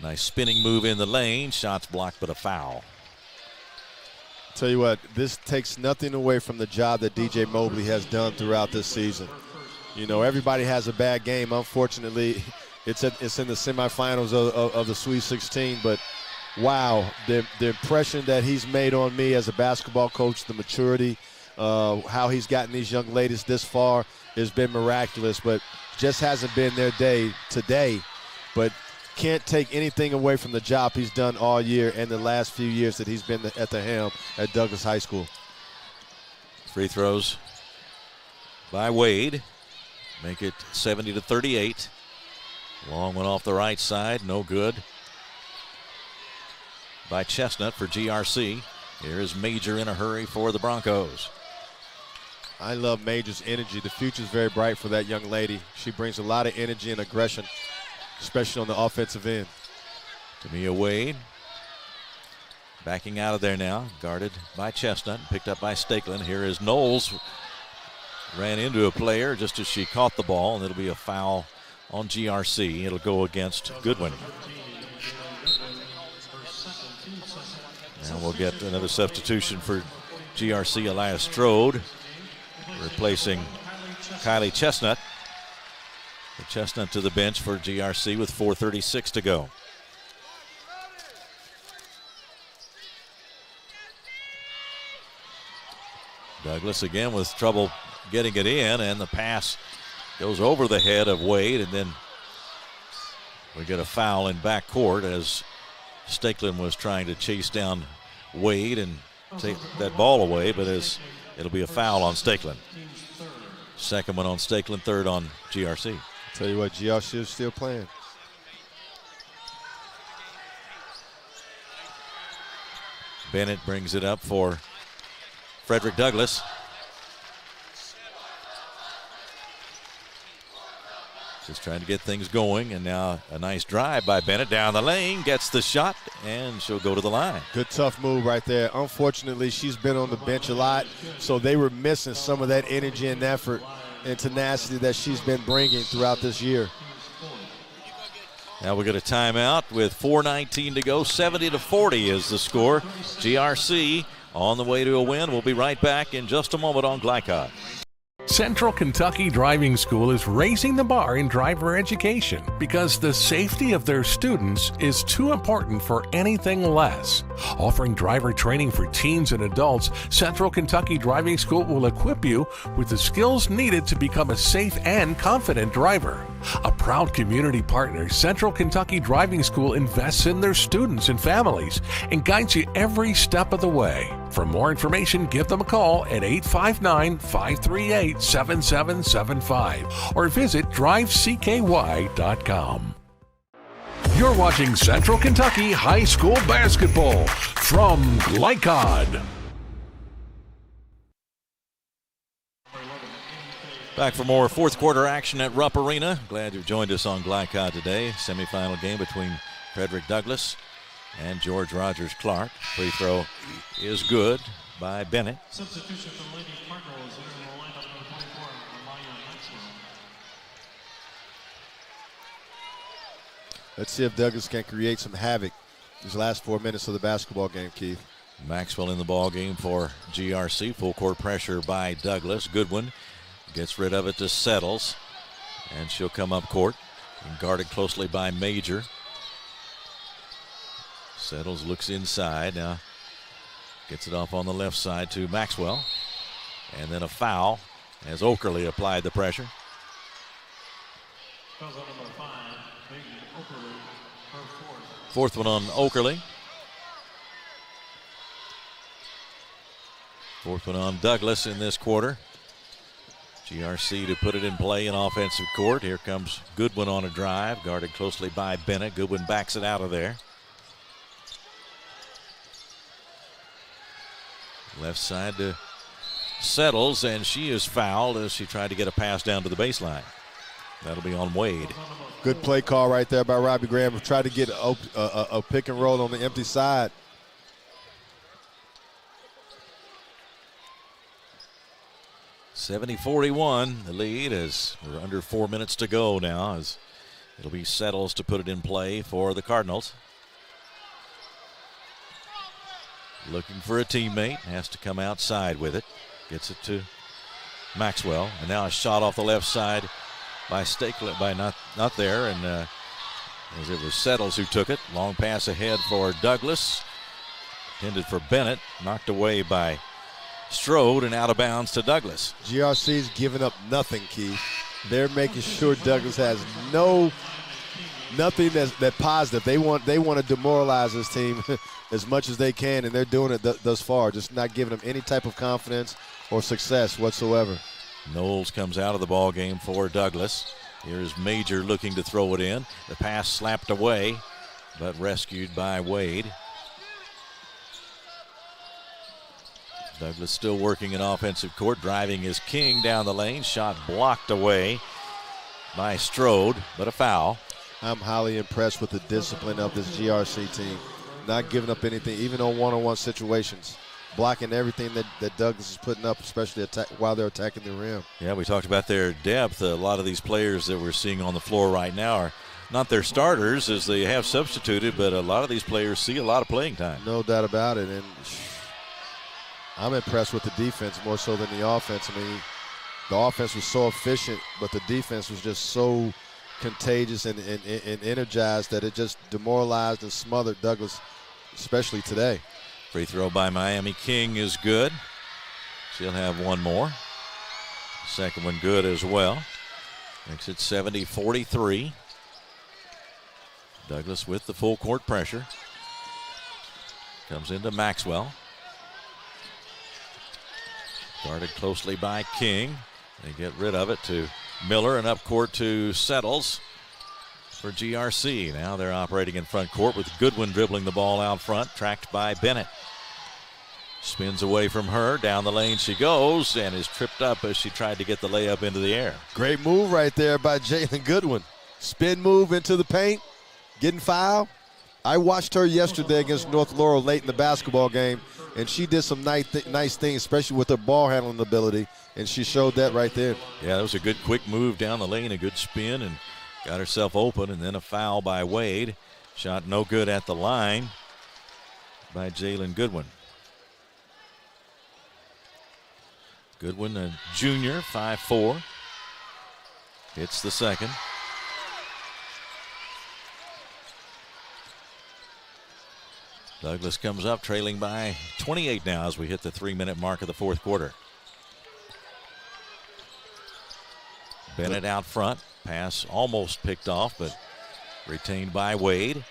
Nice spinning move in the lane. Shots blocked, but a foul. Tell you what, this takes nothing away from the job that DJ Mobley has done throughout this season. You know, everybody has a bad game. Unfortunately, it's in the semifinals of the Sweet 16, but wow, the impression that he's made on me as a basketball coach, the maturity, how he's gotten these young ladies this far has been miraculous, but just hasn't been their day today. But can't take anything away from the job he's done all year and the last few years that he's been at the helm at Douglas High School. Free throws by Wade. Make it 70-38. Long one off the right side, no good. By Chestnut for GRC. Here is Major in a hurry for the Broncos. I love Major's energy. The future's very bright for that young lady. She brings a lot of energy and aggression, especially on the offensive end. Tamia Wade backing out of there now, guarded by Chestnut, picked up by Stakelin. Here is Knowles. Ran into a player just as she caught the ball, and it'll be a foul on GRC. It'll go against Goodwin. Now we'll get another substitution for GRC, Elias Strode, replacing Kylie Chestnut. Chestnut to the bench for GRC with 4:36 to go. Douglas again with trouble getting it in, and the pass goes over the head of Wade, and then we get a foul in backcourt as Stakelin was trying to chase down Wade and take that ball away, but it'll be a foul on Stakelin. Second one on Stakelin, third on GRC. Tell you what, GRC is still playing. Bennett brings it up for Frederick Douglass. Just trying to get things going, and now a nice drive by Bennett down the lane, gets the shot, and she'll go to the line. Good tough move right there. Unfortunately, she's been on the bench a lot, so they were missing some of that energy and effort and tenacity that she's been bringing throughout this year. Now we get a timeout with 4:19 to go. 70-40 is the score. GRC on the way to a win. We'll be right back in just a moment on Glycod. Central Kentucky Driving School is raising the bar in driver education because the safety of their students is too important for anything less. Offering driver training for teens and adults, Central Kentucky Driving School will equip you with the skills needed to become a safe and confident driver. A proud community partner, Central Kentucky Driving School invests in their students and families and guides you every step of the way. For more information, give them a call at 859-538-7775 or visit drivecky.com. You're watching Central Kentucky High School Basketball from Glycod. Back for more fourth quarter action at Rupp Arena. Glad you've joined us on Glycod today. Semifinal game between Frederick Douglass and George Rogers Clark. Free throw is good by Bennett. Substitution from Lady Cardinals in the lineup number 24, Amaya Maxwell. Let's see if Douglas can create some havoc these last 4 minutes of the basketball game, Keith. Maxwell in the ball game for GRC. Full court pressure by Douglas. Goodwin gets rid of it to Settles, and she'll come up court and guarded closely by Major. Settles looks inside now, gets it off on the left side to Maxwell, and then a foul as Okerley applied the pressure. Fourth one on Okerley. Fourth one on Douglas in this quarter. GRC to put it in play in offensive court. Here comes Goodwin on a drive, guarded closely by Bennett. Goodwin backs it out of there. Left side to Settles, and she is fouled as she tried to get a pass down to the baseline. That'll be on Wade. Good play call right there by Robbie Graham. Tried to get a pick and roll on the empty side. (70-41) the lead as we're under 4 minutes to go now, as it'll be Settles to put it in play for the Cardinals. Looking for a teammate, has to come outside with it. Gets it to Maxwell, and now a shot off the left side by Stakelet, by not there, and as it was Settles who took it. Long pass ahead for Douglas, intended for Bennett, knocked away by Strode and out of bounds to Douglas. GRC's giving up nothing, Keith. They're making sure Douglas has nothing that positive. They want to demoralize this team as much as they can, and they're doing it thus far, just not giving them any type of confidence or success whatsoever. Knowles comes out of the ball game for Douglas. Here's Major looking to throw it in. The pass slapped away, but rescued by Wade. Douglas still working in offensive court, driving his King down the lane. Shot blocked away by Strode, but a foul. I'm highly impressed with the discipline of this GRC team. Not giving up anything, even on one-on-one situations. Blocking everything that Douglas is putting up, especially while they're attacking the rim. Yeah, we talked about their depth. A lot of these players that we're seeing on the floor right now are not their starters, as they have substituted, but a lot of these players see a lot of playing time. No doubt about it. And I'm impressed with the defense more so than the offense. I mean, the offense was so efficient, but the defense was just so contagious and energized that it just demoralized and smothered Douglas, especially today. Free throw by Miami King is good. She'll have one more. Second one good as well. Makes it 70-43. Douglas with the full court pressure. Comes into Maxwell. Guarded closely by King. They get rid of it to Miller, and up court to Settles for GRC. Now they're operating in front court with Goodwin dribbling the ball out front, tracked by Bennett. Spins away from her. Down the lane she goes and is tripped up as she tried to get the layup into the air. Great move right there by Jalen Goodwin. Spin move into the paint, getting fouled. I watched her yesterday against North Laurel late in the basketball game, and she did some nice things, especially with her ball handling ability, and she showed that right there. Yeah, that was a good quick move down the lane, a good spin, and got herself open, and then a foul by Wade. Shot no good at the line by Jalen Goodwin. Goodwin, a junior, 5'4". Hits the second. Douglas comes up trailing by 28 now as we hit the 3-minute mark of the fourth quarter. Bennett out front. Pass almost picked off, but retained by Wade.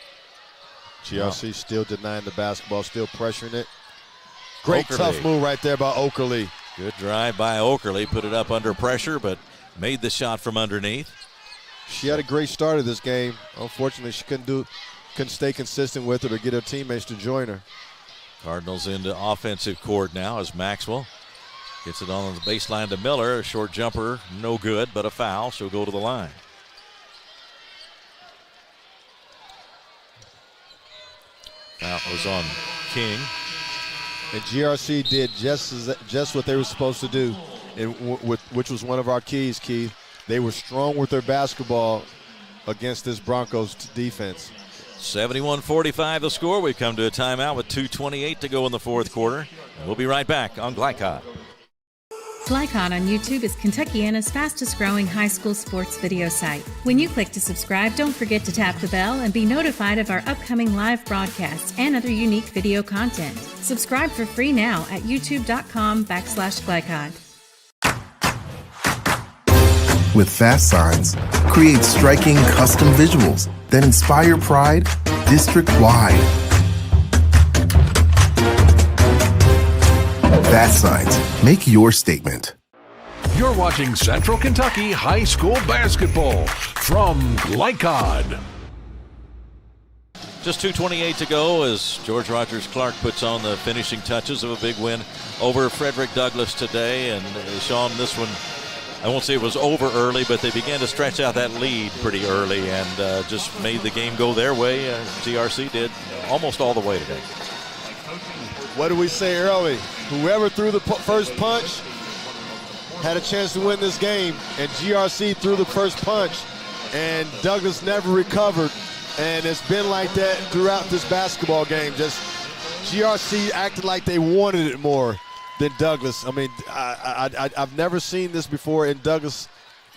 GRC still denying the basketball, still pressuring it. Great Okerle. Tough move right there by Okerle. Good drive by Okerle. Put it up under pressure, but made the shot from underneath. She had a great start of this game. Unfortunately, she couldn't stay consistent with it or get her teammates to join her. Cardinals into offensive court now as Maxwell gets it on the baseline to Miller. A short jumper, no good, but a foul. She'll go to the line. Foul was on King. And GRC did just what they were supposed to do, which was one of our keys, Keith. They were strong with their basketball against this Broncos defense. 71-45 the score. We come to a timeout with 2:28 to go in the fourth quarter. And we'll be right back on Glycod. Glycod on YouTube is Kentuckiana's fastest growing high school sports video site. When you click to subscribe, don't forget to tap the bell and be notified of our upcoming live broadcasts and other unique video content. Subscribe for free now at youtube.com/Glycod. With Fast Signs, create striking custom visuals that inspire pride district-wide. Fast Signs, make your statement. You're watching Central Kentucky High School Basketball from Glycod. Just 2:28 to go as George Rogers Clark puts on the finishing touches of a big win over Frederick Douglass today. And Sean, this one, I won't say it was over early, but they began to stretch out that lead pretty early and just made the game go their way. GRC did almost all the way today. What did we say early? Whoever threw the first punch had a chance to win this game, and GRC threw the first punch, and Douglass never recovered. And it's been like that throughout this basketball game. Just GRC acted like they wanted it more than Douglass. I mean, I've never seen this before in Douglass.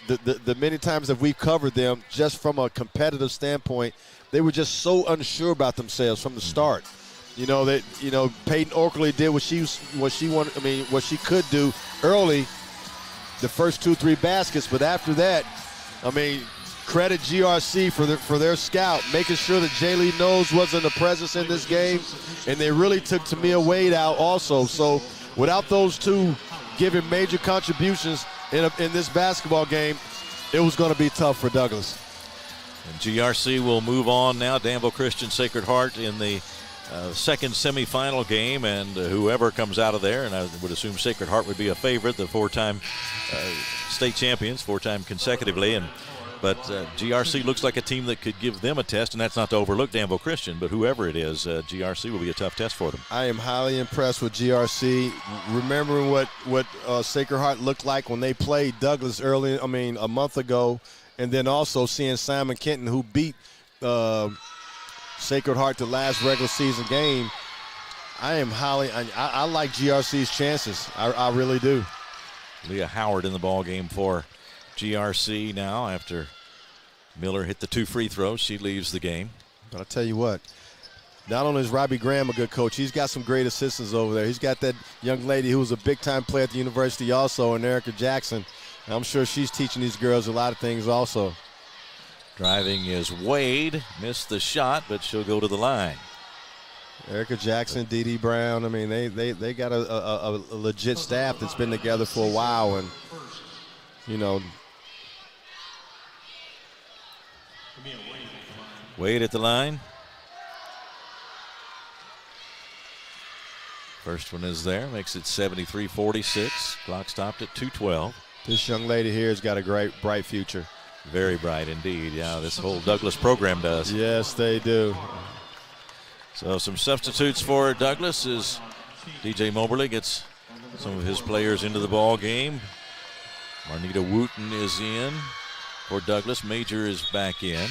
The many times that we've covered them, just from a competitive standpoint, they were just so unsure about themselves from the start. You know that Peyton Oakley did what she wanted. I mean, what she could do early, the first 2-3 baskets. But after that, I mean, credit GRC for their scout, making sure that Jaylee Knowles wasn't a presence in this game, and they really took Tamia Wade out also. So without those two giving major contributions in this basketball game, it was going to be tough for Douglass. And GRC will move on now. Danville Christian Sacred Heart in the second semifinal game, and whoever comes out of there, and I would assume Sacred Heart would be a favorite, the four-time state champions, four-time consecutively. But GRC looks like a team that could give them a test, and that's not to overlook Danville Christian, but whoever it is, GRC will be a tough test for them. I am highly impressed with GRC. Remembering what Sacred Heart looked like when they played Douglass a month ago, and then also seeing Simon Kenton, who beat Sacred Heart the last regular season game. I like GRC's chances. I really do. Leah Howard in the ball game for GRC now after Miller hit the 2 free throws. She leaves the game. But I'll tell you what, not only is Robbie Graham a good coach, he's got some great assistants over there. He's got that young lady who was a big-time player at the university also, and Erica Jackson. I'm sure she's teaching these girls a lot of things also. Driving is Wade. Missed the shot, but she'll go to the line. Erica Jackson, Dee Brown. I mean, they got a legit staff that's been together for a while, and Wade at the line. First one is there, makes it 73-46. Clock stopped at 2:12. This young lady here has got a great, bright future. Very bright indeed. Yeah, this whole Douglass program does. Yes, they do. So some substitutes for Douglass as DJ Moberly gets some of his players into the ball game. Marnita Wooten is in for Douglass. Major is back in.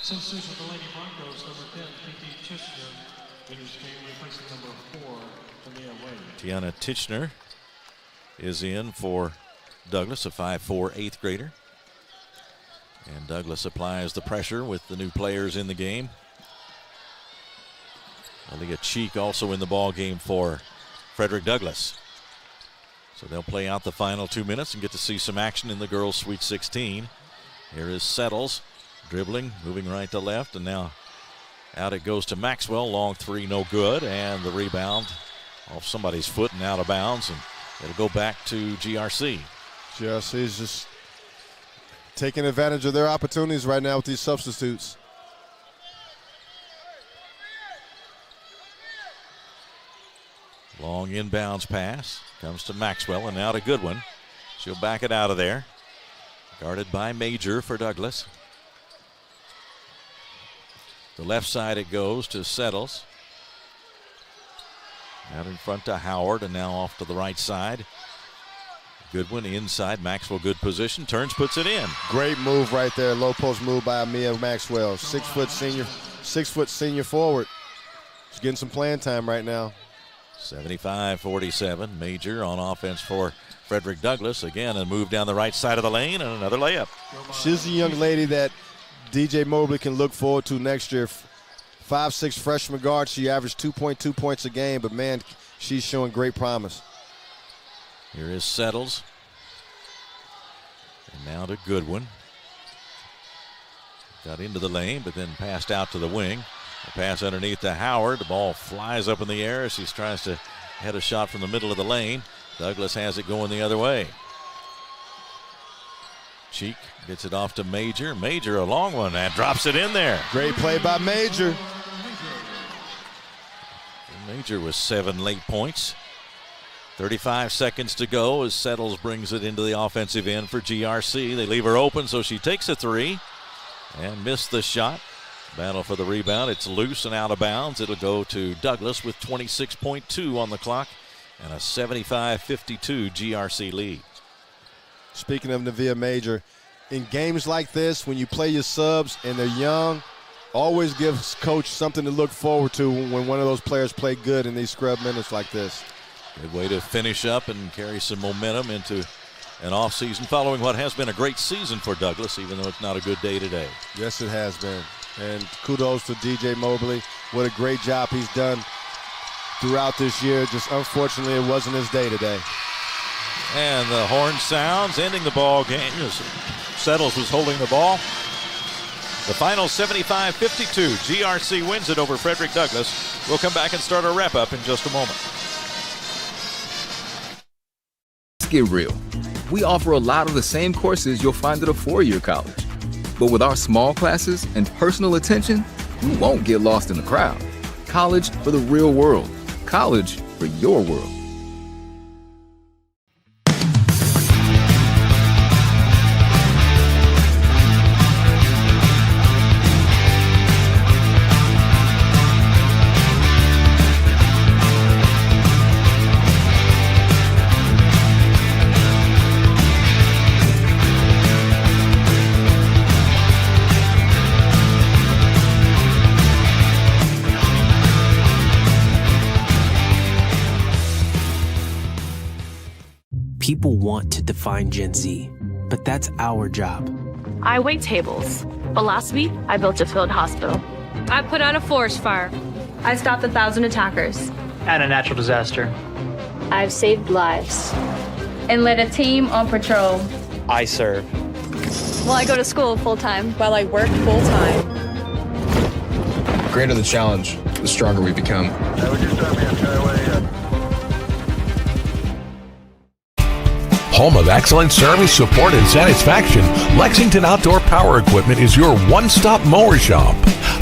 Substitution for the Lady Broncos, number 10, T.T. Tischner, enters game replacing number 4, Tamia Wade. Tiana Tischner is in for Douglass, a 5'4", 8th grader. And Douglass applies the pressure with the new players in the game. Aaliyah Cheek also in the ball game for Frederick Douglass. So they'll play out the final 2 minutes and get to see some action in the girls' Sweet 16. Here is Settles dribbling, moving right to left, and now out it goes to Maxwell. Long three, no good, and the rebound off somebody's foot and out of bounds, and it'll go back to GRC. GRC is just taking advantage of their opportunities right now with these substitutes. Long inbounds pass comes to Maxwell, and now to Goodwin. She'll back it out of there. Guarded by Major for Douglass. The left side it goes to Settles. Out in front to Howard, and now off to the right side. Goodwin inside. Maxwell, good position. Turns, puts it in. Great move right there. Low post move by Mia Maxwell. 6 foot senior forward. She's getting some playing time right now. 75-47. Major on offense for Frederick Douglass. Again, a move down the right side of the lane and another layup. She's a young lady that DJ Mobley can look forward to next year. 5'6" freshman guard. She averaged 2.2 points a game, but man, she's showing great promise. Here is Settles. And now to Goodwin. Got into the lane, but then passed out to the wing. A pass underneath to Howard. The ball flies up in the air as she tries to head a shot from the middle of the lane. Douglass has it going the other way. Cheek gets it off to Major. Major, a long one, and drops it in there. Great play by Major. Major with 7 late points. 35 seconds to go as Settles brings it into the offensive end for GRC. They leave her open, so she takes a 3 and missed the shot. Battle for the rebound. It's loose and out of bounds. It'll go to Douglas with 26.2 on the clock and a 75-52 GRC lead. Speaking of Nevaeh Major, in games like this, when you play your subs and they're young, always gives coach something to look forward to when one of those players play good in these scrub minutes like this. Good way to finish up and carry some momentum into an offseason following what has been a great season for Douglas, even though it's not a good day today. Yes, it has been. And kudos to DJ Mobley. What a great job he's done throughout this year. Just unfortunately, it wasn't his day today. And the horn sounds, ending the ball game as Settles was holding the ball. The final 75-52. GRC wins it over Frederick Douglass. We'll come back and start our wrap-up in just a moment. Let's get real. We offer a lot of the same courses you'll find at a four-year college. But with our small classes and personal attention, you won't get lost in the crowd. College for the real world. College for your world. People want to define Gen Z, but that's our job. I wait tables, but last week I built a field hospital. I put out a forest fire. I stopped 1,000 attackers. And a natural disaster. I've saved lives. And led a team on patrol. I serve. Well, I go to school full-time. While I work full-time. The greater the challenge, the stronger we become. Home of excellent service, support, and satisfaction, Lexington Outdoor Power Equipment is your one-stop mower shop.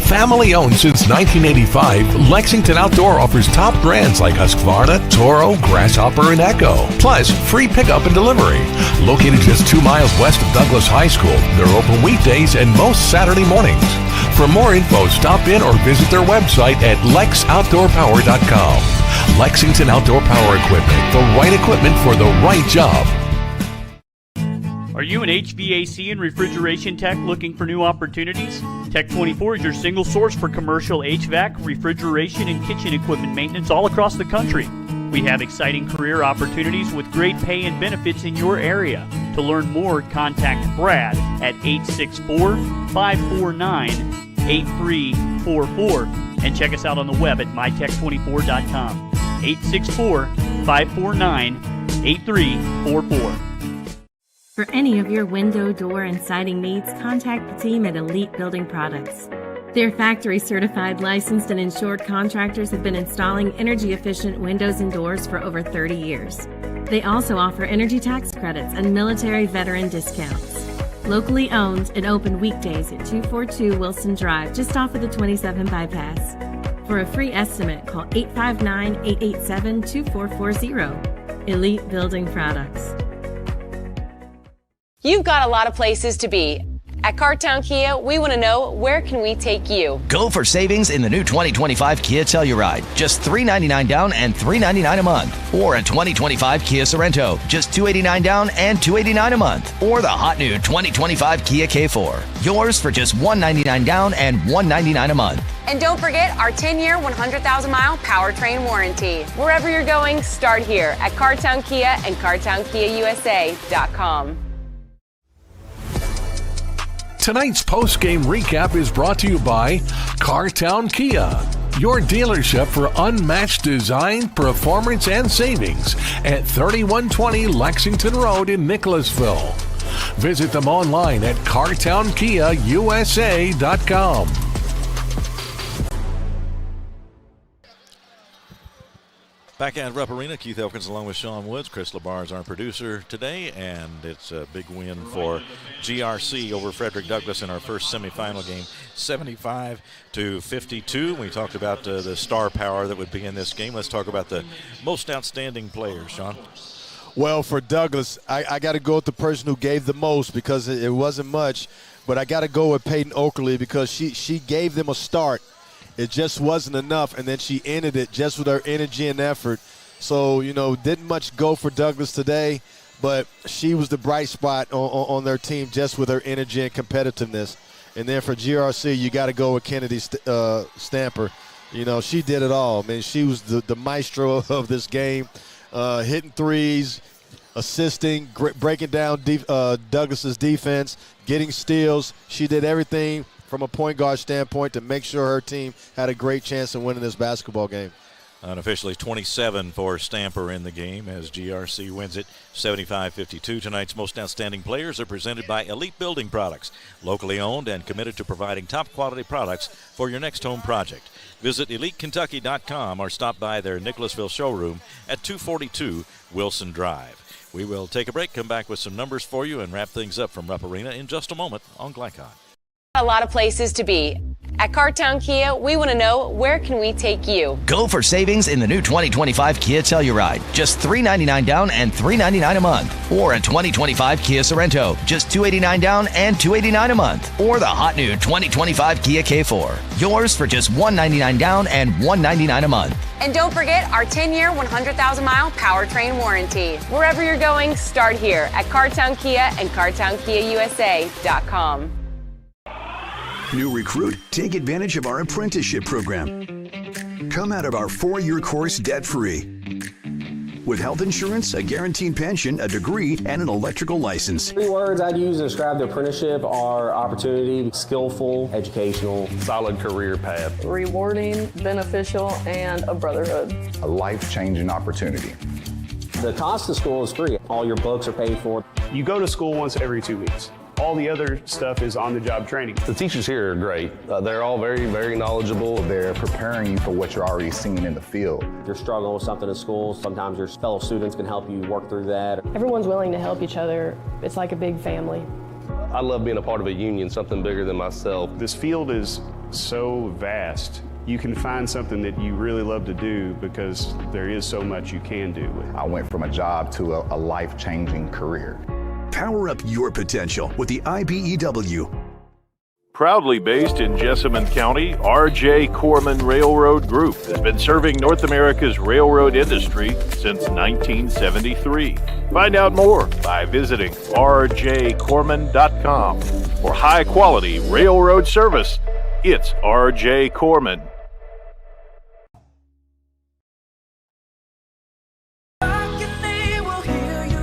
Family owned since 1985, Lexington Outdoor offers top brands like Husqvarna, Toro, Grasshopper, and Echo. Plus, free pickup and delivery. Located just 2 miles west of Douglas High School, they're open weekdays and most Saturday mornings. For more info, stop in or visit their website at lexoutdoorpower.com. Lexington Outdoor Power Equipment, the right equipment for the right job. Are you an HVAC and refrigeration tech looking for new opportunities? Tech 24 is your single source for commercial HVAC, refrigeration, and kitchen equipment maintenance all across the country. We have exciting career opportunities with great pay and benefits in your area. To learn more, contact Brad at 864-549-8344 and check us out on the web at mytech24.com. 864-549-8344. For any of your window, door, and siding needs, contact the team at Elite Building Products. Their factory-certified, licensed, and insured contractors have been installing energy-efficient windows and doors for over 30 years. They also offer energy tax credits and military veteran discounts. Locally owned and open weekdays at 242 Wilson Drive, just off of the 27 bypass. For a free estimate, call 859-887-2440. Elite Building Products. You've got a lot of places to be. At Cartown Kia, we want to know, where can we take you? Go for savings in the new 2025 Kia Telluride. Just $399 down and $399 a month. Or a 2025 Kia Sorento. Just $289 down and $289 a month. Or the hot new 2025 Kia K4. Yours for just $199 down and $199 a month. And don't forget our 10-year, 100,000-mile powertrain warranty. Wherever you're going, start here at Cartown Kia and CartownKiaUSA.com. Tonight's post-game recap is brought to you by Cartown Kia, your dealership for unmatched design, performance, and savings at 3120 Lexington Road in Nicholasville. Visit them online at CartownKiaUSA.com. Back at Rupp Arena, Keith Elkins along with Sean Woods. Chris LeBar is our producer today, and it's a big win for GRC over Frederick Douglass in our first semifinal game, 75-52. We talked about the star power that would be in this game. Let's talk about the most outstanding players, Sean. Well, for Douglas, I got to go with the person who gave the most because it wasn't much, but I got to go with Peyton Oakley because she gave them a start. It just wasn't enough, and then she ended it just with her energy and effort. So, didn't much go for Douglas today, but she was the bright spot on their team just with her energy and competitiveness. And then for GRC, you got to go with Kennedy Stamper. She did it all. I mean, she was the maestro of this game, hitting threes, assisting, breaking down Douglas's defense, getting steals. She did everything from a point guard standpoint to make sure her team had a great chance of winning this basketball game. Unofficially 27 for Stamper in the game as GRC wins it 75-52. Tonight's most outstanding players are presented by Elite Building Products, locally owned and committed to providing top quality products for your next home project. Visit EliteKentucky.com or stop by their Nicholasville showroom at 242 Wilson Drive. We will take a break, come back with some numbers for you, and wrap things up from Rupp Arena in just a moment on Glycon. A lot of places to be. At Cartown Kia, we want to know, where can we take you? Go for savings in the new 2025 Kia Telluride. Just $399 down and $399 a month. Or a 2025 Kia Sorento. Just $289 down and $289 a month. Or the hot new 2025 Kia K4. Yours for just $199 down and $199 a month. And don't forget our 10-year, 100,000-mile powertrain warranty. Wherever you're going, start here at Cartown Kia and CartownKiaUSA.com. New recruit, take advantage of our apprenticeship program. Come out of our 4-year course debt-free. With health insurance, a guaranteed pension, a degree, and an electrical license. 3 words I'd use to describe the apprenticeship are opportunity, skillful, educational, solid career path, rewarding, beneficial, and a brotherhood. A life-changing opportunity. The cost of school is free. All your books are paid for. You go to school once every 2 weeks. All the other stuff is on-the-job training. The teachers here are great. They're all very, very knowledgeable. They're preparing you for what you're already seeing in the field. If you're struggling with something in school, sometimes your fellow students can help you work through that. Everyone's willing to help each other. It's like a big family. I love being a part of a union, something bigger than myself. This field is so vast. You can find something that you really love to do because there is so much you can do. I went from a job to a life-changing career. Power up your potential with the IBEW. Proudly based in Jessamine County, R.J. Corman Railroad Group has been serving North America's railroad industry since 1973. Find out more by visiting rjcorman.com. For high-quality railroad service, it's R.J. Corman.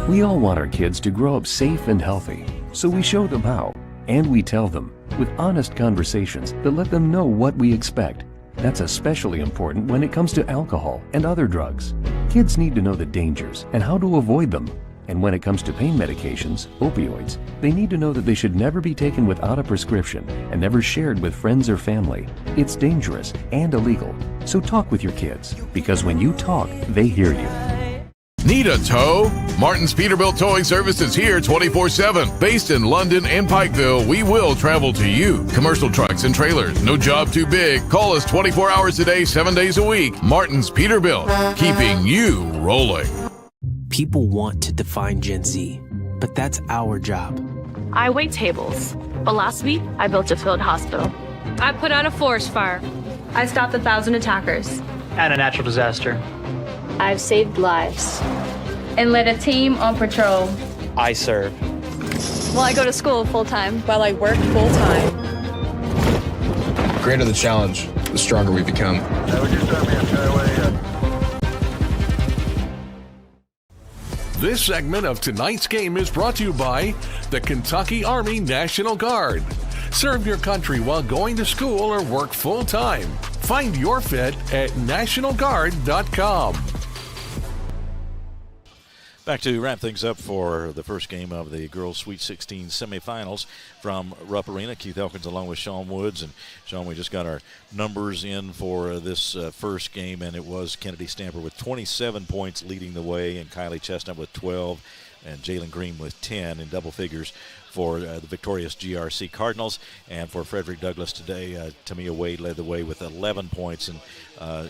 We all want our kids to grow up safe and healthy, so we show them how, and we tell them with honest conversations that let them know what we expect. That's especially important when it comes to alcohol and other drugs. Kids need to know the dangers and how to avoid them. And when it comes to pain medications, opioids, they need to know that they should never be taken without a prescription and never shared with friends or family. It's dangerous and illegal. So talk with your kids, because when you talk, they hear you. Need a tow? Martin's Peterbilt Towing Service is here 24/7. Based in London and Pikeville, we will travel to you. Commercial trucks and trailers, no job too big. Call us 24 hours a day, 7 days a week. Martin's Peterbilt, keeping you rolling. People want to define Gen Z, but that's our job. I wait tables, but last week I built a field hospital. I put out a forest fire. I stopped 1,000 attackers. And a natural disaster. I've saved lives and led a team on patrol. I serve. Well, I go to school full-time. While I work full-time. The greater the challenge, the stronger we become. This segment of tonight's game is brought to you by the Kentucky Army National Guard. Serve your country while going to school or work full-time. Find your fit at nationalguard.com. Back to wrap things up for the first game of the Girls Sweet 16 semifinals from Rupp Arena. Keith Elkins along with Sean Woods. And, Sean, we just got our numbers in for this first game, and it was Kennedy Stamper with 27 points leading the way, and Kylie Chestnut with 12, and Jalen Green with 10 in double figures for the victorious GRC Cardinals. And for Frederick Douglass today, Tamia Wade led the way with 11 points, and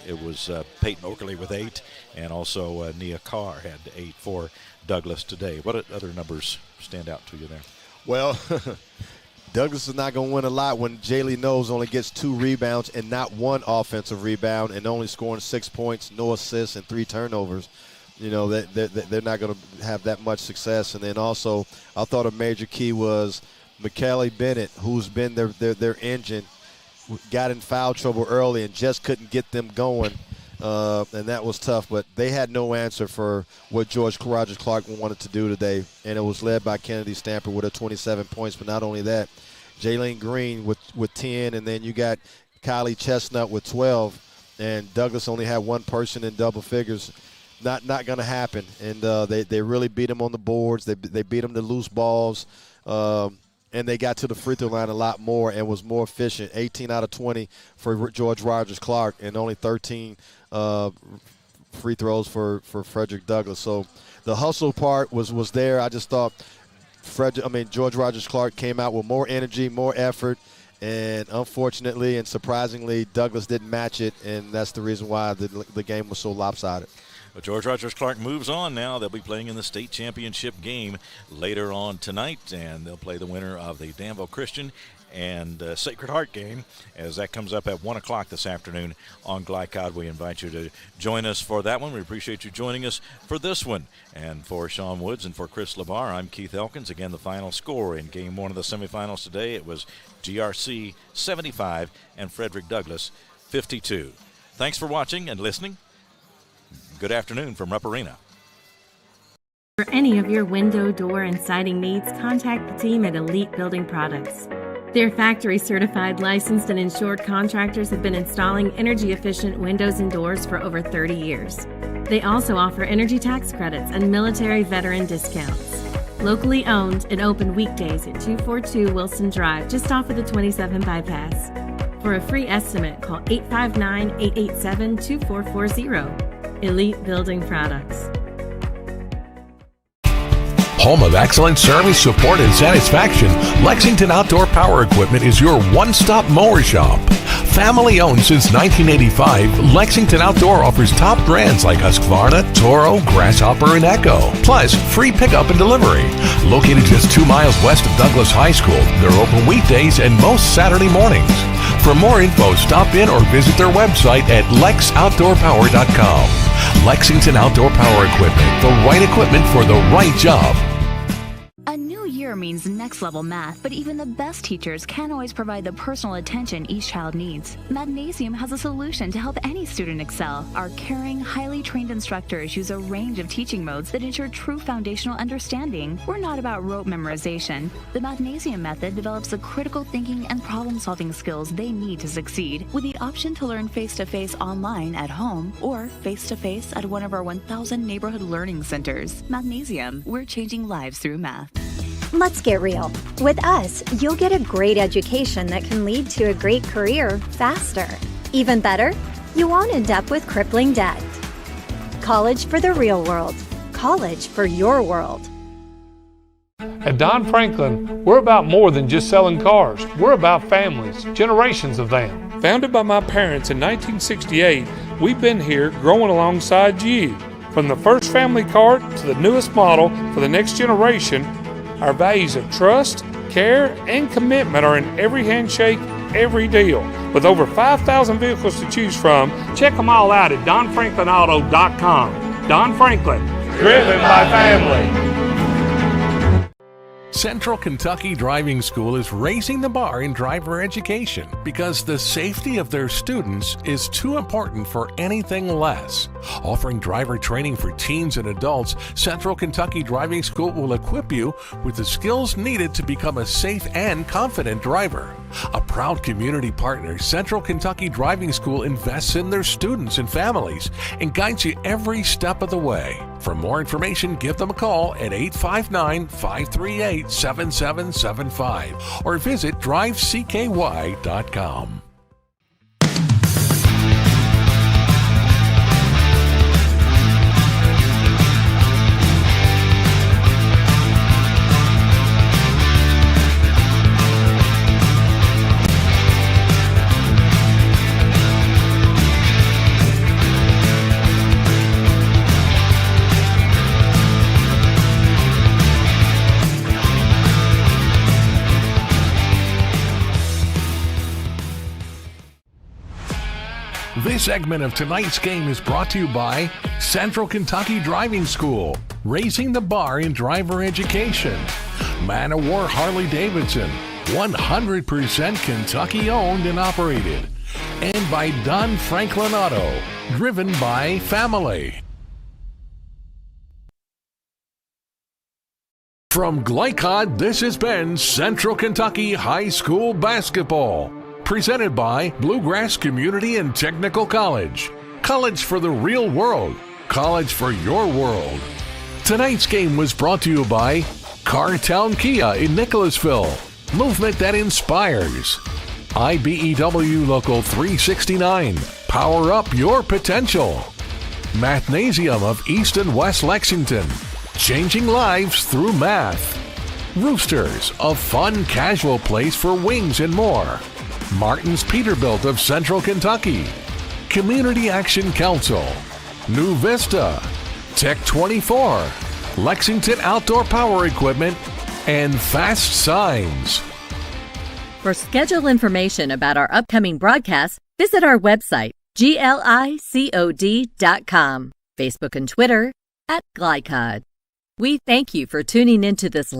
it was Peyton Oakley with 8, and also Nia Carr had 8 for Douglass today. What other numbers stand out to you there? Well, Douglass is not going to win a lot when Jaylee Knowles only gets 2 rebounds and not 1 offensive rebound, and only scoring 6 points, no assists, and 3 turnovers. You know, they're not going to have that much success. And then also, I thought a major key was McKelly Bennett, who's been their engine, got in foul trouble early and just couldn't get them going. And that was tough. But they had no answer for what George Rogers Clark wanted to do today. And it was led by Kennedy Stamper with her 27 points. But not only that, Jalen Green with 10, and then you got Kylie Chestnut with 12. And Douglass only had 1 person in double figures. Not going to happen, and they really beat them on the boards. They beat them to loose balls, and they got to the free throw line a lot more and was more efficient. 18 out of 20 for George Rogers Clark, and only 13 free throws for Frederick Douglass. So the hustle part was there. I just thought George Rogers Clark came out with more energy, more effort. And unfortunately and surprisingly, Douglass didn't match it, and that's the reason why the game was so lopsided. Well, George Rogers Clark moves on now. They'll be playing in the state championship game later on tonight, and they'll play the winner of the Danville Christian and Sacred Heart game as that comes up at 1 o'clock this afternoon on Glycod. We invite you to join us for that one. We appreciate you joining us for this one. And for Sean Woods and for Chris LeBar, I'm Keith Elkins. Again, the final score in Game 1 of the semifinals today, it was GRC 75 and Frederick Douglass 52. Thanks for watching and listening. Good afternoon from Rupp Arena. For any of your window, door, and siding needs, contact the team at Elite Building Products. Their factory-certified, licensed, and insured contractors have been installing energy-efficient windows and doors for over 30 years. They also offer energy tax credits and military veteran discounts. Locally owned and open weekdays at 242 Wilson Drive, just off of the 27 bypass. For a free estimate, call 859-887-2440. Elite Building Products. Home of excellent service, support, and satisfaction, Lexington Outdoor Power Equipment is your one-stop mower shop. Family owned since 1985, Lexington Outdoor offers top brands like Husqvarna, Toro, Grasshopper, and Echo. Plus, free pickup and delivery. Located just 2 miles west of Douglass High School, they're open weekdays and most Saturday mornings. For more info, stop in or visit their website at lexoutdoorpower.com. Lexington Outdoor Power Equipment, the right equipment for the right job. A new year means next level math, but even the best teachers can't always provide the personal attention each child needs. Mathnasium has a solution to help any student excel. Our caring, highly trained instructors use a range of teaching modes that ensure true foundational understanding. We're not about rote memorization. The Mathnasium method develops the critical thinking and problem-solving skills they need to succeed, with the option to learn face-to-face online at home or face-to-face at one of our 1,000 neighborhood learning centers. Mathnasium, we're changing lives through math. Let's get real. With us, you'll get a great education that can lead to a great career faster. Even better, you won't end up with crippling debt. College for the real world. College for your world. At Don Franklin, we're about more than just selling cars. We're about families, generations of them. Founded by my parents in 1968, we've been here growing alongside you. From the first family car to the newest model for the next generation, our values of trust, care, and commitment are in every handshake, every deal. With over 5,000 vehicles to choose from, check them all out at donfranklinauto.com. Don Franklin, driven by family. Central Kentucky Driving School is raising the bar in driver education because the safety of their students is too important for anything less. Offering driver training for teens and adults, Central Kentucky Driving School will equip you with the skills needed to become a safe and confident driver. A proud community partner, Central Kentucky Driving School invests in their students and families and guides you every step of the way. For more information, give them a call at 859-538-7775 or visit drivecky.com. This segment of tonight's game is brought to you by Central Kentucky Driving School, raising the bar in driver education. Man of War Harley-Davidson, 100% Kentucky owned and operated. And by Don Franklin Auto, driven by family. From Glycod, this has been Central Kentucky High School Basketball. Presented by Bluegrass Community and Technical College. College for the real world. College for your world. Tonight's game was brought to you by Cartown Kia in Nicholasville. Movement that inspires. IBEW Local 369. Power up your potential. Mathnasium of East and West Lexington. Changing lives through math. Roosters, a fun casual place for wings and more. Martin's Peterbilt of Central Kentucky, Community Action Council, New Vista, Tech 24, Lexington Outdoor Power Equipment, and Fast Signs. For schedule information about our upcoming broadcasts, visit our website, glicod.com, Facebook and Twitter @Glycod. We thank you for tuning into this